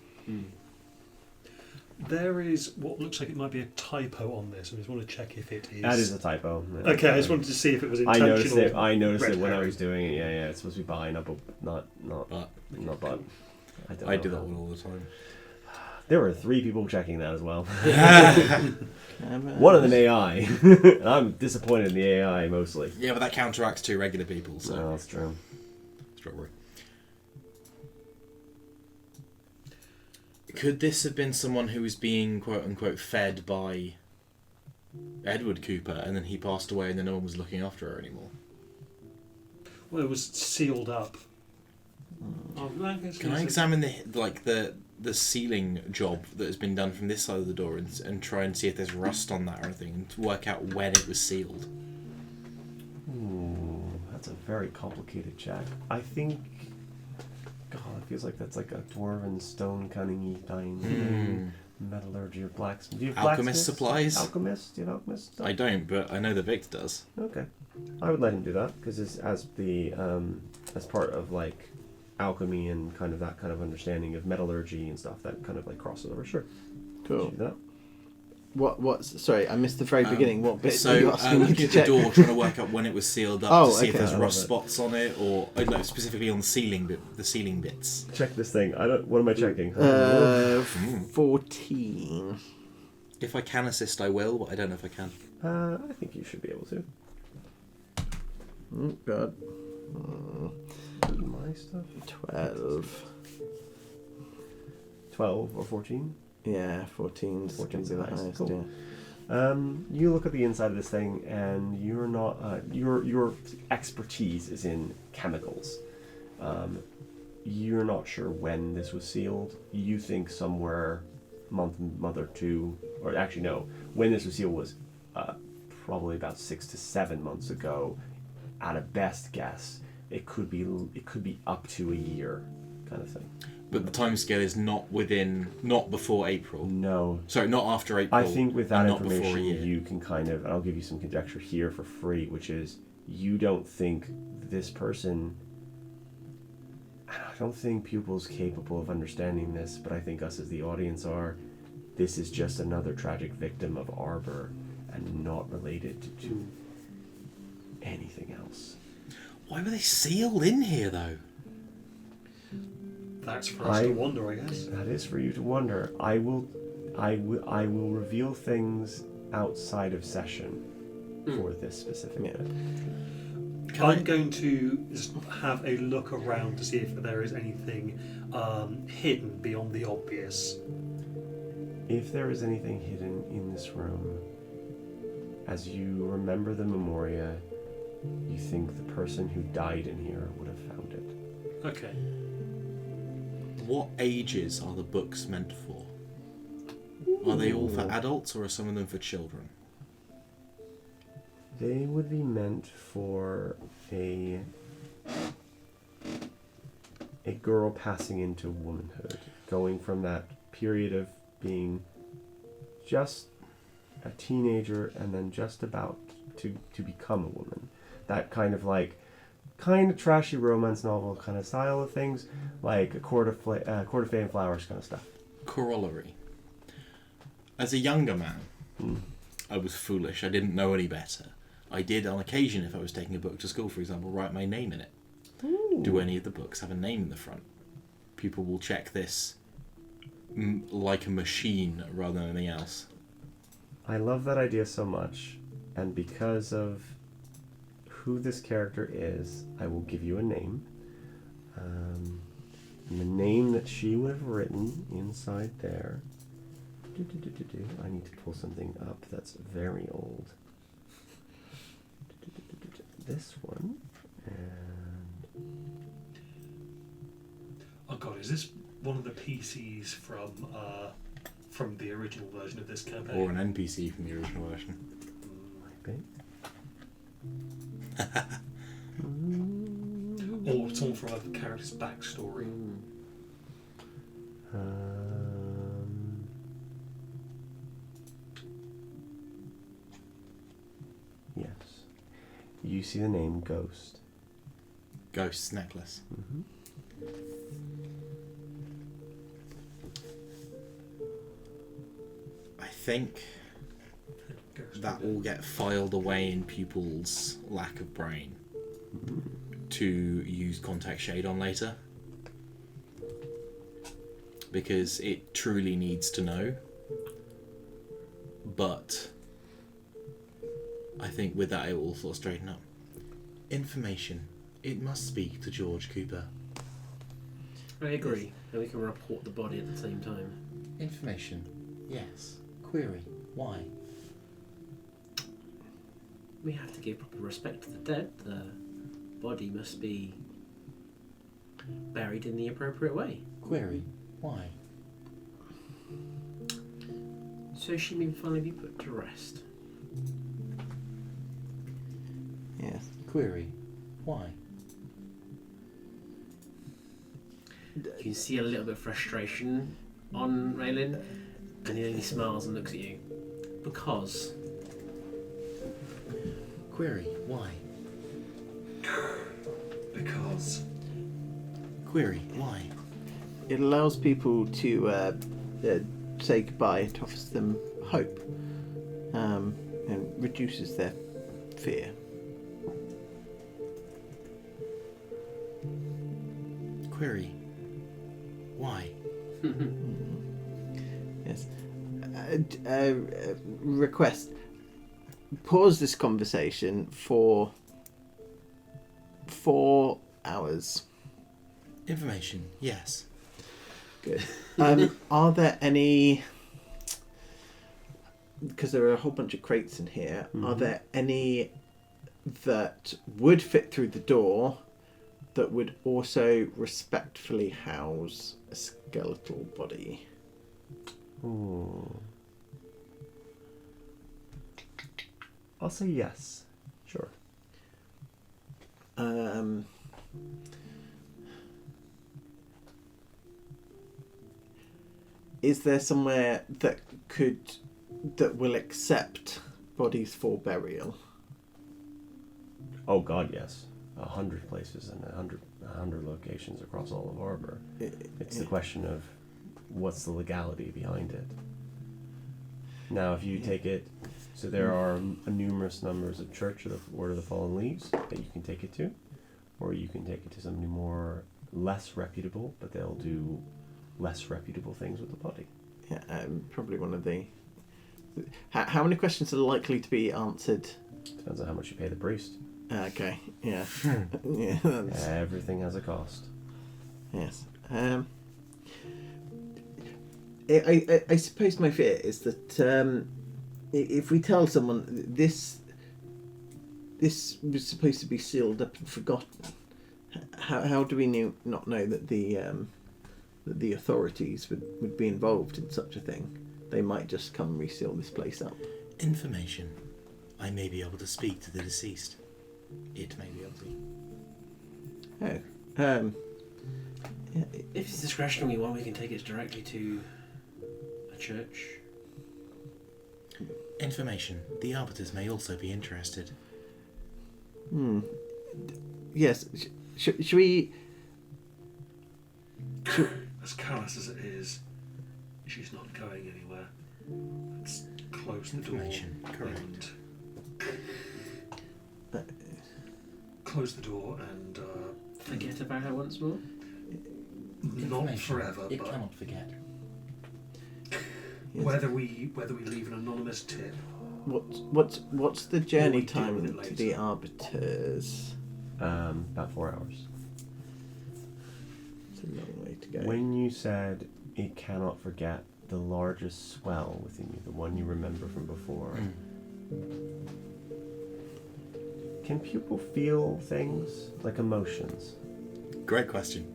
There is what looks like it might be a typo on this. I just want to check if it is. That is a typo. Okay, I just wanted to see if it was I intentional. noticed red it when I herring. was doing it. Yeah, it's supposed to be by, not but. I do that one all the time. There were 3 people checking that as well. One of them AI. And I'm disappointed in the AI mostly. Yeah, but that counteracts 2 regular people, so No, that's true. strawberry. Could this have been someone who was being quote unquote fed by Edward Cooper, and then he passed away, and then no one was looking after her anymore? Well, it was sealed up. Oh, no, Can I examine the sealing job that has been done from this side of the door and try and see if there's rust on that or anything, and to work out when it was sealed? Ooh, that's a very complicated check. I think. God, it feels like that's like a dwarven stone cunning thing. Metallurgy or blacksmith. Do you have Alchemist blacksmiths? supplies? Alchemist? Do you have alchemist stuff? I don't, but I know that Victor does. Okay, I would let him do that because as part of like alchemy and kind of that kind of understanding of metallurgy and stuff that kind of like crosses over. Sure, Cool. do that. What's sorry, I missed the very beginning. What bit So are you asking me looking to at the check? door, trying to work out when it was sealed up Oh, to see if okay. there's I love rust it. spots on it, or no, specifically on the ceiling bits. Check this thing. What am I checking? 14. If I can assist, I will, but I don't know if I can. I think you should be able to. Oh, God. My stuff. 12. 12 or 14. Yeah, 14's 14's going to be the the highest, highest, cool. yeah. You look at the inside of this thing, and you're not. Your expertise is in chemicals. You're not sure when this was sealed. You think somewhere month or two, or actually no, when this was sealed was probably about 6 to 7 months ago. At a best guess, it could be up to a year, kind of thing. But the timescale is not before April. No. Sorry, not after April. I think with that and not before a information, year. you can kind of, and I'll give you some conjecture here for free, which is you don't think this person, I don't think pupils capable of understanding this, but I think us as the audience are. This is just another tragic victim of Arbor and not related to anything else. Why were they sealed in here, though? That's for us to wonder, I guess. That is for you to wonder. I will reveal things outside of session for this specific bit. I'm going to just have a look around to see if there is anything hidden beyond the obvious. If there is anything hidden in this room, as you remember the Memoria, you think the person who died in here would have found it. Okay. What ages are the books meant for? Are they all for adults or are some of them for children? They would be meant for a girl passing into womanhood, going from that period of being just a teenager and then just about to become a woman. That kind of trashy romance novel kind of style of things, like a Court of Fey and Flowers kind of stuff. Corollary. As a younger man, I was foolish. I didn't know any better. I did, on occasion, if I was taking a book to school, for example, write my name in it. Ooh. Do any of the books have a name in the front? People will check this like a machine rather than anything else. I love that idea so much, and because of who this character is, I will give you a name. And the name that she would have written inside there. I need to pull something up that's very old. This one. And Oh god, is this one of the PCs from the original version of this campaign? Or an NPC from the original version. might be. Or someone from a character's backstory. Yes. You see the name Ghost. Ghost's necklace. Mm-hmm. I think that will get filed away in pupils' lack of brain to use contact shade on later, because it truly needs to know. But I think with that it will sort of straighten up. Information. It must speak to George Cooper. I agree. And we can report the body at the same time. Information. Yes. Query. Why? We have to give proper respect to the dead. The body must be buried in the appropriate way. Query. Why? So she may finally be put to rest. Yes. Query. Why? You can see a little bit of frustration on Raylan, and he only smiles and looks at you. Because. Query. Why? Because. Query. Why? It allows people to say goodbye. It offers them hope, and reduces their fear. Query. Why? Yes. Request. Pause this conversation for 4 hours. Information. Yes. Good. Are there any? Because there are a whole bunch of crates in here. Are there any that would fit through the door that would also respectfully house a skeletal body? Ooh. I'll say yes. Sure. Is there somewhere that will accept bodies for burial? Oh God, yes. 100 places and 100 locations across all of Arbor. It's the question of what's the legality behind it. Now, if you take it, so there are numerous numbers of Church of the Order of the Fallen Leaves that you can take it to, or you can take it to somebody more less reputable, but they'll do less reputable things with the body. Yeah, probably one of the. How many questions are likely to be answered? Depends on how much you pay the priest. Okay, yeah. Yeah, that's, Everything has a cost. yes. I suppose my fear is that if we tell someone this was supposed to be sealed up and forgotten, how do we not know that the authorities would be involved in such a thing? They might just come reseal this place up. Information. I may be able to speak to the deceased. It may be able to. Oh, yeah, If it's discretionary one, we can take it directly to a church. Information. The arbiters may also be interested. yes. Should we? As callous as it is, she's not going anywhere. Let's close the door. Information. Correct. Close the door and Forget about her once more. not Information. forever, It but cannot forget. Yes. whether we leave an anonymous tip. What's the journey we deal with time it to later. the arbiters? About 4 hours. It's a long way to go. When you said it cannot forget the largest swell within you, the one you remember from before, can people feel things like emotions? Great question.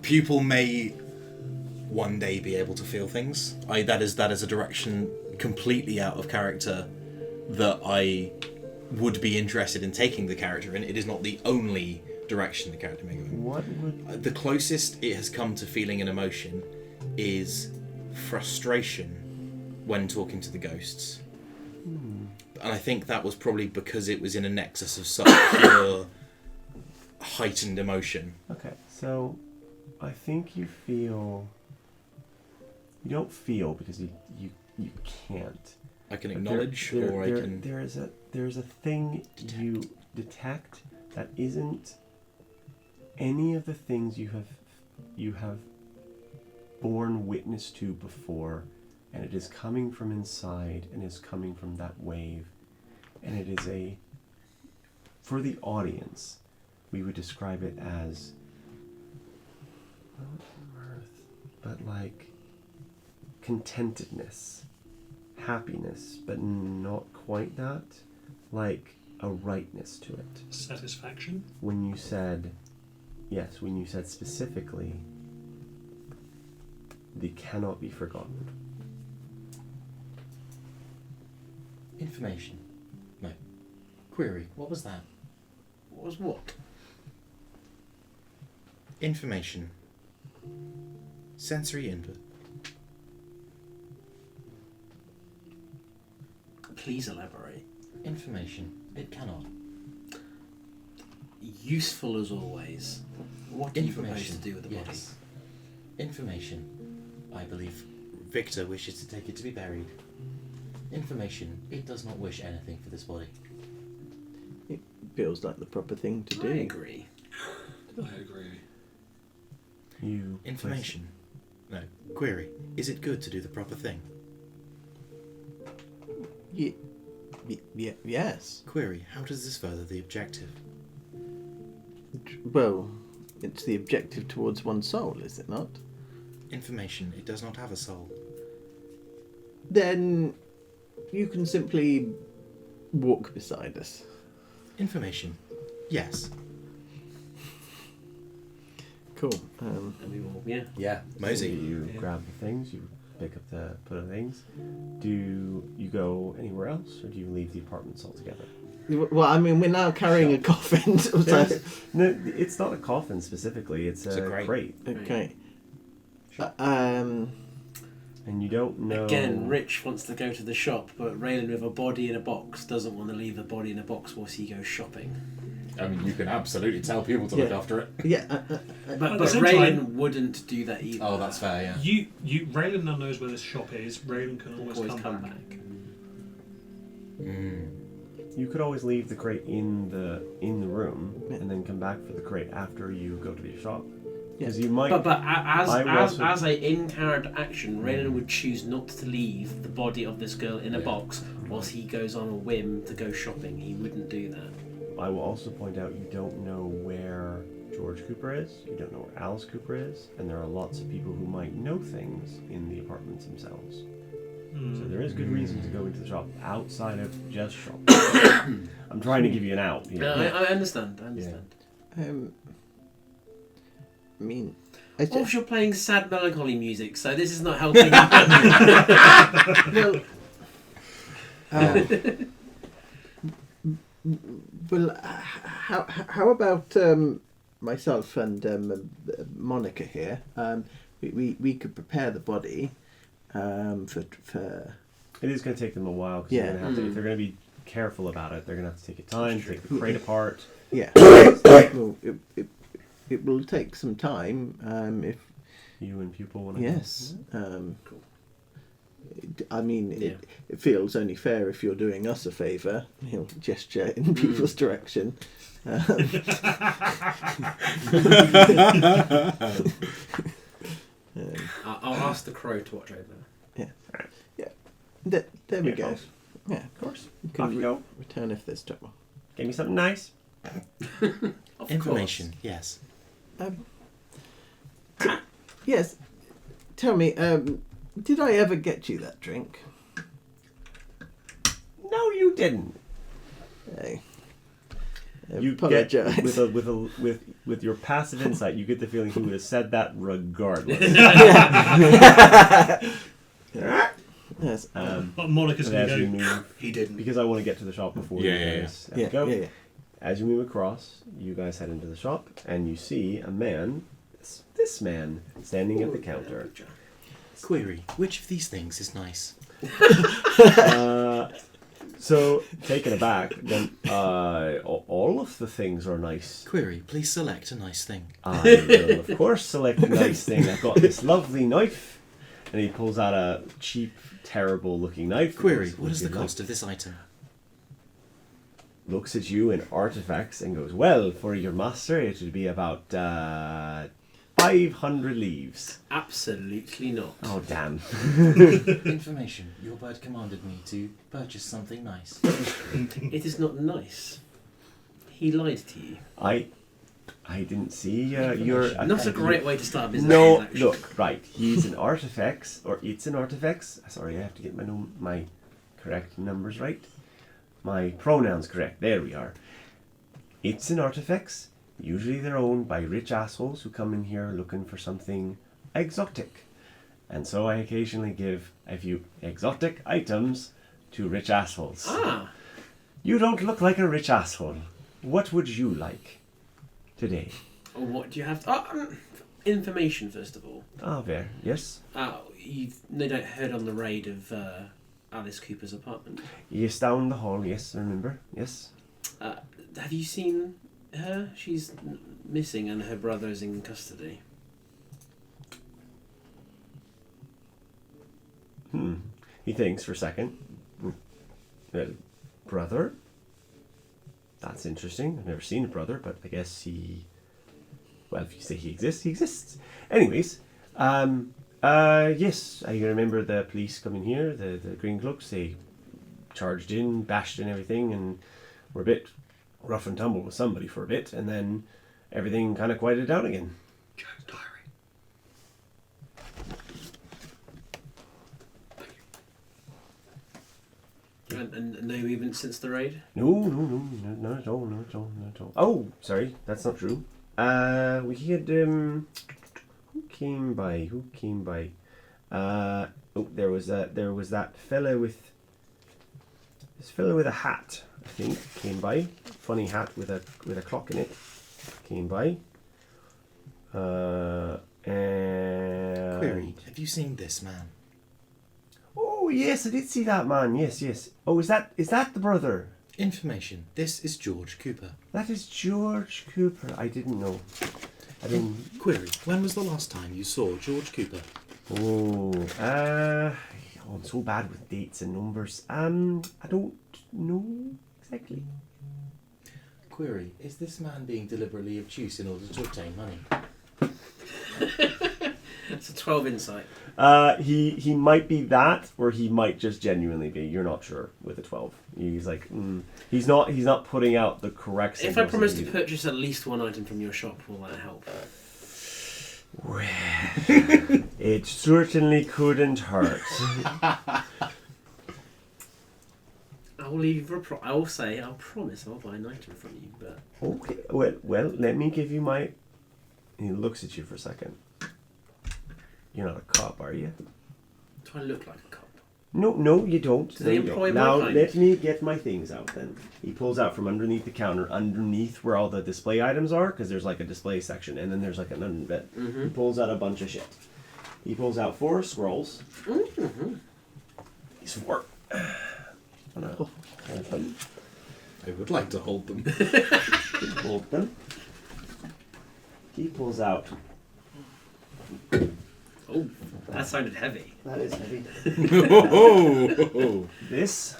Pupil may one day be able to feel things. That is a direction completely out of character that I would be interested in taking the character in. It is not the only direction the character may go in. What would... The closest it has come to feeling an emotion is frustration when talking to the ghosts. And I think that was probably because it was in a nexus of such pure heightened emotion. Okay, so I think you feel... You don't feel because you can't. I can But acknowledge, there- or there- I can There's a thing you detect that isn't any of the things you have borne witness to before, and it is coming from inside and is coming from that wave, and it is for the audience, we would describe it as not mirth, but like contentedness, happiness, but not quite that, like a rightness to it. Satisfaction. When you said specifically, they cannot be forgotten. Information. No. Query. What was that? What was what? information, sensory input. Please elaborate. Information. It cannot. Useful as always. What do you propose to do with the body? Yes. Information. I believe Victor wishes to take it to be buried. Information. It does not wish anything for this body. It feels like the proper thing to do. I agree. I agree. You Information. No. Query. Is it good to do the proper thing? Yes. Query. How does this further the objective? Well, it's the objective towards one's soul, is it not? Information. It does not have a soul. Then you can simply walk beside us. Information. Yes. Cool. And we will, yeah. Yeah. Mosey. You grab the things, you pick up the put of things. Do you go anywhere else, or do you leave the apartments altogether? Well, I mean, we're now carrying a coffin. So No, it's not a coffin specifically. It's a a crate. okay. And you don't know. Again, Rich wants to go to the shop, but Raylan with a body in a box doesn't want to leave the body in a box whilst he goes shopping. I mean, you can absolutely tell people to look after it. Yeah. But the same Raylan time- wouldn't do that either. Oh, that's fair, yeah. Raylan now knows where this shop is. Raylan can always, come back. You could always leave the crate in the room and then come back for the crate after you go to the shop. Because you might. But as also- a in-character action, Raylan would choose not to leave the body of this girl in a box whilst he goes on a whim to go shopping. He wouldn't do that. I will also point out you don't know where George Cooper is, you don't know where Alice Cooper is, and there are lots of people who might know things in the apartments themselves. So there is good reason to go into the shop outside of just shop. I'm trying to give you an out here. I understand. I mean, Also, you're playing sad melancholy music, so this is not helping. well, how about myself and Monica here? We could prepare the body for. It is going to take them a while because they're going to have to, if they're going to be careful about it, they're going to have to take it time, take the crate apart. Yeah. Well, it will take some time if you and Pupil want to. Yes. Cool. I mean, it feels only fair if you're doing us a favour. He'll gesture in people's direction. I'll ask the crow to watch over. There we go. Yeah, Of course. you can Off you go. return if there's trouble. Give me something nice. Of Information, yes. Yes. Tell me, did I ever get you that drink? No, you didn't. I You apologise. get with your passive insight, you get the feeling he would have said that regardless. Yes. But Monica's But going as to you go, move, he didn't. because I want to get to the shop before you guys have to go. Yeah. As you move across, you guys head into the shop, and you see a man, this man, standing at the counter. Query, which of these things is nice? So, taken aback, then all of the things are nice. Query, please select a nice thing. I will, of course, select a nice thing. I've got this lovely knife, and he pulls out a cheap, terrible-looking knife. Query, what is the cost of this item? Looks at you in artifacts and goes, well, for your master, it would be about 500 leaves. Absolutely not. Oh, damn. Information. Your bird commanded me to purchase something nice. It is not nice. He lied to you. I didn't see your... Not a great way to start a business No, transaction. look, right. He's an artifacts, or it's an artifacts. Sorry, I have to get my correct numbers right. My pronouns correct. There we are. It's an artifacts. Usually they're owned by rich assholes who come in here looking for something exotic. And so I occasionally give a few exotic items to rich assholes. Ah, You don't look like a rich asshole. What would you like today? what do you have? Information, first of all. Ah, there. Yes. You've no doubt heard on the raid of Alice Cooper's apartment. Yes, down the hall. Yes, I remember. Yes. Have you seen her? She's missing and her brother is in custody. He thinks for a second. Brother? That's interesting. I've never seen a brother, but I guess he... Well, if you say he exists, he exists. Anyways, yes, I remember the police coming here, the Green Cloaks, they charged in, bashed in everything, and were a bit rough and tumble with somebody for a bit, and then everything kind of quieted down again. Joe's diary. And no movement since the raid? No, not at all. Oh, sorry, that's not true. We had who came by? There was that fella with a hat. I think came by. Funny hat with a clock in it. Came by. And Query, have you seen this man? oh yes, I did see that man. Yes. Oh, is that the brother? Information. This is George Cooper. That is George Cooper. I didn't know. I didn't. Query, when was the last time you saw George Cooper? I'm so bad with dates and numbers. I don't know Exactly. Query: is this man being deliberately obtuse in order to obtain money? It's a 12 insight. He might be that, or he might just genuinely be. You're not sure with a 12. He's like, he's not putting out the correct. If I signals promise that to he- purchase at least one item from your shop, will that help? Well, it certainly couldn't hurt. I will leave you for a I will say, I'll promise I'll buy an item from you, but... Okay. Well, let me give you my. He looks at you for a second. You're not a cop, are you? Do I look like a cop? No, you don't. Do No, they you employ don't. my Now kind? let me get my things out. Then he pulls out from underneath the counter, underneath where all the display items are, because there's like a display section, and then there's like an under bit. Mm-hmm. He pulls out a bunch of shit. He pulls out 4 scrolls. Mm-hmm. These 4. Wanna hold them? I would like to hold them. Hold them. He pulls out. Oh, that sounded heavy. That is heavy. Oh! This.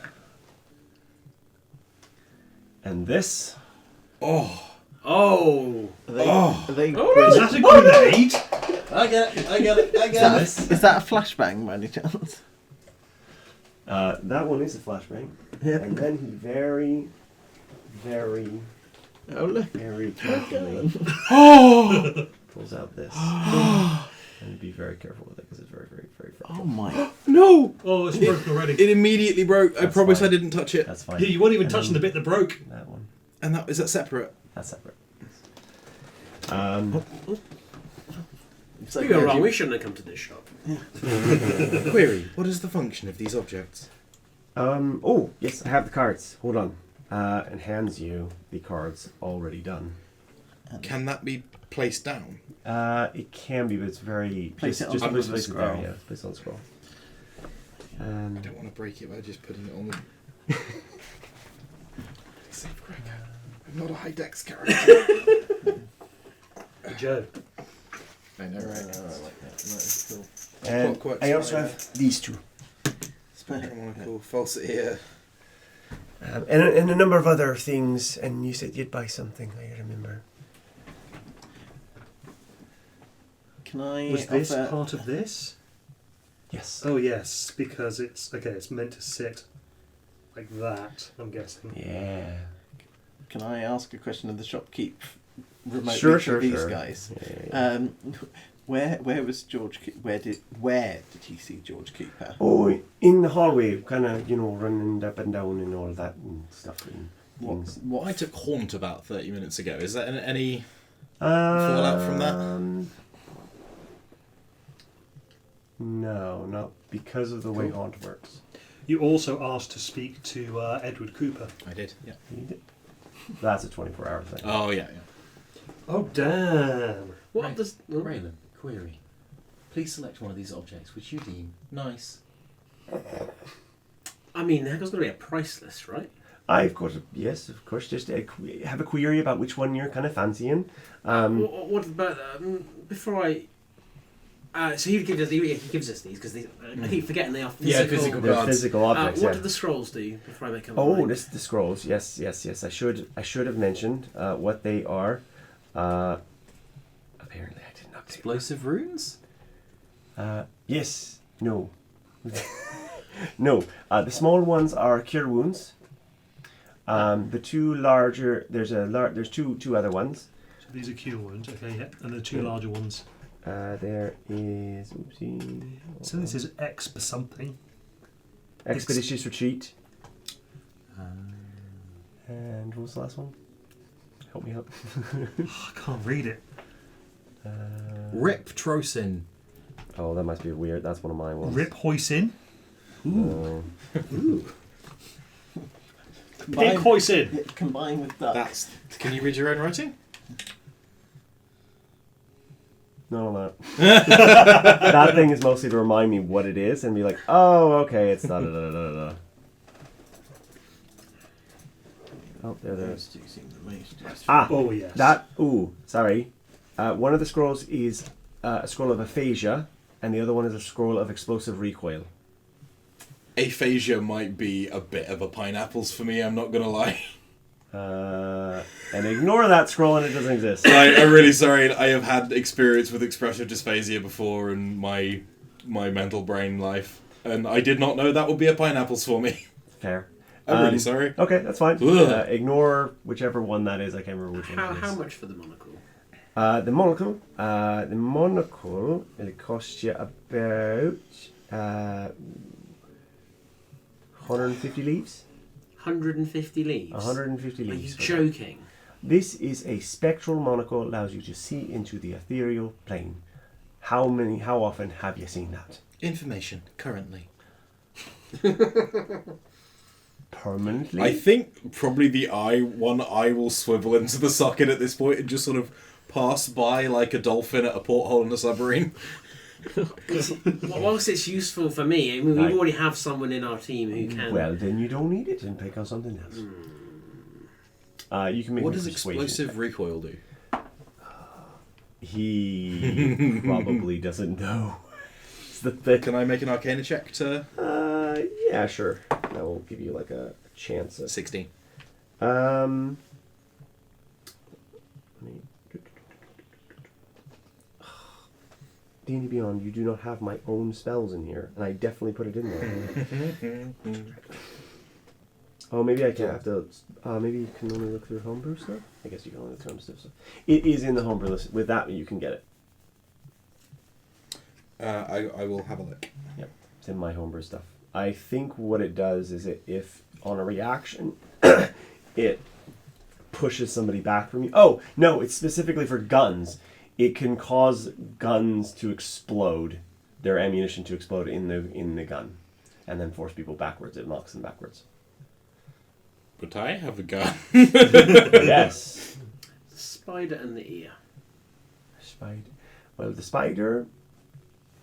And this. Oh! Oh! Are they, Oh. are they Oh, Is that a grenade? I get it. I get it. I And get it. this. Is that a flashbang by any chance? That one is a flashbang. And then he very, very, Oh look. very carefully Oh! pulls out this. And be very careful with it because it's very, very, very Oh fragile. my. No! Oh, it's broken already. It immediately broke. I That's promise fine. I didn't touch it. That's fine. Yeah, you weren't even And touching the then bit that broke. That one. And is that separate? That's separate. So We were wrong, we shouldn't have come to this shop. Query: what is the function of these objects? Oh, yes, I have the cards. Hold on. And hands you the cards already done. Can that be placed down? It can be, but it's very... Place it on just top of the place it scroll. there, yeah. Place it on the scroll. I don't want to break it by just putting it on the... Save Greg. I'm not a high dex character. Joe. I know, right? I like that. That is cool. And Clockwork I also Spider. have these 2. Spectral falsity here. And a number of other things, and you said you'd buy something, I remember. Can I Was this offer... part of this? Yes. Oh yes, because it's okay. It's meant to sit like that. I'm guessing. Yeah. Can I ask a question of the shopkeep remotely Sure, for these sure. guys? Yeah. Where was George? Where did he see George Cooper? Oh, in the hallway, kind of, running up and down and all that and stuff and things. I took Haunt about 30 minutes ago. Is that any fallout from that? No, not because of the way Haunt works. You also asked to speak to Edward Cooper. I did, yeah. That's a 24-hour thing. Oh, yeah. Oh damn! What Right. does... Raylan, query. Please select one of these objects which you deem nice. I mean, there's got to be a price list, right? I've got yes, of course. Just have a query about which one you're kind of fancying. What about... before I... so he gives us these, because I keep forgetting they are physical. Yeah, physical They're cards. physical objects. What yeah. do the scrolls do before I make them? Oh, this is the scrolls. Yes. I should have mentioned what they are. Apparently, I did not. Explosive runes? Yes. No. No. The small ones are cure wounds. The 2 larger. There's two other ones. So these are cure wounds. Okay, yeah, and the 2 larger ones. There is. Oopsie. So this is X for something. Expeditious Retreat. And what was the last one? Help me out. I can't read it. Rip Trosin. Oh, that must be weird. That's one of my ones. Rip Hoisin. Ooh. Pick Hoisin. Combined with that. Can you read your own writing? No. That thing is mostly to remind me what it is and be like, oh, okay, it's da da da da da. Oh, there it Those is. two seem the most. Oh yes. Sorry. One of the scrolls is a scroll of aphasia, and the other one is a scroll of explosive recoil. aphasia might be a bit of a pineapples for me, I'm not gonna lie. And ignore that scroll and it doesn't exist. I'm really sorry, I have had experience with expressive dysphasia before in my mental brain life, and I did not know that would be a pineapples for me. Fair. I'm really sorry. Okay, that's fine. Ugh. Ignore whichever one that is. I can't remember which one it is. How much for the monocle? The monocle, it'll cost you about 150 leaves. 150 leaves? 150 Are you leaves. joking? This is a spectral monocle, allows you to see into the ethereal plane. How often have you seen that? Information, currently. Permanently? I think probably one eye will swivel into the socket at this point and just sort of pass by like a dolphin at a porthole in a submarine. Whilst it's useful for me, I mean, we Right. already have someone in our team who can... Well, then you don't need it and pick on something else. You can make What a does persuasion explosive check. recoil do? He probably doesn't know. It's the thing. Can I make an Arcana check to Yeah, sure. That will give you like a chance at 16? D&D Beyond, you do not have my own spells in here, and I definitely put it in there. Oh, maybe I can't have to. Maybe you can only look through homebrew stuff. I guess you can only look through homebrew stuff. It is in the homebrew list. With that, you can get it. I will have a look. Yep, it's in my homebrew stuff. I think what it does is if on a reaction, it pushes somebody back from you. Oh no, it's specifically for guns. It can cause guns to explode, their ammunition to explode in the gun, and then force people backwards. It knocks them backwards. But I have a gun. Yes. Spider and the ear. Spider. Well, the spider,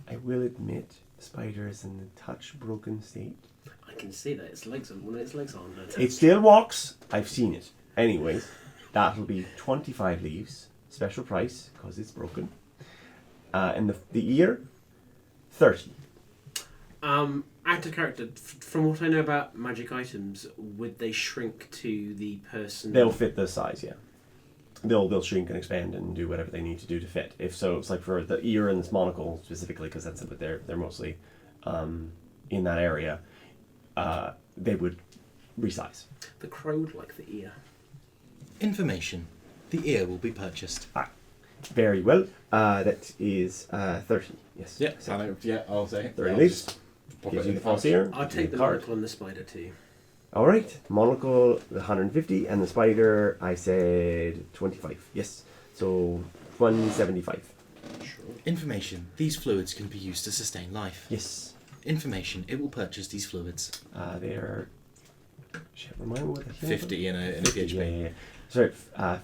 I will admit, the spider is in a touch broken state. I can see that its legs are one of its legs aren't attached. It still walks. I've seen it. Anyways, that'll be 25 leaves. Special price, because it's broken. And the ear, 30. Out of character, from what I know about magic items, would they shrink to the person? They'll fit the size, yeah. They'll shrink and expand and do whatever they need to do to fit. If so, it's like for the ear and this monocle specifically, because that's what they're mostly in that area. They would resize. The crow would like the ear. Information. The ear will be purchased. Very well. That is 30. Yes. I'll say 30 leaves. Gives you the false ear. I'll take the card. monocle and the spider too. All right, monocle 150 and the spider I said 25. Yes, so 175. Information. These fluids can be used to sustain life. Yes, Information. It will purchase these fluids. they're. Shit, remind me what the hell 50 in a 50, PHP. yeah. Sorry,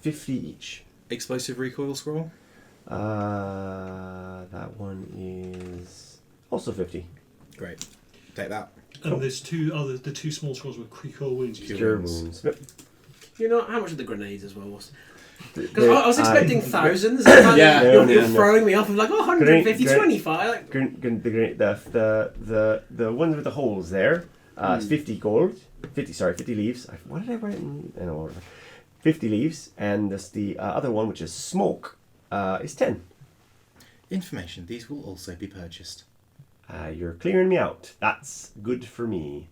50 each. Explosive recoil scroll. That one is also 50. Great. Take that. And there's the two small scrolls with Cure Wounds. Cure wounds. Yep. You know how much of the grenades as well was? Because The- I was expecting thousands. And Yeah. you're No. throwing me off of like 150, Great. 25. Like, The ones with the holes there, it's 50 gold. 50 leaves. What did I write in? I know. 50 leaves, and the other one, which is smoke, is 10. Information. These will also be purchased. You're clearing me out. That's good for me.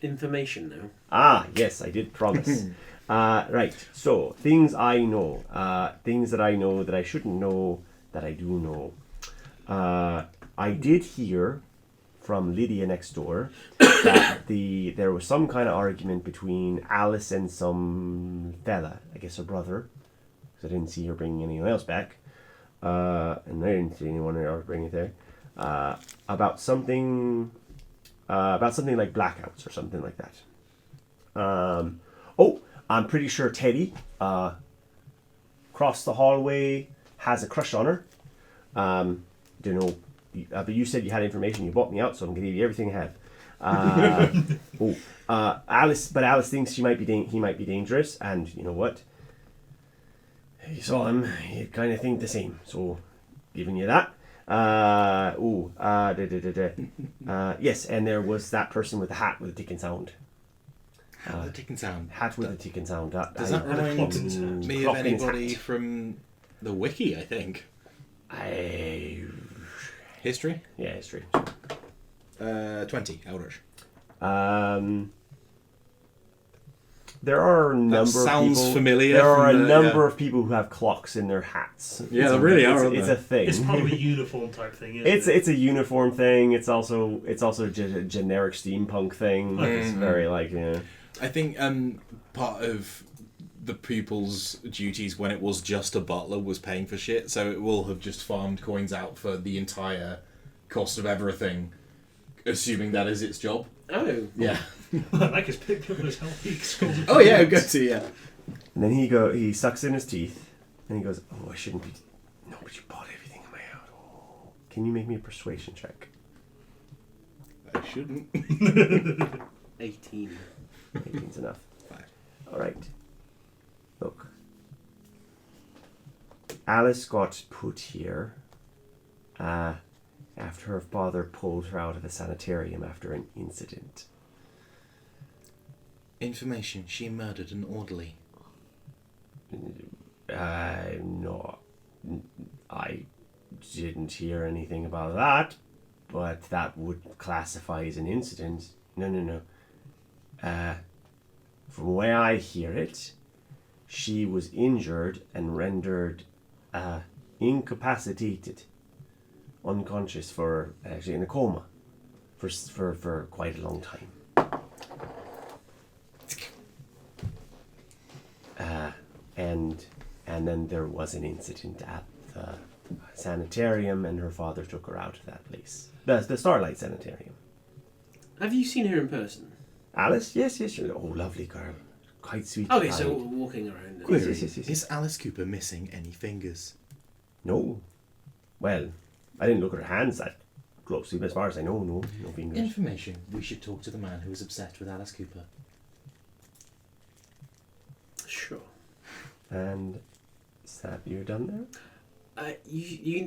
information now. Ah, yes, I did promise. Right, so things I know. Things that I know that I shouldn't know that I do know. I did hear from Lydia next door that there was some kind of argument between Alice and some fella, I guess her brother, because I didn't see her bringing anyone else back, and I didn't see anyone else bringing it there, about something like blackouts or something like that. I'm pretty sure Teddy, across the hallway, has a crush on her. Don't know, but you said you had information. You bought me out, so I'm gonna give you everything I have. Alice thinks he might be dangerous, and you know what? You saw him, you kind of think the same. So, giving you that. Yes, and there was that person with the hat with the ticking sound. The ticking sound. Hat with the ticking sound. Does that Had a clock in his remind hat. me Clock of in his anybody hat. from the wiki, I think? History? Yeah, history. 20, Eldritch. There are a number sounds of people. familiar There are a from the- number yeah. of people who have clocks in their hats. Yeah, It's they a- really it's, are, aren't It's they? a thing. It's part of a uniform type thing, isn't It's it? it's a uniform thing. It's also a generic steampunk thing. Like, it's Mhm. very like yeah. I think part of the pupil's duties when it was just a butler was paying for shit, so it will have just farmed coins out for the entire cost of everything, assuming that is its job. Oh. Yeah. Like his pick up his health. He scrolls Oh yeah, go to yeah. And then he sucks in his teeth, and he goes, "Oh, I shouldn't be. No, but you bought everything in my house. Oh. Can you make me a persuasion check?" I shouldn't. 18. 18's enough. Fine. All right. Look. Alice got put here after her father pulled her out of a sanitarium after an incident. Information: she murdered an orderly. No, I didn't hear anything about that, but that would classify as an incident. No. From the way I hear it, she was injured and rendered incapacitated, unconscious for actually in a coma for quite a long time. And then there was an incident at the sanitarium, and her father took her out of that place, the Starlight Sanitarium. Have you seen her in person? Alice, yes. Oh, lovely girl, quite sweet. Okay, so kind. walking around. Yes, yes. Is Alice Cooper missing any fingers? No, well, I didn't look at her hands that closely, but as far as I know, no fingers. Information. We should talk to the man who was obsessed with Alice Cooper. Sure. And is that you done there?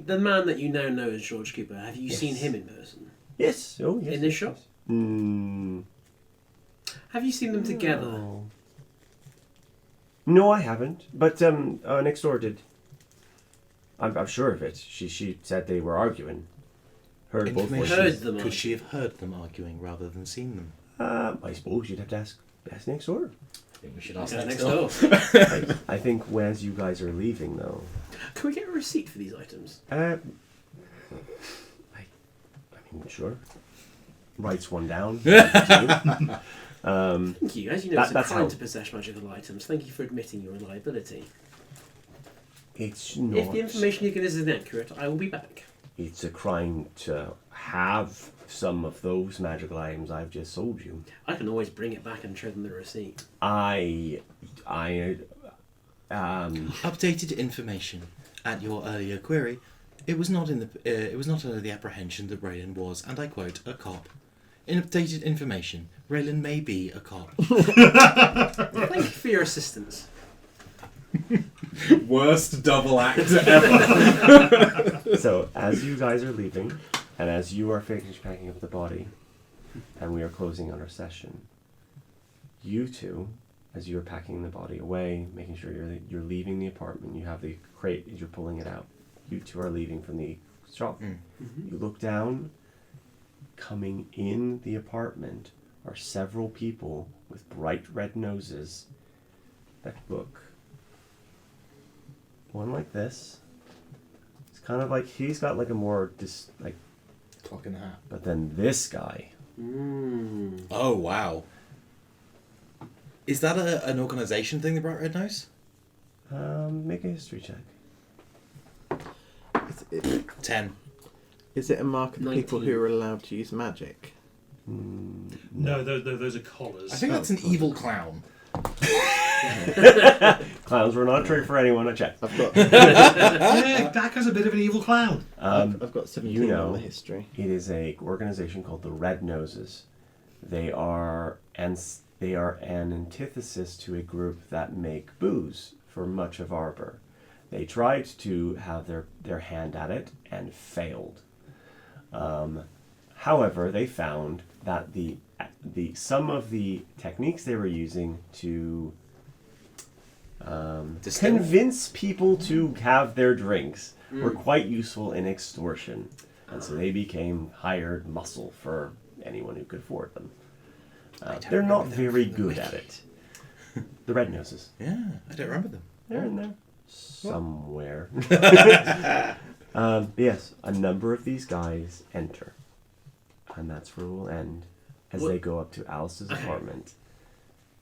The man that you now know as George Cooper, have you Yes. seen him in person? Yes. Oh, yes. In this shop? Have you seen them together? No, I haven't. But next door did. I'm sure of it. She said they were arguing. Heard both Information. voices. Heard them Could she have heard them arguing rather than seen them? I suppose you'd have to ask next door. I think we should ask Yeah, next next door. door. I think as you guys are leaving, though. Can we get a receipt for these items? I mean, sure. Writes one down. Thank you. As you know, it's a that's crime how- to possess magical items. Thank you for admitting your liability. It's not. If the information you give us is inaccurate, I will be back. It's a crime to have some of those magical items I've just sold you. I can always bring it back and show them the receipt. Updated information. At your earlier query, it was not under the apprehension that Raylan was, and I quote, a cop. In updated information, Raylan may be a cop. Thank you for your assistance. Worst double act ever. So, as you guys are leaving, and as you are finished packing up the body, and we are closing on our session, you two, as you're packing the body away, making sure you're leaving the apartment, you have the crate, you're pulling it out. You two are leaving from the shop. You look down. Coming in the apartment are several people with bright red noses that look. One like this. It's kind of like he's got like a more Clock in the hat. but then this guy. Oh, wow. Is that an organisation thing, the Bright Red Nose? Make a history check. 10. Is it a mark of people 19. who are allowed to use magic? No, those are collars. I think that's an evil clown. Clowns were not a trick for anyone. I checked. I've got Yeah, Dak has a bit of an evil clown. I've got 17 you know, on the history. It is a organization called the Red Noses. They are an antithesis to a group that make booze for much of Arbor. They tried to have their hand at it and failed. However, they found that some of the techniques they were using to Distill? convince people to have their drinks were quite useful in extortion, and so they became hired muscle for anyone who could afford them. They're not very good at it. The red noses. Yeah, I don't remember them. They're in there somewhere. Yes, a number of these guys enter, and that's where we'll end as they go up to Alice's apartment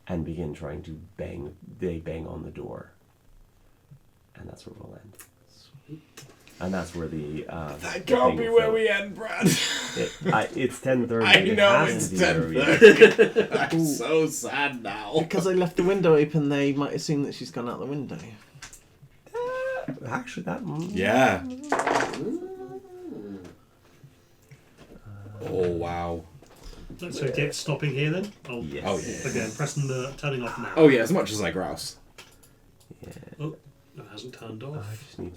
and begin trying to bang. They bang on the door, and that's where we'll end. And that's where the That can't be where we end, Brad. It's 10:30. I It know has it's to be where we end. 10:30. I'm so sad now. Because I left the window open, they might assume that she's gone out the window. Actually, that. Yeah. Oh wow. So get stopping here then. Oh, Yes. Oh yeah. again, pressing the turning off now. Oh yeah. As much as I grouse. Yeah. Oh, it hasn't turned I off. just need